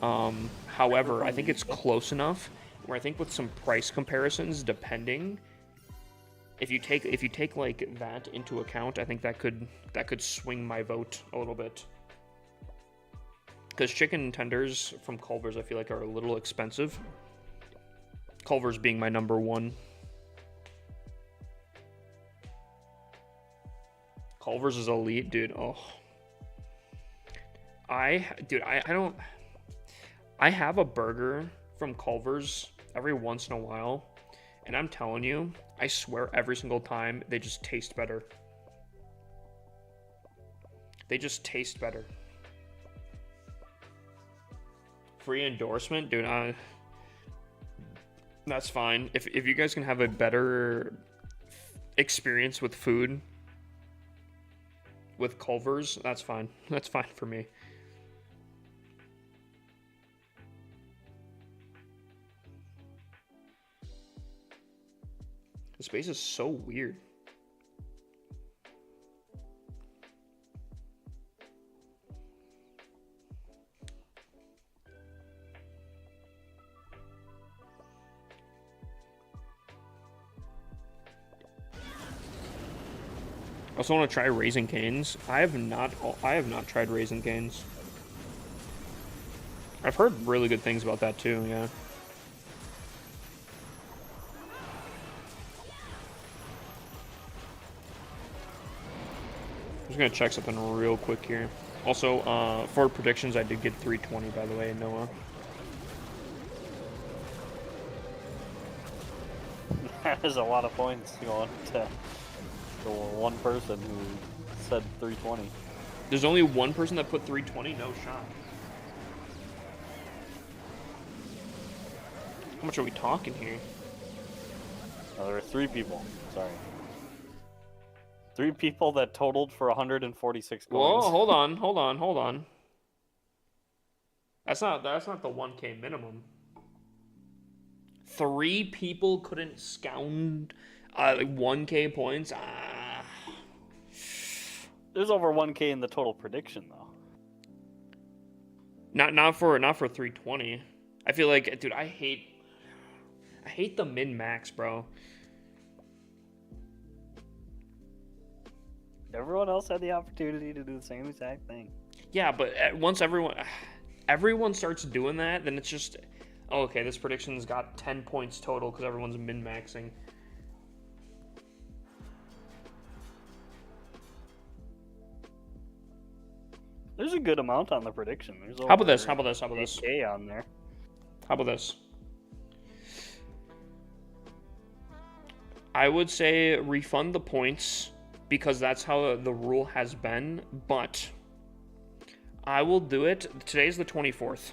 However, I think it's close enough where I think with some price comparisons, depending, if you take like that into account, I think that could swing my vote a little bit. Because chicken tenders from Culver's, I feel like, are a little expensive. Culver's being my number one. Culver's is elite, dude. Oh. I have a burger from Culver's every once in a while, and I'm telling you, I swear every single time they just taste better. They just taste better. Free endorsement, dude. That's fine. If you guys can have a better experience with food with Culver's, that's fine. That's fine for me. The space is so weird. I also want to try Raising Cane's. I have not tried Raising Cane's. I've heard really good things about that too, yeah. I'm just gonna check something real quick here. Also, for predictions, I did get 320, by the way, Noah. That is a lot of points going to the one person who said 320. There's only one person that put 320, no shot. How much are we talking here? No, there were 3 people. Sorry. 3 people that totaled for 146 coins. Whoa, hold on. That's not the 1K minimum. 3 people couldn't scound like 1K points. There's over 1K in the total prediction though. Not for 320. I feel like, dude, I hate the min max, bro. Everyone else had the opportunity to do the same exact thing. Yeah, but once everyone starts doing that, then it's just, oh, okay, this prediction's got 10 points total because everyone's min maxing. There's a good amount on the prediction. There's How about this? 8K on there. How about this? I would say refund the points because that's how the rule has been, but I will do it. Today's the 24th.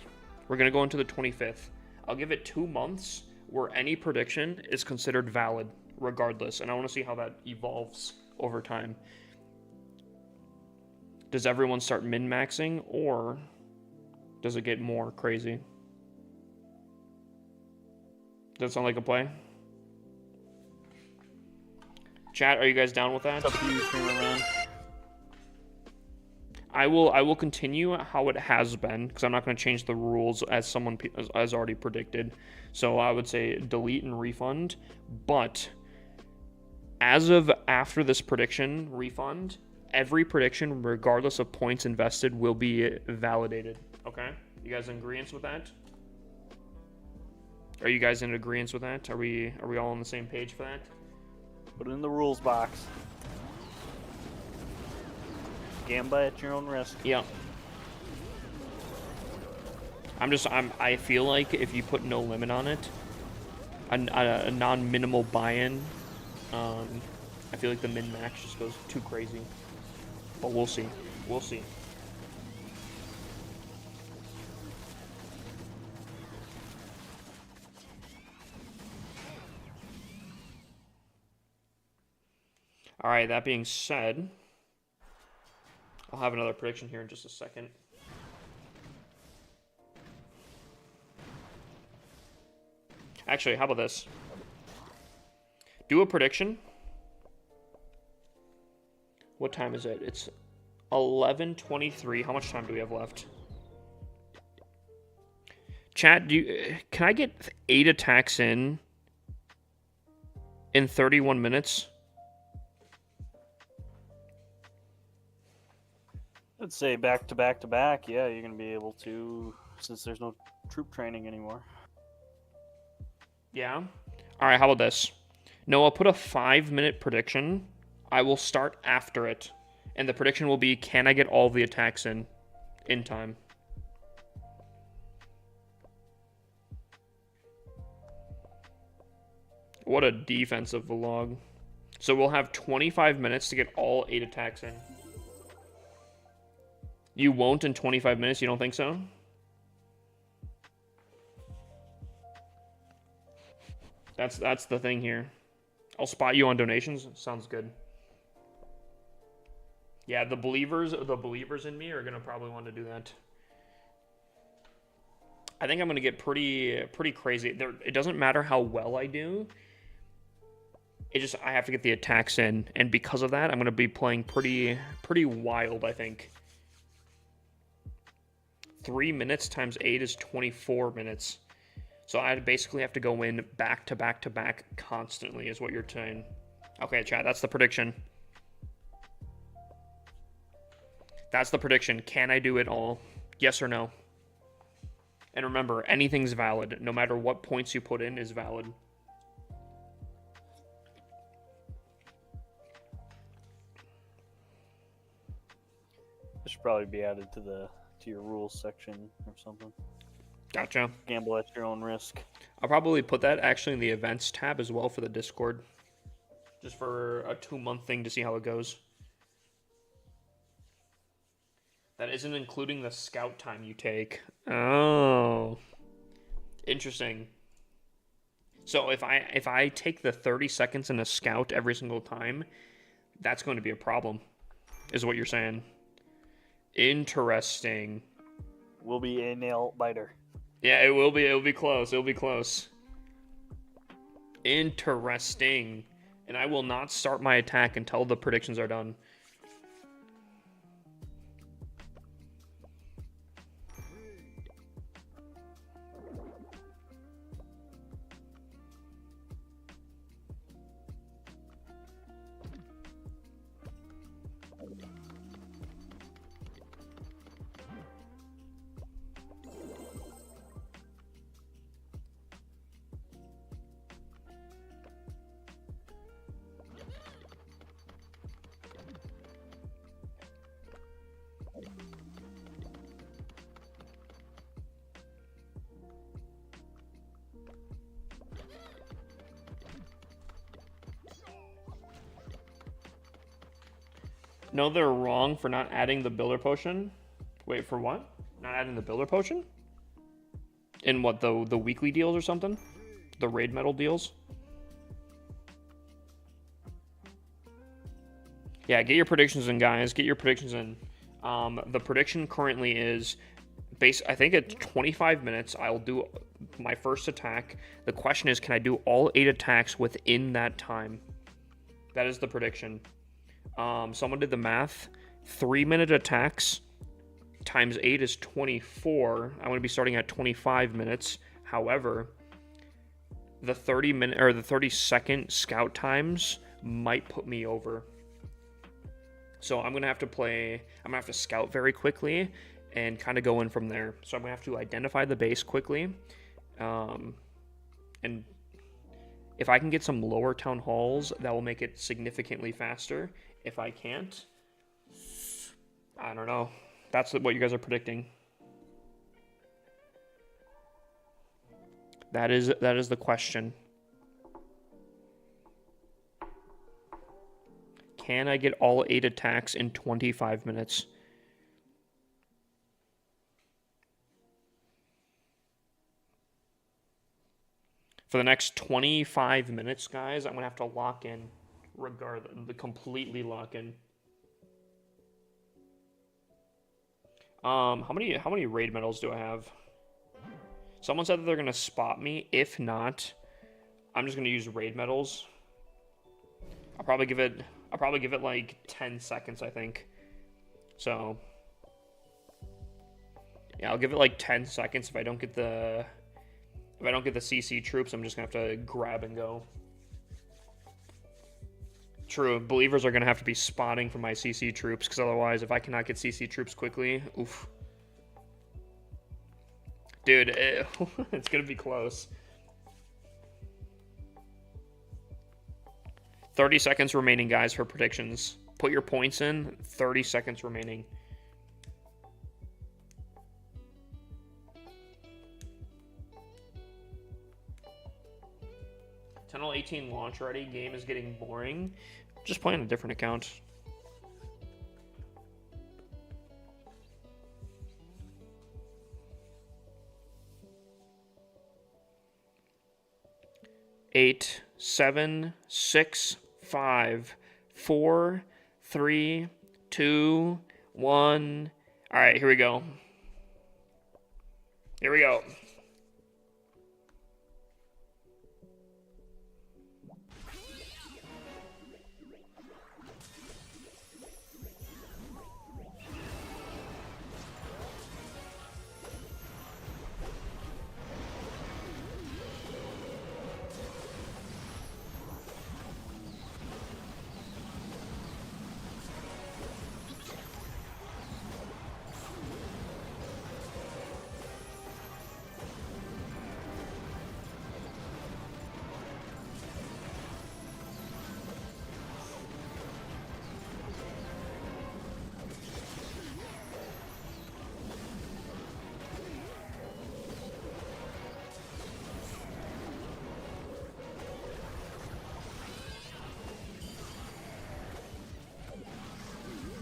We're going to go into the 25th. I'll give it 2 months where any prediction is considered valid regardless, and I want to see how that evolves over time. Does everyone start min-maxing, or does it get more crazy? Does that sound like a play? Chat, are you guys down with that? It's up to you, Streamer Man. I will continue how it has been because I'm not going to change the rules as someone has already predicted. So I would say delete and refund, but as of after this prediction, refund. Every prediction, regardless of points invested, will be validated. Okay? You guys in agreement with that? Are you guys in agreement with that? Are we all on the same page for that? Put it in the rules box. Gamba at your own risk. Yeah. I feel like if you put no limit on it, a non-minimal buy-in, I feel like the min-max just goes too crazy. But we'll see. We'll see. All right, that being said, I'll have another prediction here in just a second. Actually, how about this? Do a prediction. What time is it? It's 11:23. How much time do we have left? Chat, can I get 8 attacks in 31 minutes? I'd say back to back to back. Yeah, you're gonna be able to, since there's no troop training anymore. Yeah. All right, how about this? Noah, put a 5-minute prediction. I will start after it. And the prediction will be, can I get all the attacks in time? What a defensive vlog. So we'll have 25 minutes to get all 8 attacks in. You won't in 25 minutes? You don't think so? That's the thing here. I'll spot you on donations. Sounds good. Yeah, the believers in me are gonna probably want to do that. I think I'm gonna get pretty crazy. It doesn't matter how well I do. I have to get the attacks in, and because of that, I'm gonna be playing pretty wild, I think. 3 minutes times 8 is 24 minutes. So I basically have to go in back to back to back constantly, is what you're saying. Okay, chat, that's the prediction. That's the prediction. Can I do it all? Yes or no? And remember, anything's valid. No matter what points you put in is valid. This should probably be added to your rules section or something. Gotcha. Gamble at your own risk. I'll probably put that actually in the events tab as well for the Discord. Just for a 2-month thing to see how it goes. That isn't including the scout time you take. Oh. Interesting. So if I take the 30 seconds in a scout every single time, that's going to be a problem, is what you're saying. Interesting. Will be a nail biter. Yeah, it will be. It'll be close. It'll be close. Interesting. And I will not start my attack until the predictions are done. No, they're wrong for not adding the builder potion. Wait, for what? Not adding the builder potion? In what, the weekly deals or something? The raid medal deals? Yeah, get your predictions in, guys. Get your predictions in. The prediction currently is, I think it's 25 minutes. I'll do my first attack. The question is, can I do all 8 attacks within that time? That is the prediction. Someone did the math. 3-minute attacks times 8 is 24. I'm going to be starting at 25 minutes. However, the 30-minute or the 30-second scout times might put me over. So I'm going to have to scout very quickly and kind of go in from there. So I'm going to have to identify the base quickly. And if I can get some lower town halls, that will make it significantly faster. If I can't, I don't know. That's what you guys are predicting. That is the question. Can I get all 8 attacks in 25 minutes? For the next 25 minutes, guys, I'm going to have to lock in regardless, completely lock in. How many raid medals do I have? Someone said that they're going to spot me. If not, I'm just going to use raid medals. I'll probably give it like 10 seconds, I think. So yeah, I'll give it like 10 seconds. If I don't get the CC troops, I'm just gonna have to grab and go. True, believers are gonna have to be spotting for my CC troops, because otherwise, if I cannot get CC troops quickly, oof. Dude, it's gonna be close. 30 seconds remaining, guys, for predictions. Put your points in. 30 seconds remaining. Tunnel 18 launch ready. Game is getting boring. Just play on a different account. Eight, 7, 6, 5, 4, 3, 2, 1. All right, here we go. Here we go.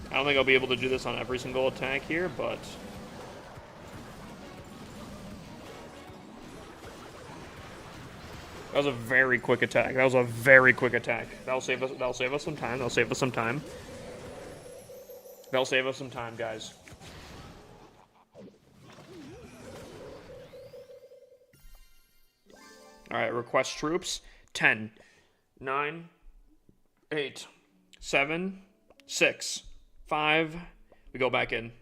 I don't think I'll be able to do this on every single attack here, but that was a very quick attack. That was a very quick attack. That'll save us some time. That'll save us some time. That'll save us some time, guys. All right, request troops. 10, 9, 8, 7, 6, 5. We go back in.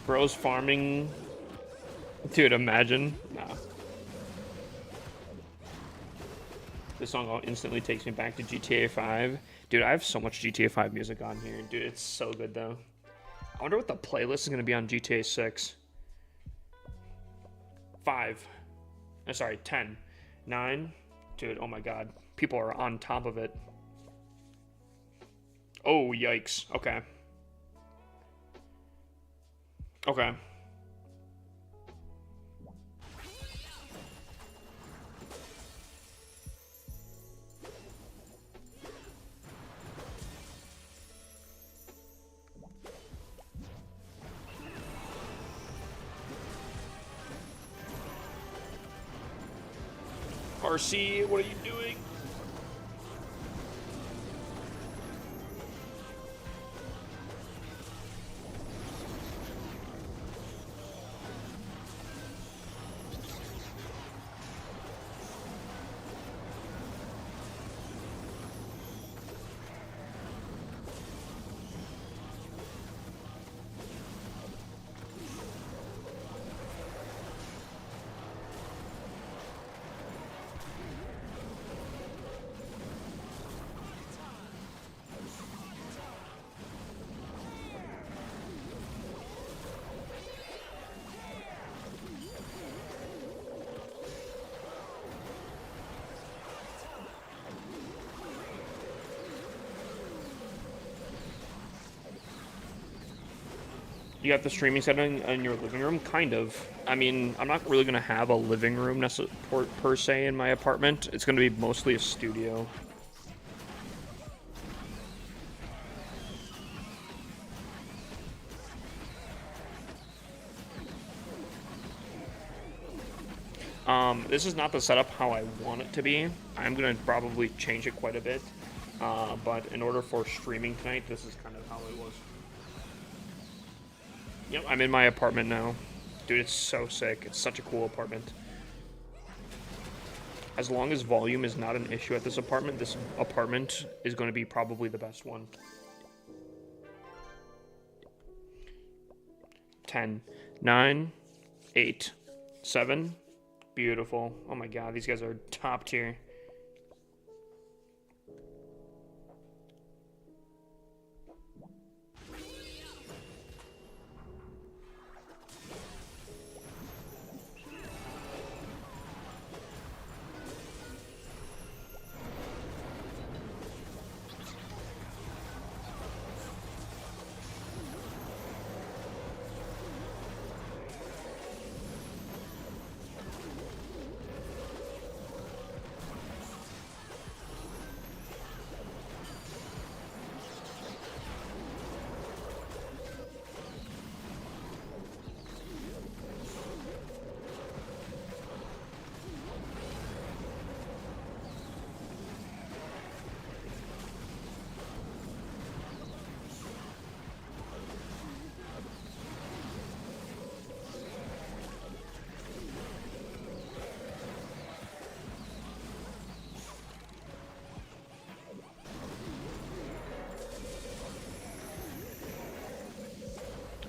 Bro's farming. Dude, imagine. Nah. This song instantly takes me back to GTA 5. Dude, I have so much GTA 5 music on here. Dude, it's so good, though. I wonder what the playlist is going to be on GTA 6. 5. Sorry, 10. 9. Dude, oh my god. People are on top of it. Oh, yikes. Okay. Okay. RC, what are you doing? You got the streaming setting in your living room? Kind of. I mean, I'm not really going to have a living room per se in my apartment. It's going to be mostly a studio. This is not the setup how I want it to be. I'm going to probably change it quite a bit. But in order for streaming tonight, this is kind of how it was. Yep, I'm in my apartment now. Dude, it's so sick. It's such a cool apartment. As long as volume is not an issue at this apartment is going to be probably the best one. 10, 9, 8, 7. Beautiful. Oh my god, these guys are top tier.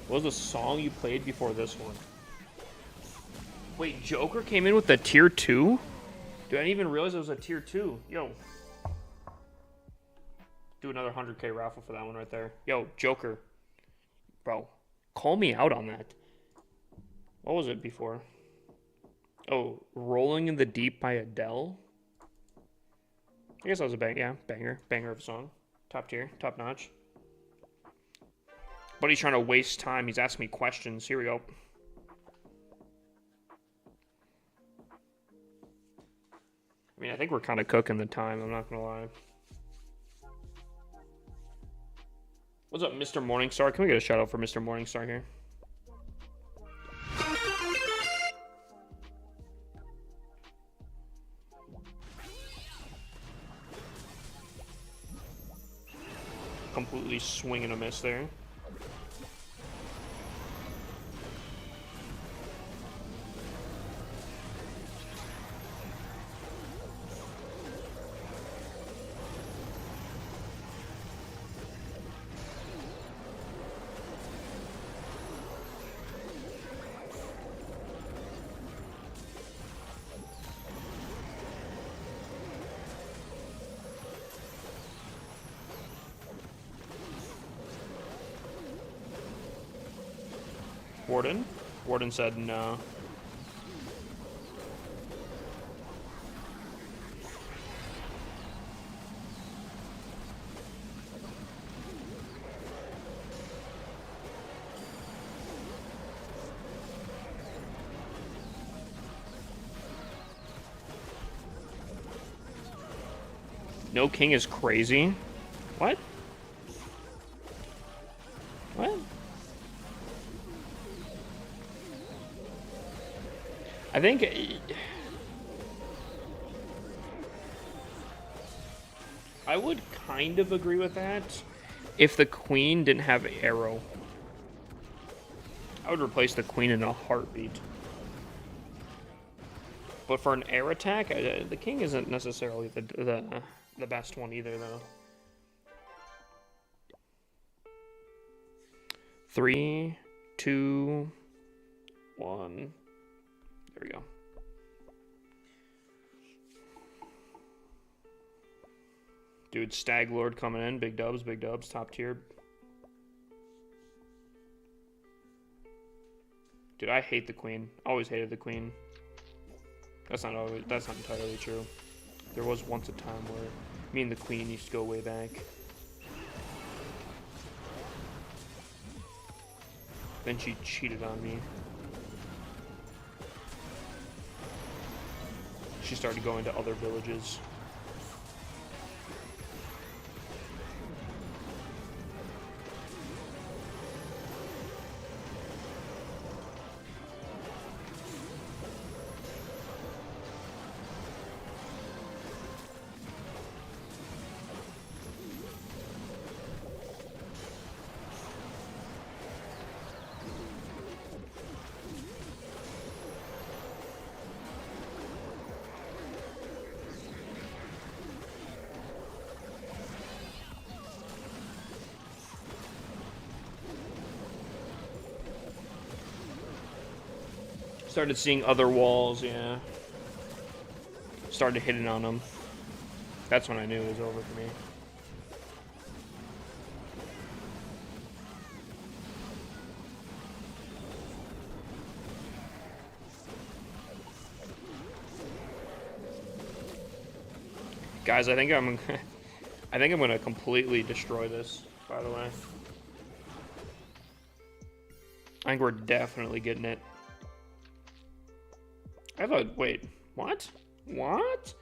What was the song you played before this one? Wait, Joker came in with the tier 2? Dude, I didn't even realize it was a tier 2. Yo. Do another 100k raffle for that one right there. Yo, Joker. Bro, call me out on that. What was it before? Oh, Rolling in the Deep by Adele? I guess that was a banger of a song. Top tier, top notch. But he's trying to waste time. He's asking me questions. Here we go. I mean, I think we're kind of cooking the time. I'm not going to lie. What's up, Mr. Morningstar? Can we get a shout out for Mr. Morningstar here? Completely swing and a miss there. Warden? Warden said no. No king is crazy. What? What? I think I would kind of agree with that if the queen didn't have arrow. I would replace the queen in a heartbeat. But for an air attack, the king isn't necessarily the best one either, though. 3, 2, 1. There we go. Dude, Stag Lord coming in. Big dubs, top tier. Dude, I hate the queen. Always hated the queen. That's not entirely true. There was once a time where me and the queen used to go way back. Then she cheated on me. She started going to other villages. Started seeing other walls, yeah. Started hitting on them. That's when I knew it was over for me. Guys, I think I'm gonna completely destroy this, by the way. I think we're definitely getting it. I thought, wait, what? What?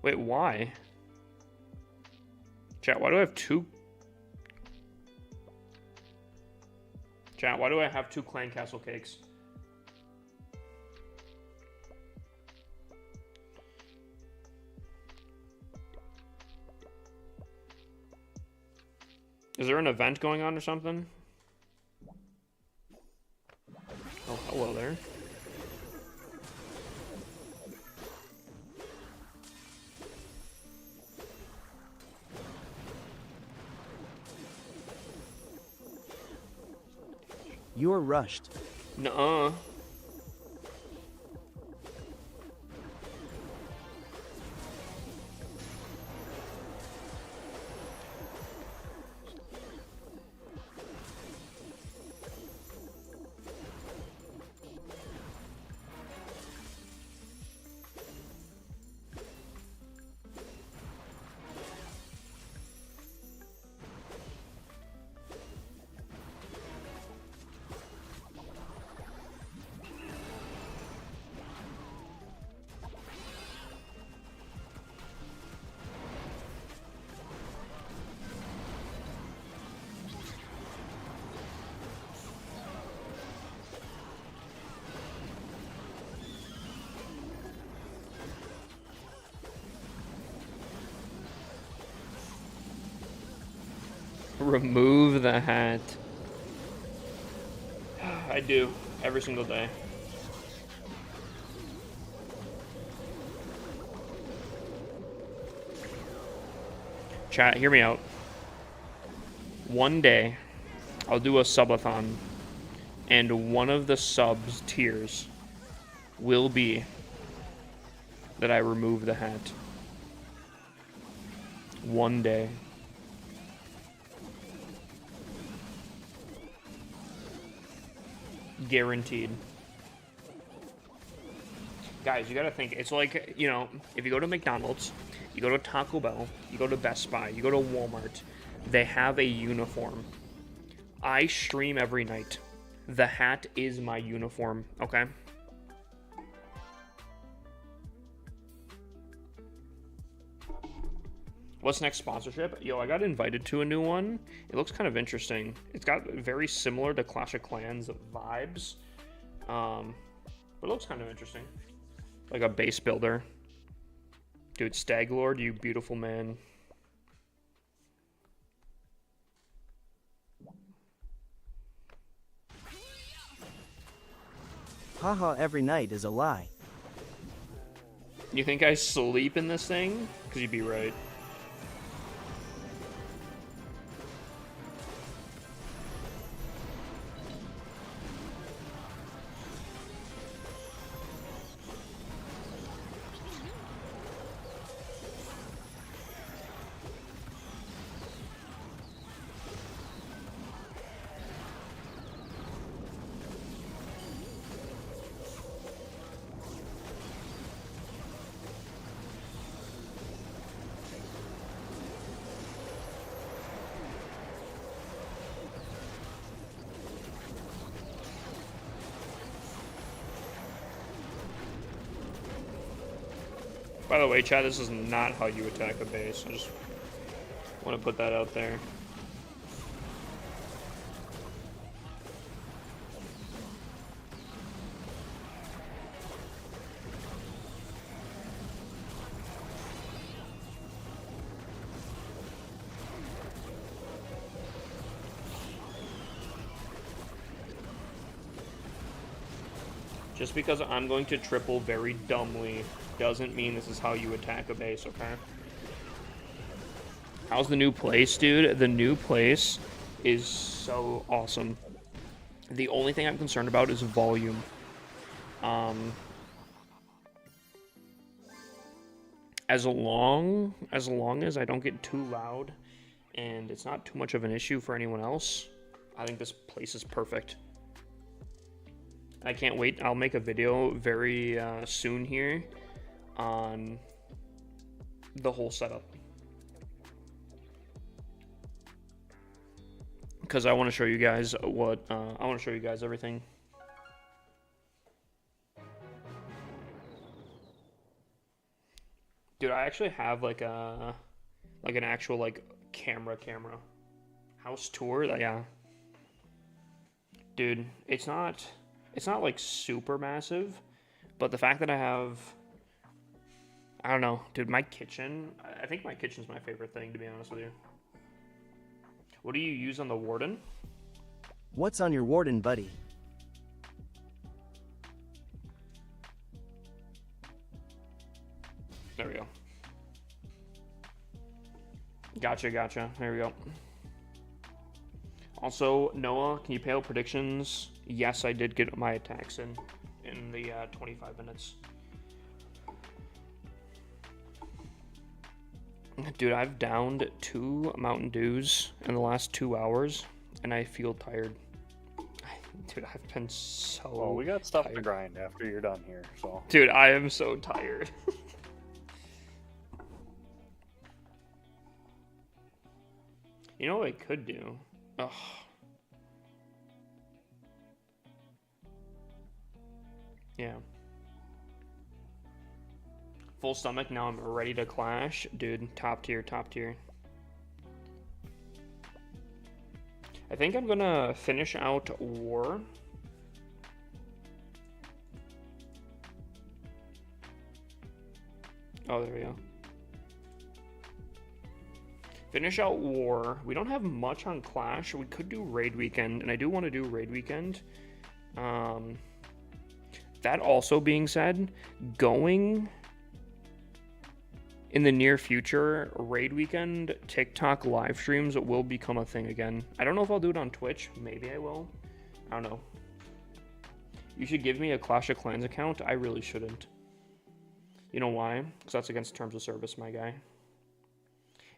Wait, why? Chat, why do I have two? Chat, why do I have 2 clan castle cakes? Is there an event going on or something? Oh, hello there. You're rushed. Nuh-uh. Remove the hat. I do, every single day. Chat, hear me out. One day, I'll do a subathon, and one of the subs tiers will be that I remove the hat. One day. Guaranteed. Guys, you gotta think, it's like, you know, if you go to McDonald's, you go to Taco Bell, you go to Best Buy, you go to Walmart, they have a uniform. I stream every night. The hat is my uniform, okay? What's next sponsorship? Yo, I got invited to a new one. It looks kind of interesting. It's got very similar to Clash of Clans vibes. But it looks kind of interesting. Like a base builder. Dude, Stag Lord, you beautiful man. Haha, every night is a lie. You think I sleep in this thing? Because you'd be right. By the way, chat, this is not how you attack a base. I just want to put that out there. Just because I'm going to triple very dumbly doesn't mean this is how you attack a base, okay? How's the new place, dude? The new place is so awesome. The only thing I'm concerned about is volume. As long as I don't get too loud and it's not too much of an issue for anyone else, I think this place is perfect. I can't wait. I'll make a video very soon here on the whole setup, because I want to show you guys what I want to show you guys everything. Dude, I actually have like an actual like camera house tour. Yeah, dude, it's not like super massive, but the fact that I have, I don't know, dude, my kitchen, I think my kitchen's my favorite thing, to be honest with you. What do you use on the Warden? What's on your Warden, buddy? There we go. Gotcha. There we go. Also, Noah, can you pay out predictions? Yes, I did get my attacks in the 25 minutes. Dude, I've downed 2 Mountain Dews in the last 2 hours, and I feel tired. Dude, I've been so Well, we got stuff tired. to grind after you're done here, so. Dude, I am so tired. You know what I could do? Ugh. Yeah. Full stomach, now I'm ready to clash. Dude, top tier. I think I'm gonna finish out War. Oh, there we go. Finish out War. We don't have much on Clash. We could do Raid Weekend, and I do want to do Raid Weekend. That also being said, going in the near future, Raid Weekend TikTok live streams will become a thing again. I don't know if I'll do it on Twitch. Maybe I will. I don't know. You should give me a Clash of Clans account. I really shouldn't. You know why? Because that's against terms of service, my guy.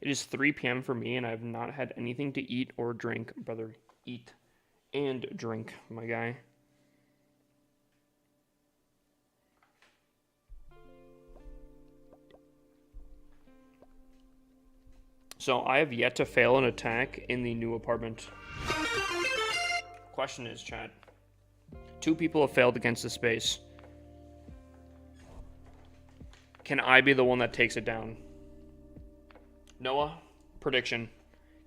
It is 3 p.m. for me, and I have not had anything to eat or drink. Brother, eat and drink, my guy. So I have yet to fail an attack in the new apartment. Question is, chat. 2 people have failed against this base. Can I be the one that takes it down? Noah, prediction.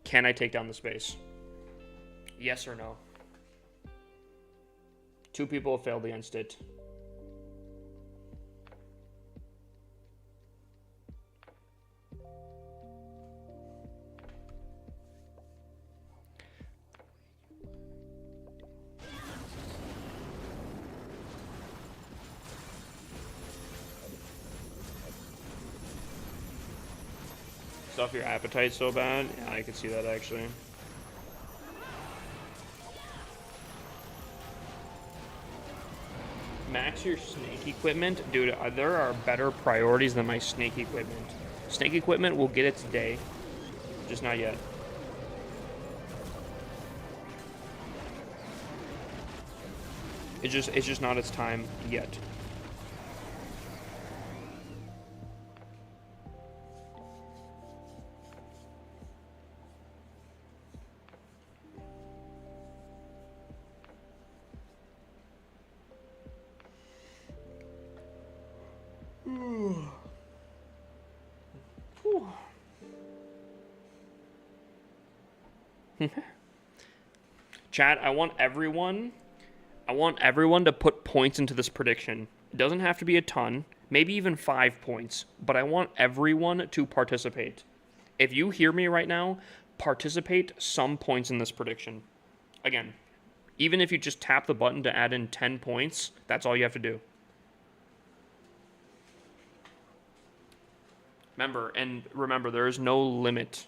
Can I take down the space? Yes or no? 2 people have failed against it. Stuff your appetite so bad. Yeah, I could see that actually. Max your snake equipment. Dude, there are better priorities than my snake equipment. Snake equipment will get its day. Just not yet. It's just not its time yet. Chat, I want everyone to put points into this prediction. It doesn't have to be a ton, maybe even 5 points, but I want everyone to participate. If you hear me right now, participate some points in this prediction. Again, even if you just tap the button to add in 10 points, that's all you have to do. Remember, there is no limit.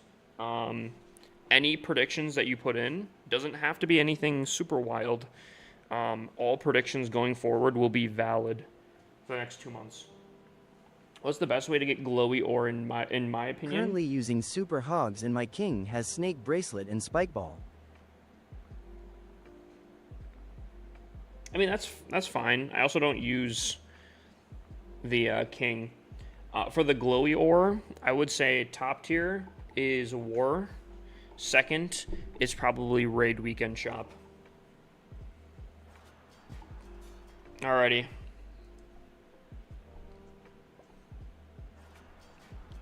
Any predictions that you put in doesn't have to be anything super wild. All predictions going forward will be valid for the next 2 months. What's the best way to get glowy ore in my opinion? Currently using super hogs and my king has snake bracelet and spike ball. I mean, that's fine. I also don't use the king. For the glowy ore, I would say top tier is war. Second is probably raid weekend shop. Alrighty.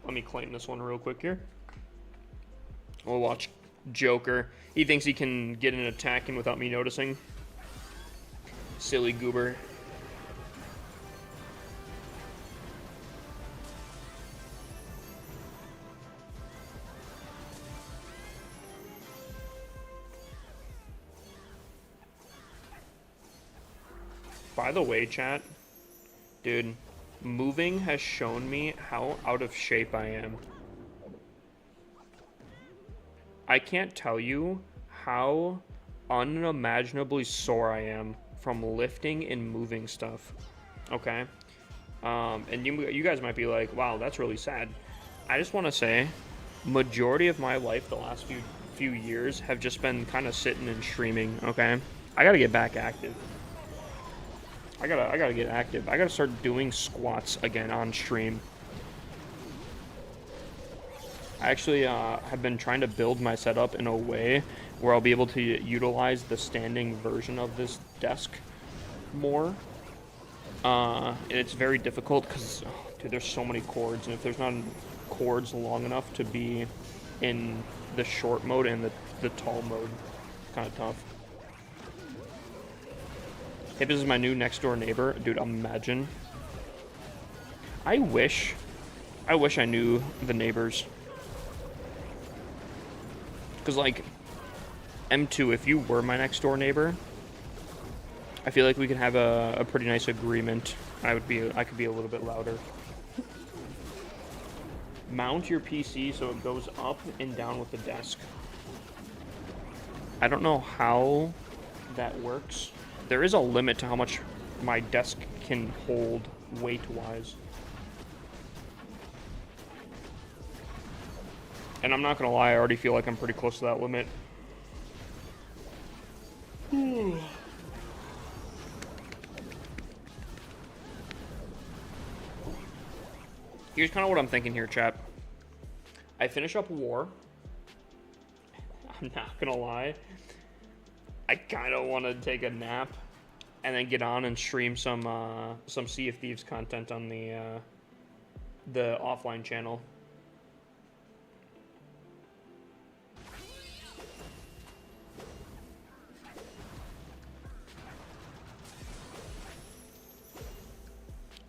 Let me claim this one real quick here. We'll watch Joker. He thinks he can get an attack in without me noticing. Silly goober. By the way, chat, dude, moving has shown me how out of shape I am. I can't tell you how unimaginably sore I am from lifting and moving stuff. Okay? And you guys might be like, wow, that's really sad. I just want to say, majority of my life the last few years have just been kind of sitting and streaming, okay? I gotta get back active. I gotta get active. I gotta start doing squats again on stream. I actually have been trying to build my setup in a way where I'll be able to utilize the standing version of this desk more. And it's very difficult because, dude, there's so many cords, and if there's not cords long enough to be in the short mode and the tall mode, it's kind of tough. If this is my new next door neighbor, dude, imagine. I wish I knew the neighbors. Cause like, M2, if you were my next door neighbor, I feel like we could have a pretty nice agreement. I could be a little bit louder. Mount your PC so it goes up and down with the desk. I don't know how that works. There is a limit to how much my desk can hold weight-wise. And I'm not gonna lie, I already feel like I'm pretty close to that limit. Here's kind of what I'm thinking here, chat. I finish up war. I'm not gonna lie. I kind of want to take a nap and then get on and stream some Sea of Thieves content on the offline channel.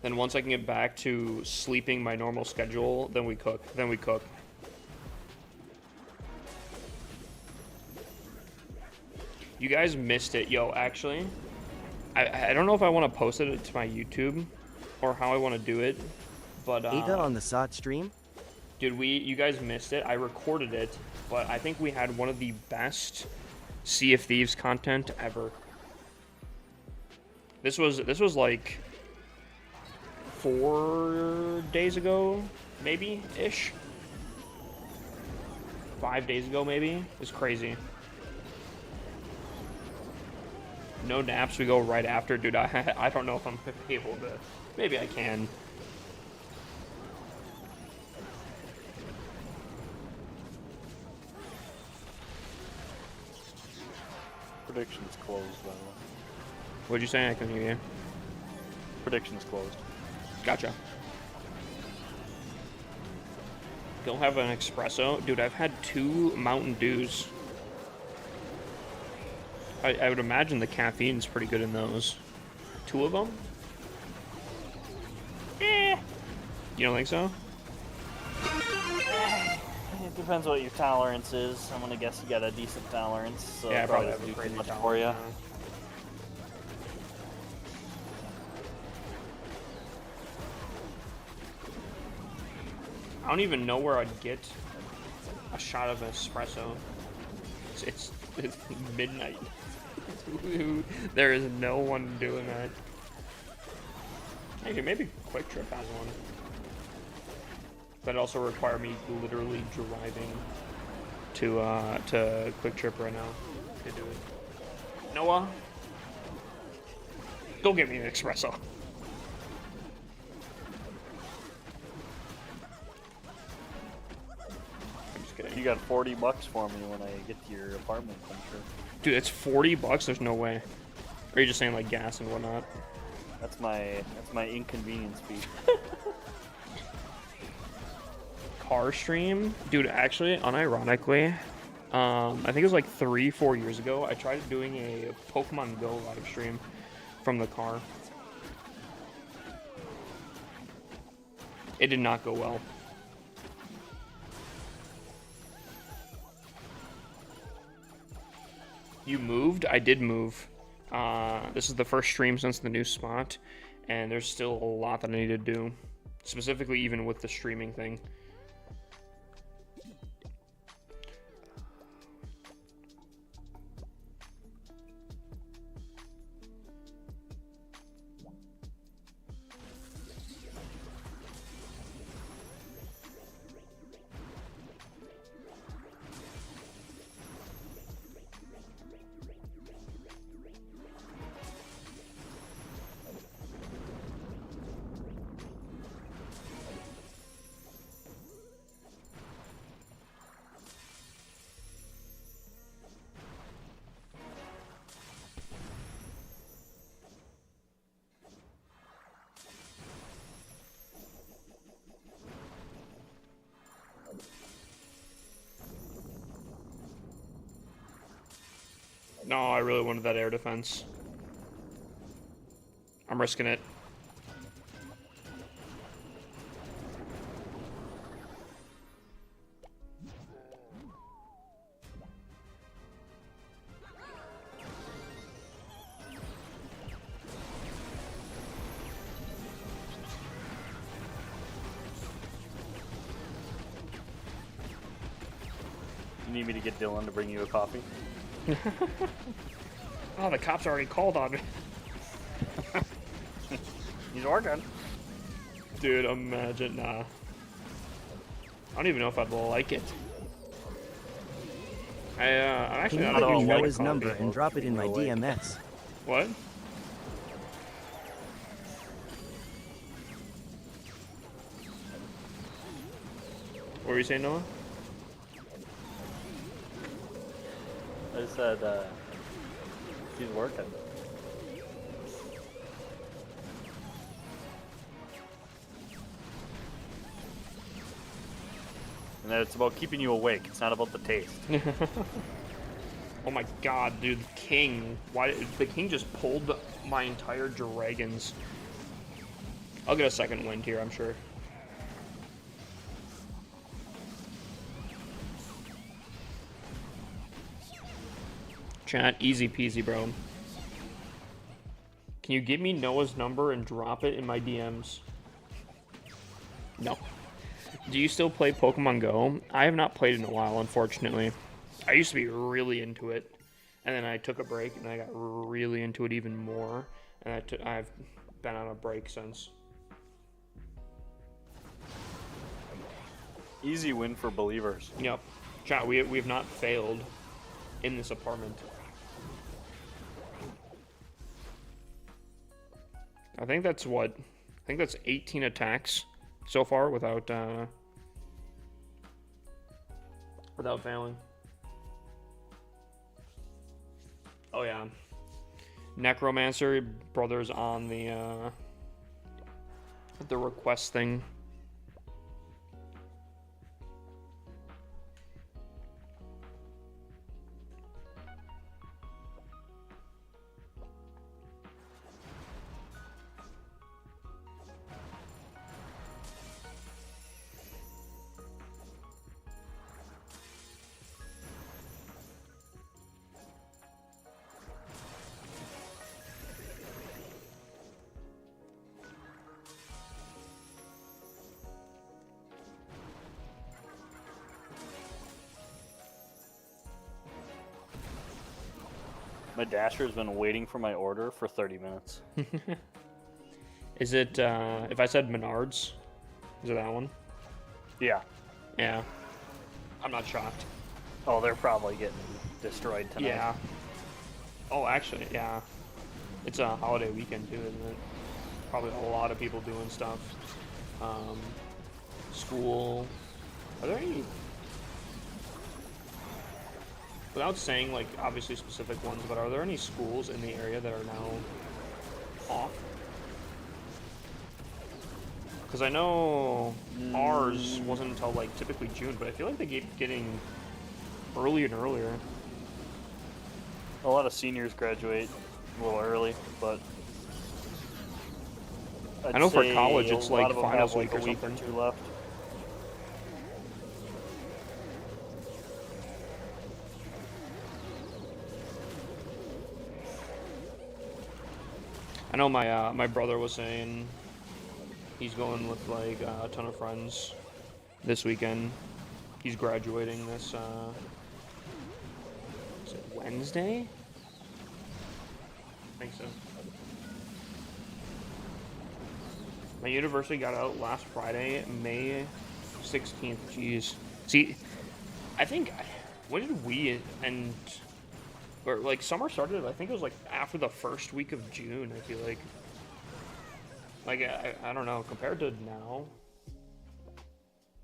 Then once I can get back to sleeping my normal schedule, then we cook. You guys missed it. Yo, actually, I don't know if I want to post it to my YouTube or how I want to do it, but Ada on the SOT stream? Dude, you guys missed it. I recorded it, but I think we had one of the best Sea of Thieves content ever. This was like 4 days ago, maybe ish. 5 days ago, maybe. It's crazy. No naps. We go right after, dude. I don't know if I'm able to. Maybe I can. Predictions closed, by the way. What'd you say? I couldn't hear you. Predictions closed. Gotcha. Don't have an espresso? Dude, I've had 2 Mountain Dews. I would imagine the caffeine's pretty good in those. 2 of them? You don't think so? It depends what your tolerance is. I'm gonna guess you got a decent tolerance, so Yeah, I probably doesn't have a do crazy too much tolerance for you. now. I don't even know where I'd get a shot of espresso. It's midnight. There is no one doing that. Actually, maybe Quick Trip has one. That'd also require me literally driving to Quick Trip right now to do it. Noah, go get me an espresso. I'm just kidding. You got $40 for me when I get to your apartment, I'm sure. Dude, it's $40. There's no way. Or are you just saying like gas and whatnot? That's my inconvenience fee. Car stream, dude. Actually, unironically, I think it was like 3-4 years ago. I tried doing a Pokemon Go live stream from the car. It did not go well. You moved? I did move. This is the first stream since the new spot, and there's still a lot that I need to do, specifically even with the streaming thing. No, I really wanted that air defense. I'm risking it. You need me to get Dylan to bring you a coffee? Oh, the cops already called on me. He's working. Dude, imagine, nah. I don't even know if I'd like it. I'm actually Can not you a let me know like his Call of number Duty. and drop it in my DMS? What? What were you saying, Noah? I said, he's working. And then it's about keeping you awake. It's not about the taste. Oh my god, dude, the king. Why the king just pulled my entire dragons? I'll get a second wind here, I'm sure. Chat, easy peasy, bro. Can you give me Noah's number and drop it in my DMs? No. Do you still play Pokemon Go? I have not played in a while, unfortunately. I used to be really into it, and then I took a break, and I got really into it even more, and I've been on a break since. Easy win for believers. Yep. Chat, we have not failed in this apartment. I think that's 18 attacks so far without failing. Oh yeah. Necromancer brothers on the request thing. My Dasher's been waiting for my order for 30 minutes. Is it if I said Menards? Is it that one? Yeah. Yeah. I'm not shocked. Oh, they're probably getting destroyed tonight. Yeah. Oh, actually, yeah. It's a holiday weekend too, isn't it? Probably a lot of people doing stuff. School. Are there any? Without saying like obviously specific ones, but are there any schools in the area that are now off? Because I know ours wasn't until like typically June, but I feel like they keep getting earlier and earlier. A lot of seniors graduate a little early, but I know for say college it's a lot like of them finals have, week or a week something. or two left. I know my brother was saying he's going with like a ton of friends this weekend. He's graduating this is it Wednesday? I think so. My university got out last Friday, May 16th. Jeez. See, I think when did we end? Or like summer started, I think it was like after the first week of June. I feel like I don't know, compared to now,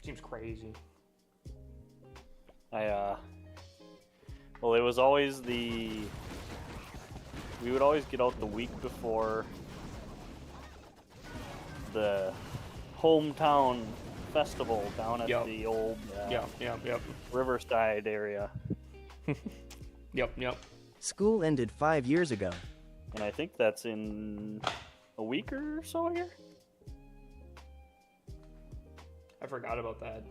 seems crazy. Well, it was always we would always get out the week before the hometown festival down at Yep. the old Yep. Riverside area. Yep. School ended 5 years ago. And I think that's in a week or so here. I forgot about that.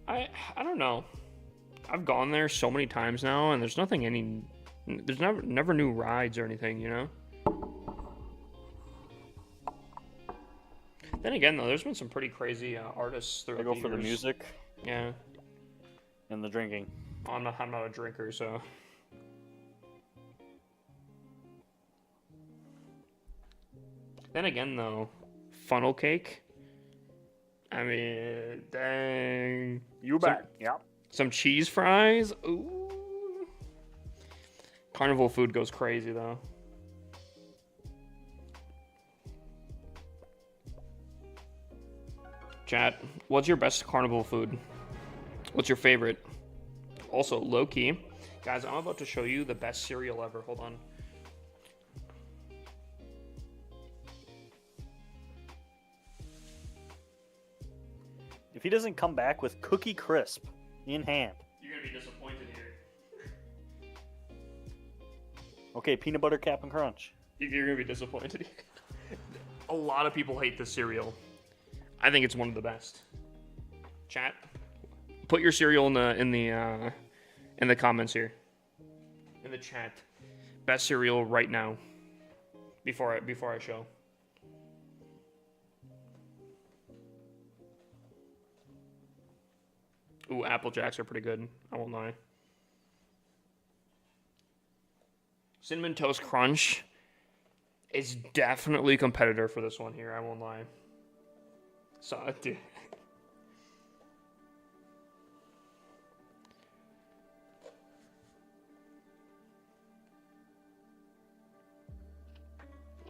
I don't know. I've gone there so many times now, and there's there's never new rides or anything, you know? Then again, though, there's been some pretty crazy artists throughout I go the for the years. music Yeah. and the drinking. I'm not a drinker, so. Then again, though, funnel cake. I mean, dang. You bet. Yep. Some cheese fries. Ooh. Carnival food goes crazy, though. Chat, what's your best carnival food? What's your favorite? Also, low-key. Guys, I'm about to show you the best cereal ever. Hold on. If he doesn't come back with Cookie Crisp in hand. You're going to be disappointed here. Okay, peanut butter Cap'n Crunch. You're going to be disappointed. A lot of people hate this cereal. I think it's one of the best. Chat, put your cereal in the comments here. In the chat. Best cereal right now. Before I show. Ooh, Apple Jacks are pretty good. I won't lie. Cinnamon Toast Crunch is definitely a competitor for this one here. I won't lie. So, dude.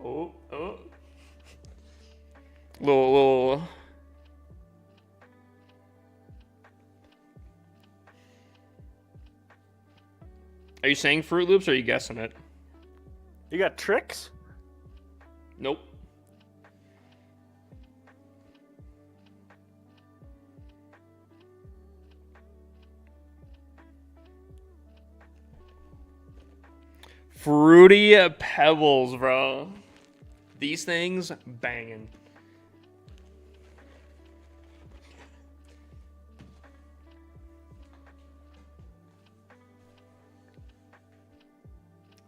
Oh. Little. Are you saying Fruit Loops or are you guessing it? You got tricks? Nope. Fruity Pebbles, bro. These things banging.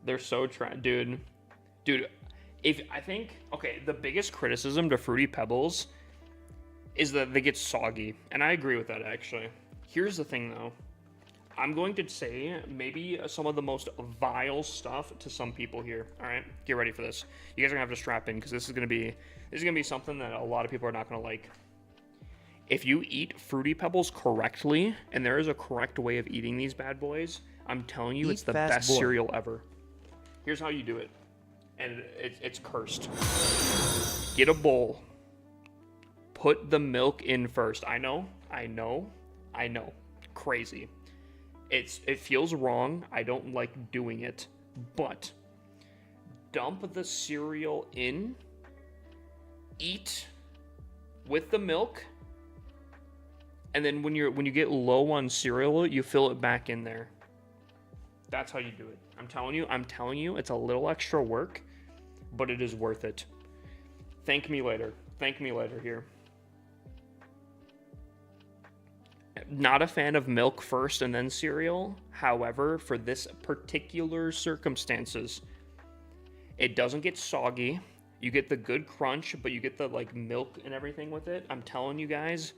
They're so dude. If I think okay, the biggest criticism to Fruity Pebbles is that they get soggy, and I agree with that actually. Here's the thing though. I'm going to say maybe some of the most vile stuff to some people here. All right, get ready for this. You guys are gonna have to strap in because this is gonna be something that a lot of people are not gonna like. If you eat Fruity Pebbles correctly, and there is a correct way of eating these bad boys, I'm telling you, it's the best cereal ever. Here's how you do it, and it's cursed. Get a bowl. Put the milk in first. I know. Crazy. It feels wrong. I don't like doing it, but dump the cereal in. Eat with the milk, and then when you get low on cereal, you fill it back in there. That's how you do it. I'm telling you, it's a little extra work, but it is worth it. Thank me later here. Not a fan of milk first and then cereal. However, for this particular circumstances, it doesn't get soggy. You get the good crunch, but you get the like milk and everything with it. I'm telling you guys,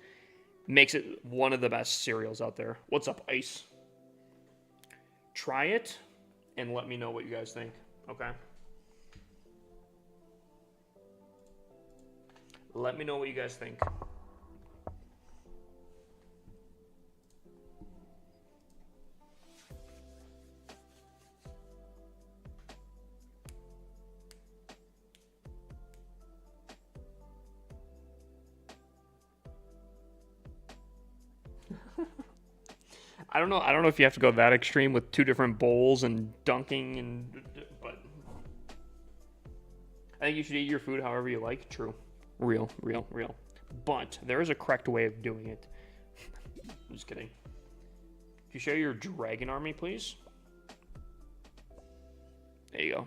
makes it one of the best cereals out there. What's up, Ice? Try it and let me know what you guys think, okay? Let me know what you guys think. I don't know if you have to go that extreme with two different bowls and dunking but I think you should eat your food however you like. True. Real. But there is a correct way of doing it. I'm just kidding. Could you share your dragon army, please? There you go.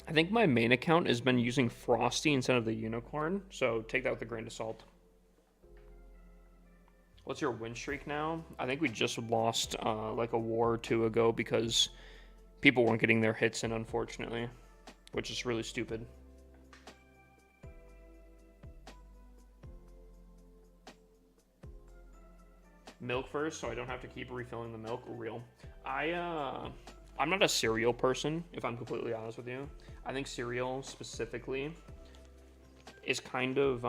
I think my main account has been using Frosty instead of the unicorn, so take that with a grain of salt. What's your win streak now? I think we just lost like a war or two ago because people weren't getting their hits in, unfortunately, which is really stupid. Milk first, so I don't have to keep refilling the milk. Real. I'm not a cereal person, if I'm completely honest with you. I think cereal specifically is kind of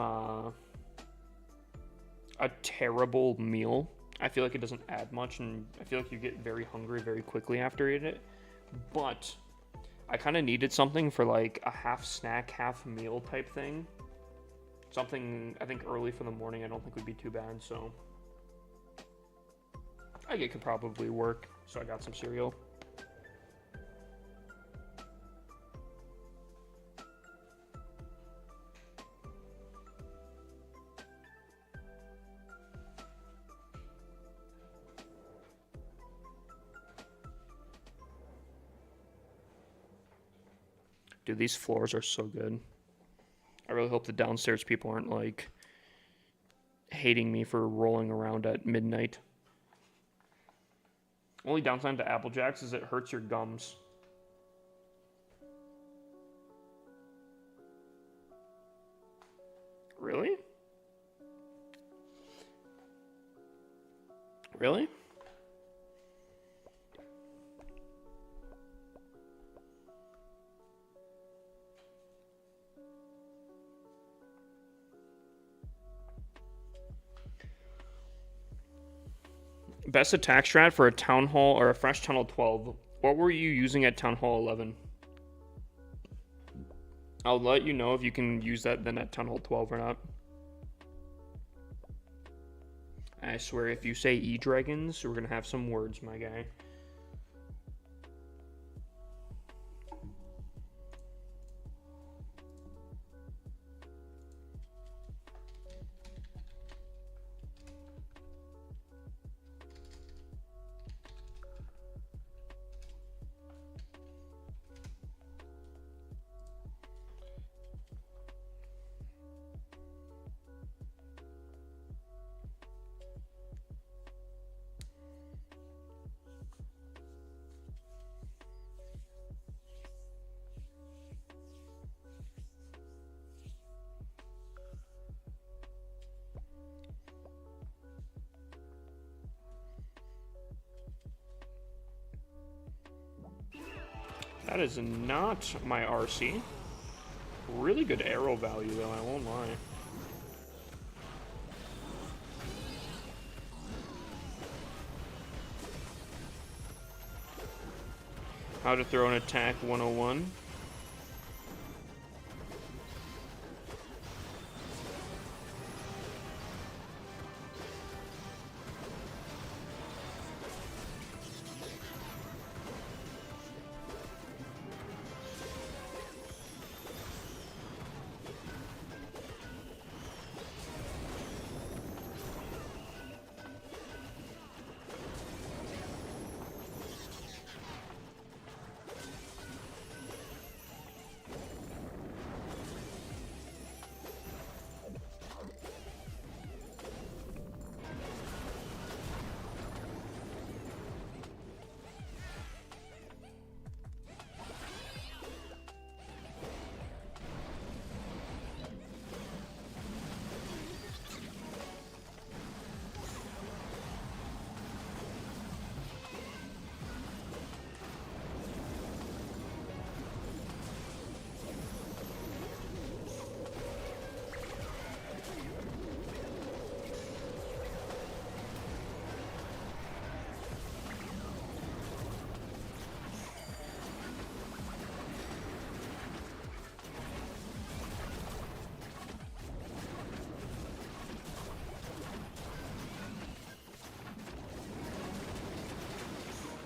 a terrible meal. I feel like it doesn't add much, and I feel like you get very hungry very quickly after eating it. But I kind of needed something for like a half snack, half meal type thing. Something I think early for the morning I don't think would be too bad, so I think it could probably work. So I got some cereal. Dude, these floors are so good. I really hope the downstairs people aren't like hating me for rolling around at midnight. Only downside to Apple Jacks is it hurts your gums. Really? Best attack strat for a Town Hall or a fresh Tunnel 12. What were you using at Town Hall 11? I'll let you know if you can use that then at Town Hall 12 or not. I swear, if you say E-Dragons, we're gonna have some words, my guy. That is not my RC. Really good arrow value, though, I won't lie. How to throw an attack 101.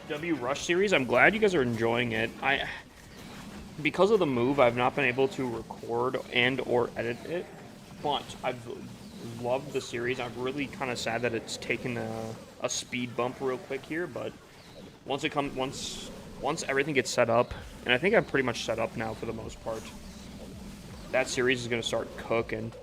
W Rush series, I'm glad you guys are enjoying it. Because of the move, I've not been able to record and or edit it, but I've loved the series. I'm really kind of sad that it's taken a speed bump real quick here, but once everything gets set up, and I think I'm pretty much set up now for the most part, that series is going to start cooking.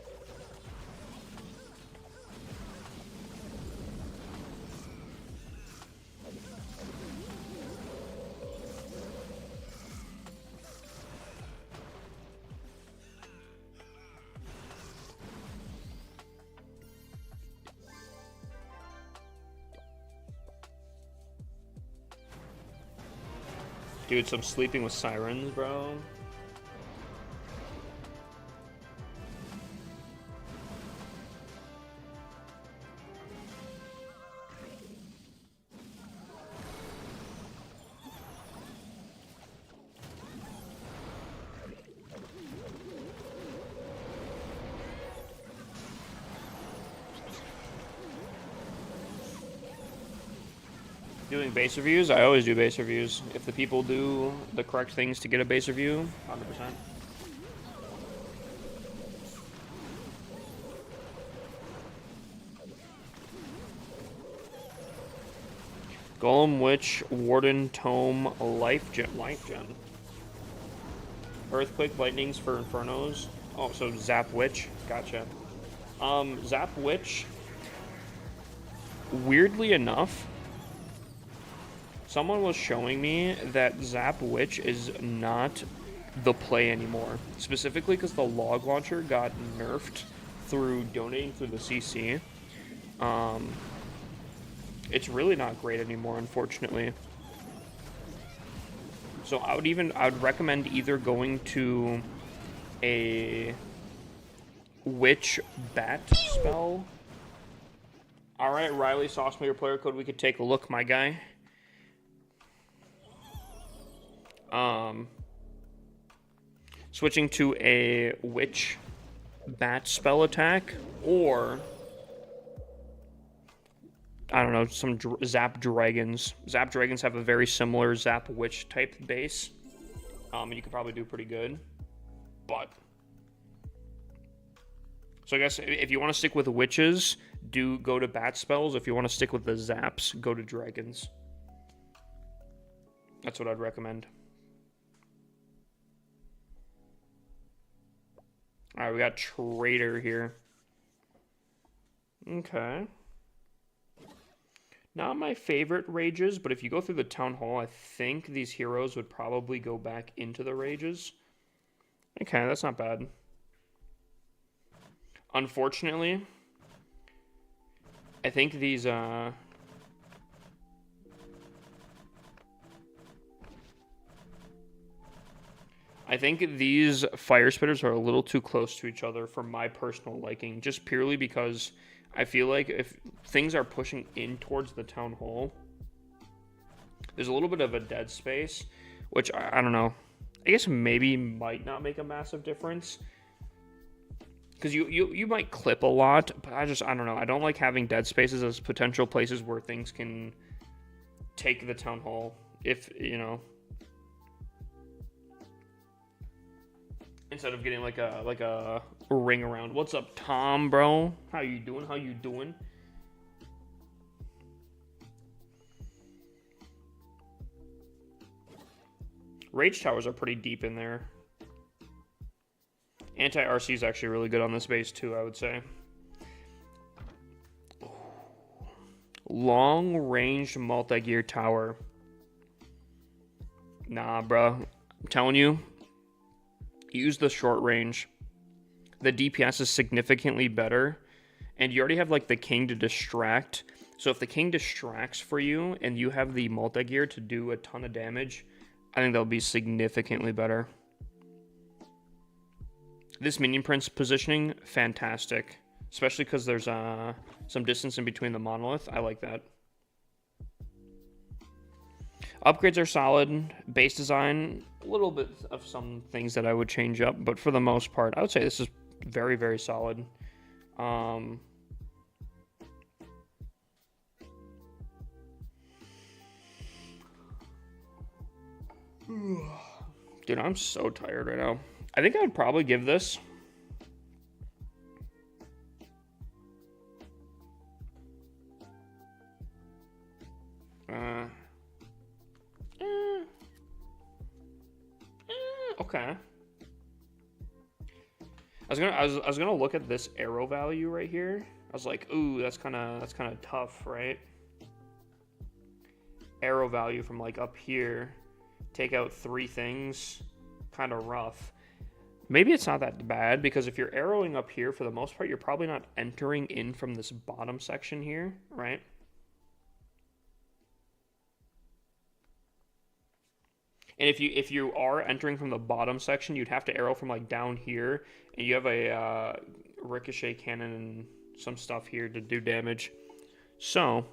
Dude, some Sleeping with Sirens, bro. Doing base reviews? I always do base reviews. If the people do the correct things to get a base review, 100%. Golem, Witch, Warden, Tome, Life Gen. Earthquake, Lightnings for Infernos. Oh, so Zap Witch. Gotcha. Zap Witch, weirdly enough, someone was showing me that Zap Witch is not the play anymore. Specifically because the log launcher got nerfed through donating through the CC. It's really not great anymore, unfortunately. So I would recommend either going to a witch bat spell. All right, Riley, sauce me your player code. We could take a look, my guy. Switching to a witch bat spell attack, or I don't know, some Zap Dragons. Zap Dragons have a very similar Zap Witch type base. You could probably do pretty good. But so I guess if you want to stick with witches, go to bat spells. If you want to stick with the zaps, go to dragons. That's what I'd recommend. Alright, we got Trader here. Okay. Not my favorite rages, but if you go through the town hall, I think these heroes would probably go back into the rages. Okay, that's not bad. Unfortunately, I think these fire spitters are a little too close to each other for my personal liking, just purely because I feel like if things are pushing in towards the town hall, there's a little bit of a dead space, which I don't know. I guess maybe might not make a massive difference. Because you might clip a lot, but I don't know. I don't like having dead spaces as potential places where things can take the town hall. If, you know, instead of getting like a ring around. What's up, Tom, bro? How you doing? How you doing? Rage towers are pretty deep in there. Anti-RC is actually really good on this base too, I would say. Long-ranged multi-gear tower. Nah, bro. I'm telling you, use the short range. The DPS is significantly better, and you already have like the king to distract. So if the king distracts for you and you have the multi-gear to do a ton of damage, I think that'll be significantly better. This minion prince positioning, fantastic. Especially because there's some distance in between the monolith. I like that. Upgrades are solid. Base design, a little bit of some things that I would change up. But for the most part, I would say this is very, very solid. Dude, I'm so tired right now. I think I would probably give this okay. I was gonna look at this arrow value right here. I was like, ooh, that's kind of tough, right? Arrow value from like up here, take out 3 things, kind of rough. Maybe it's not that bad, because if you're arrowing up here, for the most part, you're probably not entering in from this bottom section here, right? And if you are entering from the bottom section, you'd have to arrow from like down here, and you have a ricochet cannon and some stuff here to do damage. So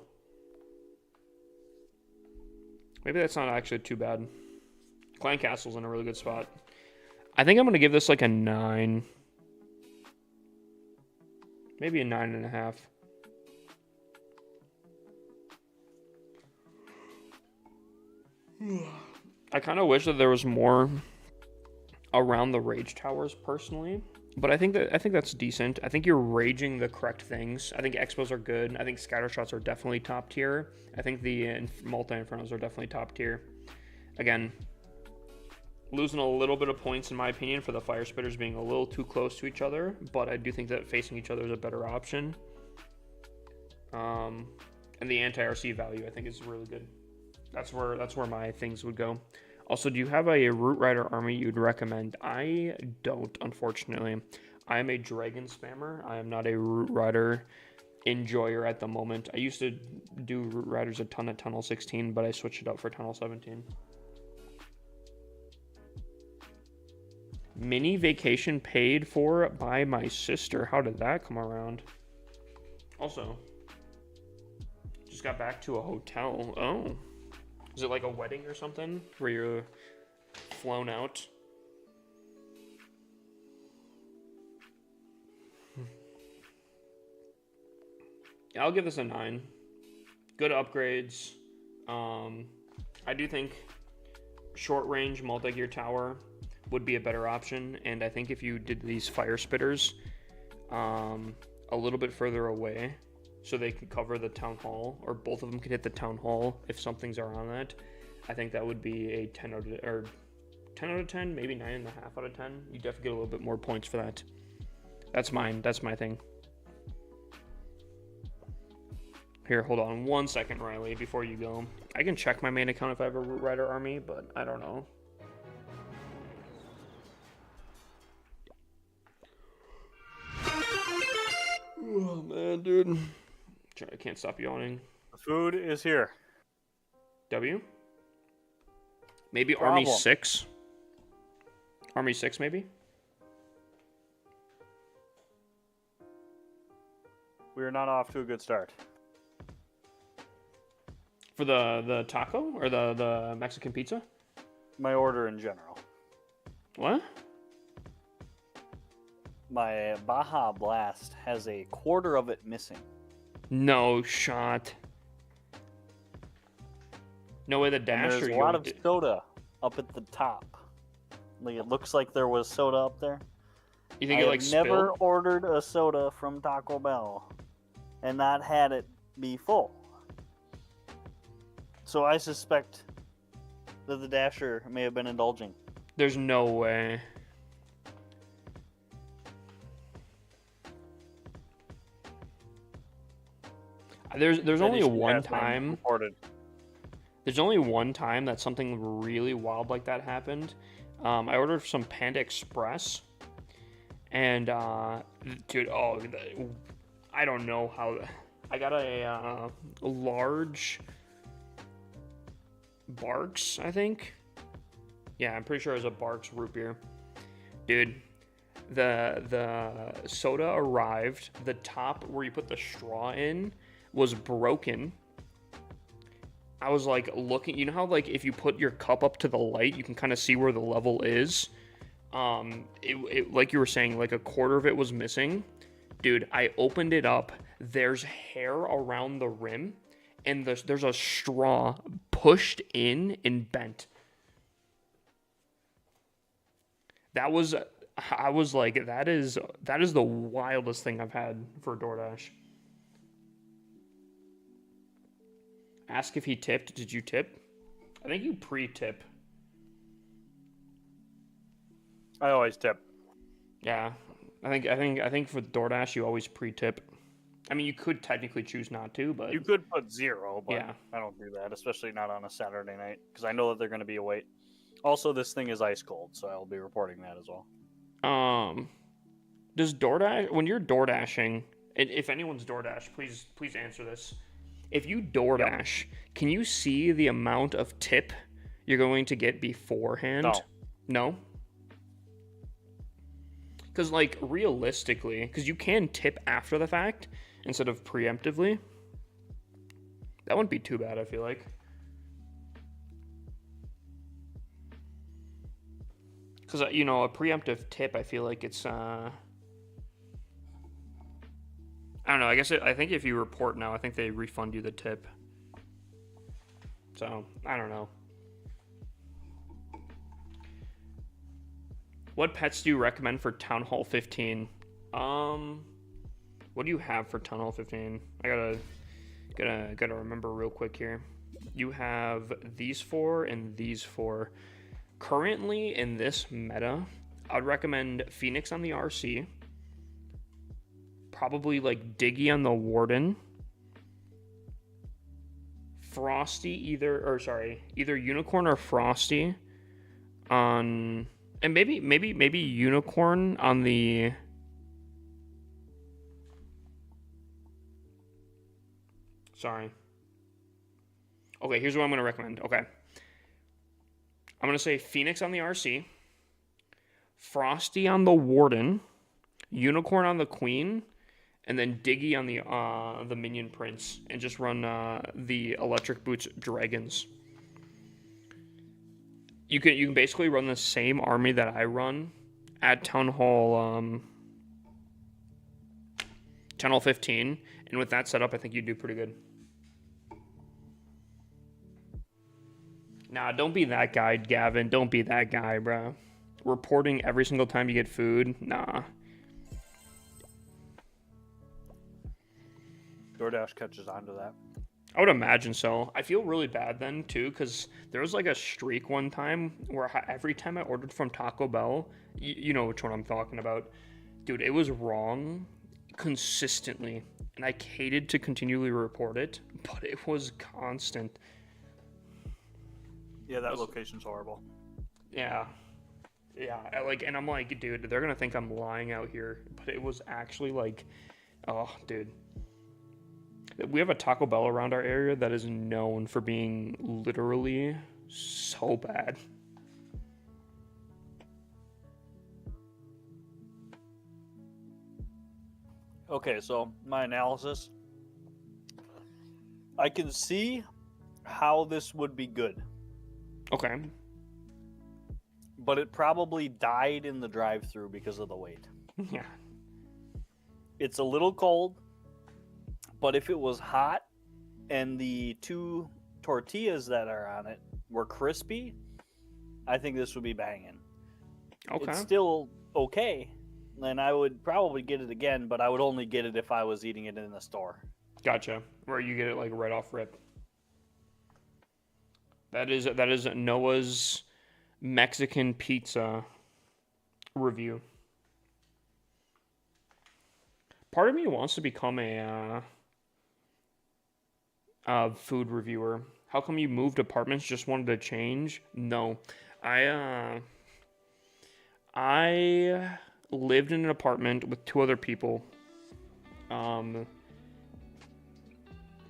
maybe that's not actually too bad. Clan Castle's in a really good spot. I think I'm going to give this like a 9. Maybe a 9.5. I kind of wish that there was more around the rage towers personally, but I think that's decent. I think you're raging the correct things. I think expos are good. I think scatter shots are definitely top tier. I think the multi-infernos are definitely top tier. Again, losing a little bit of points in my opinion for the fire spitters being a little too close to each other, but I do think that facing each other is a better option. And the anti-RC value I think is really good. That's where my things would go. Also, do you have a Root Rider army you'd recommend? I don't, unfortunately. I am a Dragon spammer. I am not a Root Rider enjoyer at the moment. I used to do Root Riders a ton at Tunnel 16, but I switched it up for Tunnel 17. Mini vacation paid for by my sister. How did that come around? Also, just got back to a hotel. Oh. Is it like a wedding or something where you're flown out? I'll give this a 9. Good upgrades. I do think short range multi-gear tower would be a better option, and I think if you did these fire spitters a little bit further away so they can cover the town hall, or both of them could hit the town hall if something's on that, I think that would be a 10 out of 10, maybe 9.5 out of 10. You definitely get a little bit more points for that. That's mine. That's my thing. Here, hold on 1 second, Riley, before you go. I can check my main account if I have a Root Rider army, but I don't know. Oh, man, dude. I can't stop yawning. The food is here. W? Maybe Problem. Army 6? Army 6, maybe? We are not off to a good start. For the taco? Or the Mexican pizza? My order in general. What? My Baja Blast has a quarter of it missing. No shot. No way the And Dasher there's a you lot of did- soda up at the top. Like, it looks like there was soda up there. You think I it have like never spilled? ordered a soda from Taco Bell and not had it be full. So I suspect that the Dasher may have been indulging. There's no way. There's That only issue one has been time. reported. There's only one time that something really wild like that happened. I ordered some Panda Express, and dude, I don't know how. I got a large Barks, I think. Yeah, I'm pretty sure it was a Barks root beer. Dude, the soda arrived. The top where you put the straw in was broken. I was like looking, you know how like if you put your cup up to the light, you can kind of see where the level is. It like you were saying, like a quarter of it was missing. Dude, I opened it up. There's hair around the rim, and there's a straw pushed in and bent. I was like, that is the wildest thing I've had for DoorDash. Ask if he tipped. Did you tip? I think you pre-tip. I always tip. Yeah. I think for DoorDash you always pre-tip. I mean, you could technically choose not to, but You could put 0, but Yeah. I don't do that, especially not on a Saturday night, because I know that they're going to be awake. Also, this thing is ice cold, so I'll be reporting that as well. does DoorDash, when you're DoorDashing, and if anyone's DoorDash, please answer this. If you DoorDash, can you see the amount of tip you're going to get beforehand? No? Because, like, realistically, because you can tip after the fact instead of preemptively. That wouldn't be too bad, I feel like. Because, a preemptive tip, I feel like it's, I don't know, I think if you report now, I think they refund you the tip. So, I don't know. What pets do you recommend for Town Hall 15? What do you have for Town Hall 15? I gotta remember real quick here. You have these 4 and these 4. Currently in this meta, I'd recommend Phoenix on the RC. Probably like Diggy on the Warden. Frosty either Unicorn or Frosty on, and maybe Unicorn on the Sorry. Okay, here's what I'm going to recommend. Okay. I'm going to say Phoenix on the RC, Frosty on the Warden, Unicorn on the Queen, and then Diggy on the Minion Prince, and just run the Electric Boots Dragons. You can basically run the same army that I run at Town Hall 15, and with that setup, I think you'd do pretty good. Nah, don't be that guy, Gavin. Don't be that guy, bro. Reporting every single time you get food, nah. DoorDash catches on to that. I would imagine so. I feel really bad then too, because there was like a streak one time where every time I ordered from Taco Bell, you know which one I'm talking about, dude, it was wrong consistently, and I hated to continually report it, but it was constant. Yeah, that location's horrible. Yeah, and I'm like, dude, they're gonna think I'm lying out here, but it was actually like, oh, dude. We have a Taco Bell around our area that is known for being literally so bad. Okay, so my analysis. I can see how this would be good, Okay. but it probably died in the drive-thru because of the wait. Yeah. It's a little cold, but if it was hot and the 2 tortillas that are on it were crispy, I think this would be banging. Okay. It's still okay, and I would probably get it again, but I would only get it if I was eating it in the store. Gotcha. Where you get it like right off rip. That is Noah's Mexican pizza review. Part of me wants to become a food reviewer. How come you moved apartments? Just wanted to change? No, I lived in an apartment with 2 other people.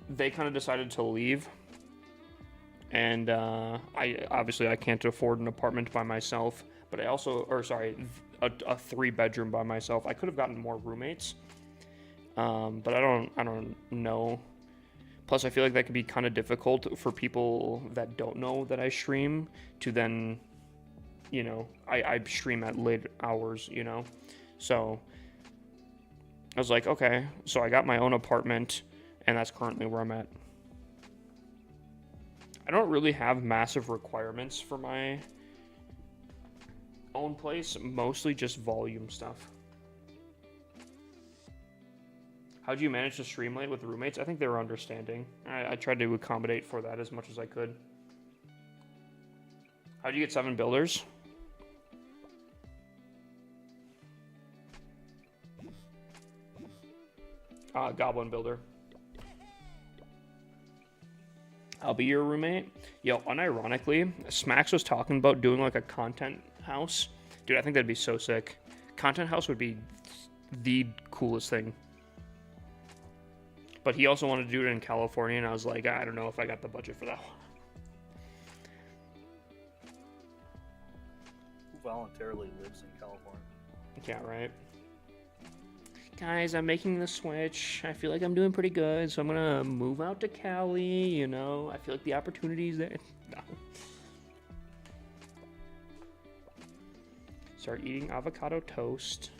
They kind of decided to leave, and I can't afford an apartment by myself. But a 3-bedroom by myself. I could have gotten more roommates, but I don't know. Plus, I feel like that could be kind of difficult for people that don't know that I stream to then, you know, I stream at late hours, you know. So I was like, okay, so I got my own apartment, and that's currently where I'm at. I don't really have massive requirements for my own place, mostly just volume stuff. How'd you manage to stream late with roommates? I think they were understanding. I tried to accommodate for that as much as I could. How'd you get 7 builders? Goblin builder. I'll be your roommate. Yo, unironically, Smacks was talking about doing like a content house. Dude, I think that'd be so sick. Content house would be the coolest thing. But he also wanted to do it in California, and I was like, I don't know if I got the budget for that one. Who voluntarily lives in California? Yeah, right. Guys, I'm making the switch. I feel like I'm doing pretty good, so I'm gonna move out to Cali, you know. I feel like the opportunity's there. No. Start eating avocado toast.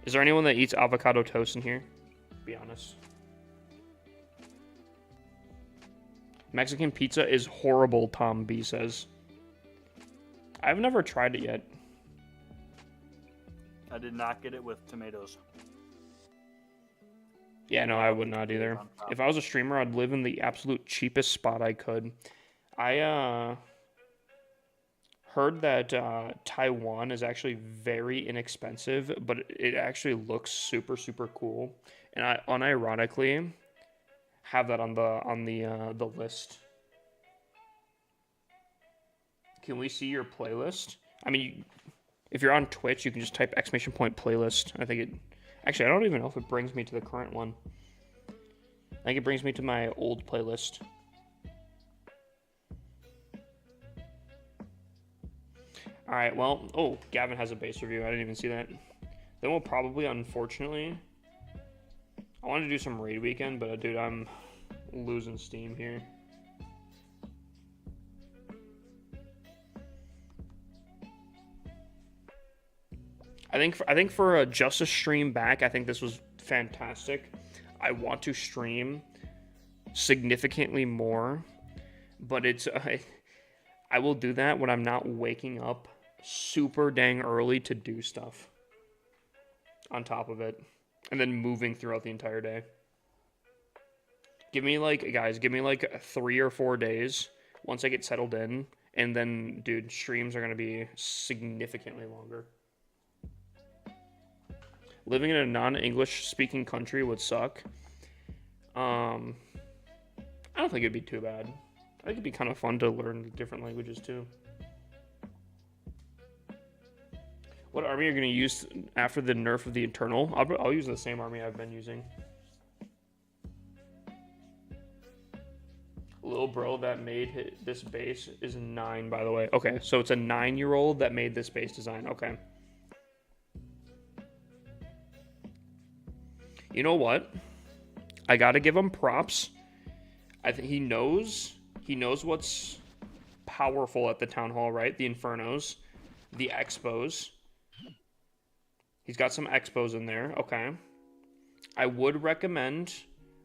Is there anyone that eats avocado toast in here? Be honest. Mexican pizza is horrible, Tom B says. I've never tried it yet. I did not get it with tomatoes. Yeah, no, I would not either. If I was a streamer, I'd live in the absolute cheapest spot I could. I heard that Taiwan is actually very inexpensive, but it actually looks super, super cool. And I unironically have that on the list. Can we see your playlist? I mean, if you're on Twitch, you can just type !playlist. I Actually, I don't even know if it brings me to the current one. I think it brings me to my old playlist. Alright, well, oh, Gavin has a base review. I didn't even see that. Then we'll probably, unfortunately, I wanted to do some raid weekend, but dude, I'm losing steam here. I think for just a stream back, I think this was fantastic. I want to stream significantly more, but it's I will do that when I'm not waking up super dang early to do stuff on top of it, and then moving throughout the entire day. Give me like 3 or 4 days once I get settled in, and then dude, streams are gonna be significantly longer. Living in a non-English speaking country would suck. I don't think it'd be too bad. I think it'd be kind of fun to learn different languages too. What army are you going to use after the nerf of the Eternal? I'll use the same army I've been using. Little bro that made this base is 9, by the way. Okay, so it's a 9-year-old that made this base design. Okay. You know what? I gotta give him props. I think he knows what's powerful at the town hall, right? The Infernos, the Expos. He's got some Expos in there. Okay. I would recommend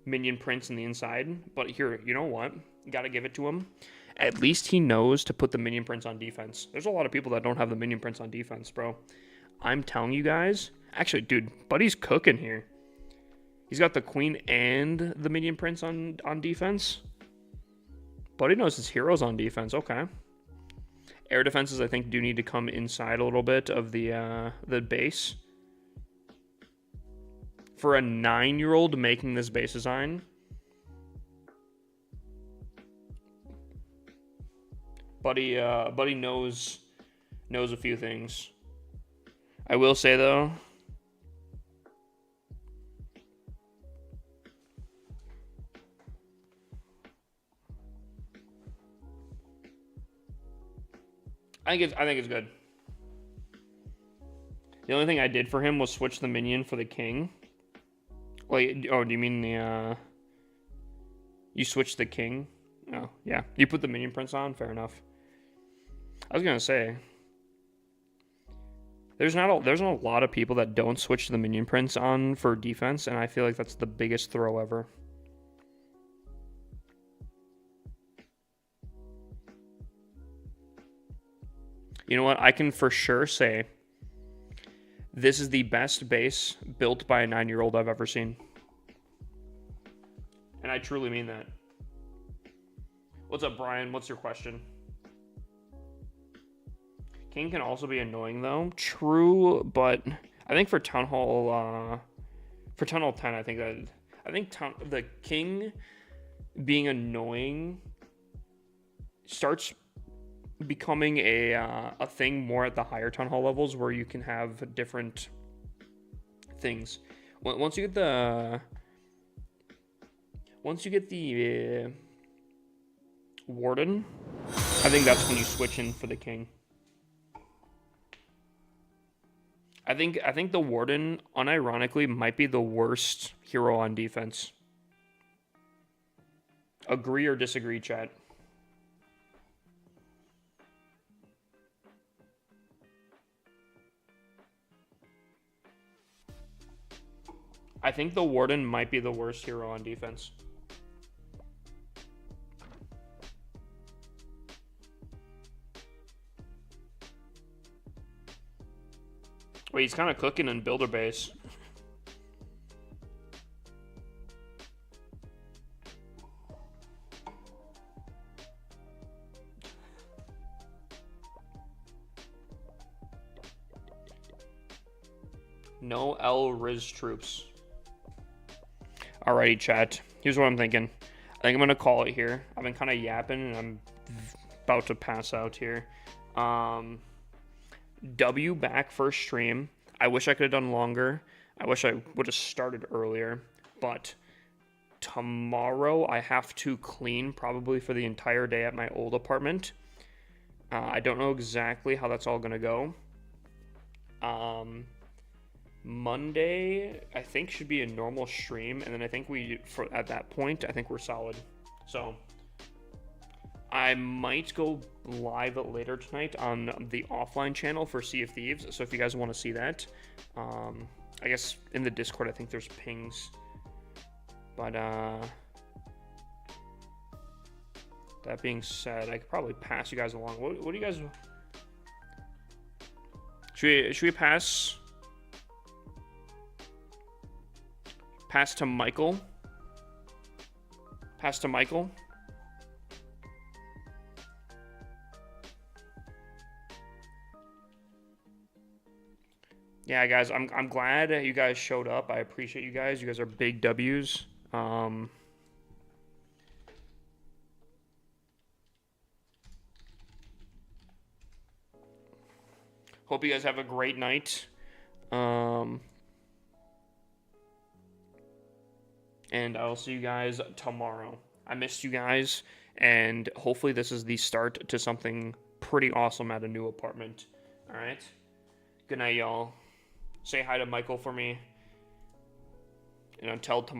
Minion Prince in the inside, but here, you know what? Gotta give it to him. At least he knows to put the Minion Prince on defense. There's a lot of people that don't have the Minion Prince on defense, bro. I'm telling you guys. Actually, dude, Buddy's cooking here. He's got the Queen and the Minion Prince on defense. Buddy knows his heroes on defense. Okay. Air defenses, I think, do need to come inside a little bit of the base. For a 9-year-old making this base design, Buddy knows a few things. I will say though, I think it's good. The only thing I did for him was switch the minion for the king. Wait, oh, do you mean the you switched the king? Oh, yeah. You put the minion prince on? Fair enough. I was gonna say there's not a lot of people that don't switch the minion prince on for defense, and I feel like that's the biggest throw ever. You know what? I can for sure say this is the best base built by a 9-year-old I've ever seen. And I truly mean that. What's up, Brian? What's your question? King can also be annoying, though. True, but I think for Town Hall 10, I think the King being annoying starts becoming a thing more at the higher Town Hall levels, where you can have different things. Once you get the Warden, I think that's when you switch in for the King. I think the Warden, unironically, might be the worst hero on defense. Agree or disagree, chat? I think the Warden might be the worst hero on defense. Wait, he's kind of cooking in builder base. No L Riz troops. Alrighty, chat. Here's what I'm thinking. I think I'm gonna call it here. I've been kind of yapping, and I'm about to pass out here. W back first stream. I wish I could have done longer, I wish I would have started earlier, but tomorrow I have to clean probably for the entire day at my old apartment. I don't know exactly how that's all gonna go. Monday I think should be a normal stream, and then I think at that point I think we're solid. So I might go live later tonight on the offline channel for Sea of Thieves. So if you guys want to see that, I guess in the Discord I think there's pings. But that being said, I could probably pass you guys along. What do you guys? Should we pass to Michael? Pass to Michael. Yeah, guys, I'm glad you guys showed up. I appreciate you guys. You guys are big W's. Hope you guys have a great night. And I'll see you guys tomorrow. I missed you guys, and hopefully this is the start to something pretty awesome at a new apartment. All right? Good night, y'all. Say hi to Michael for me. And until tomorrow.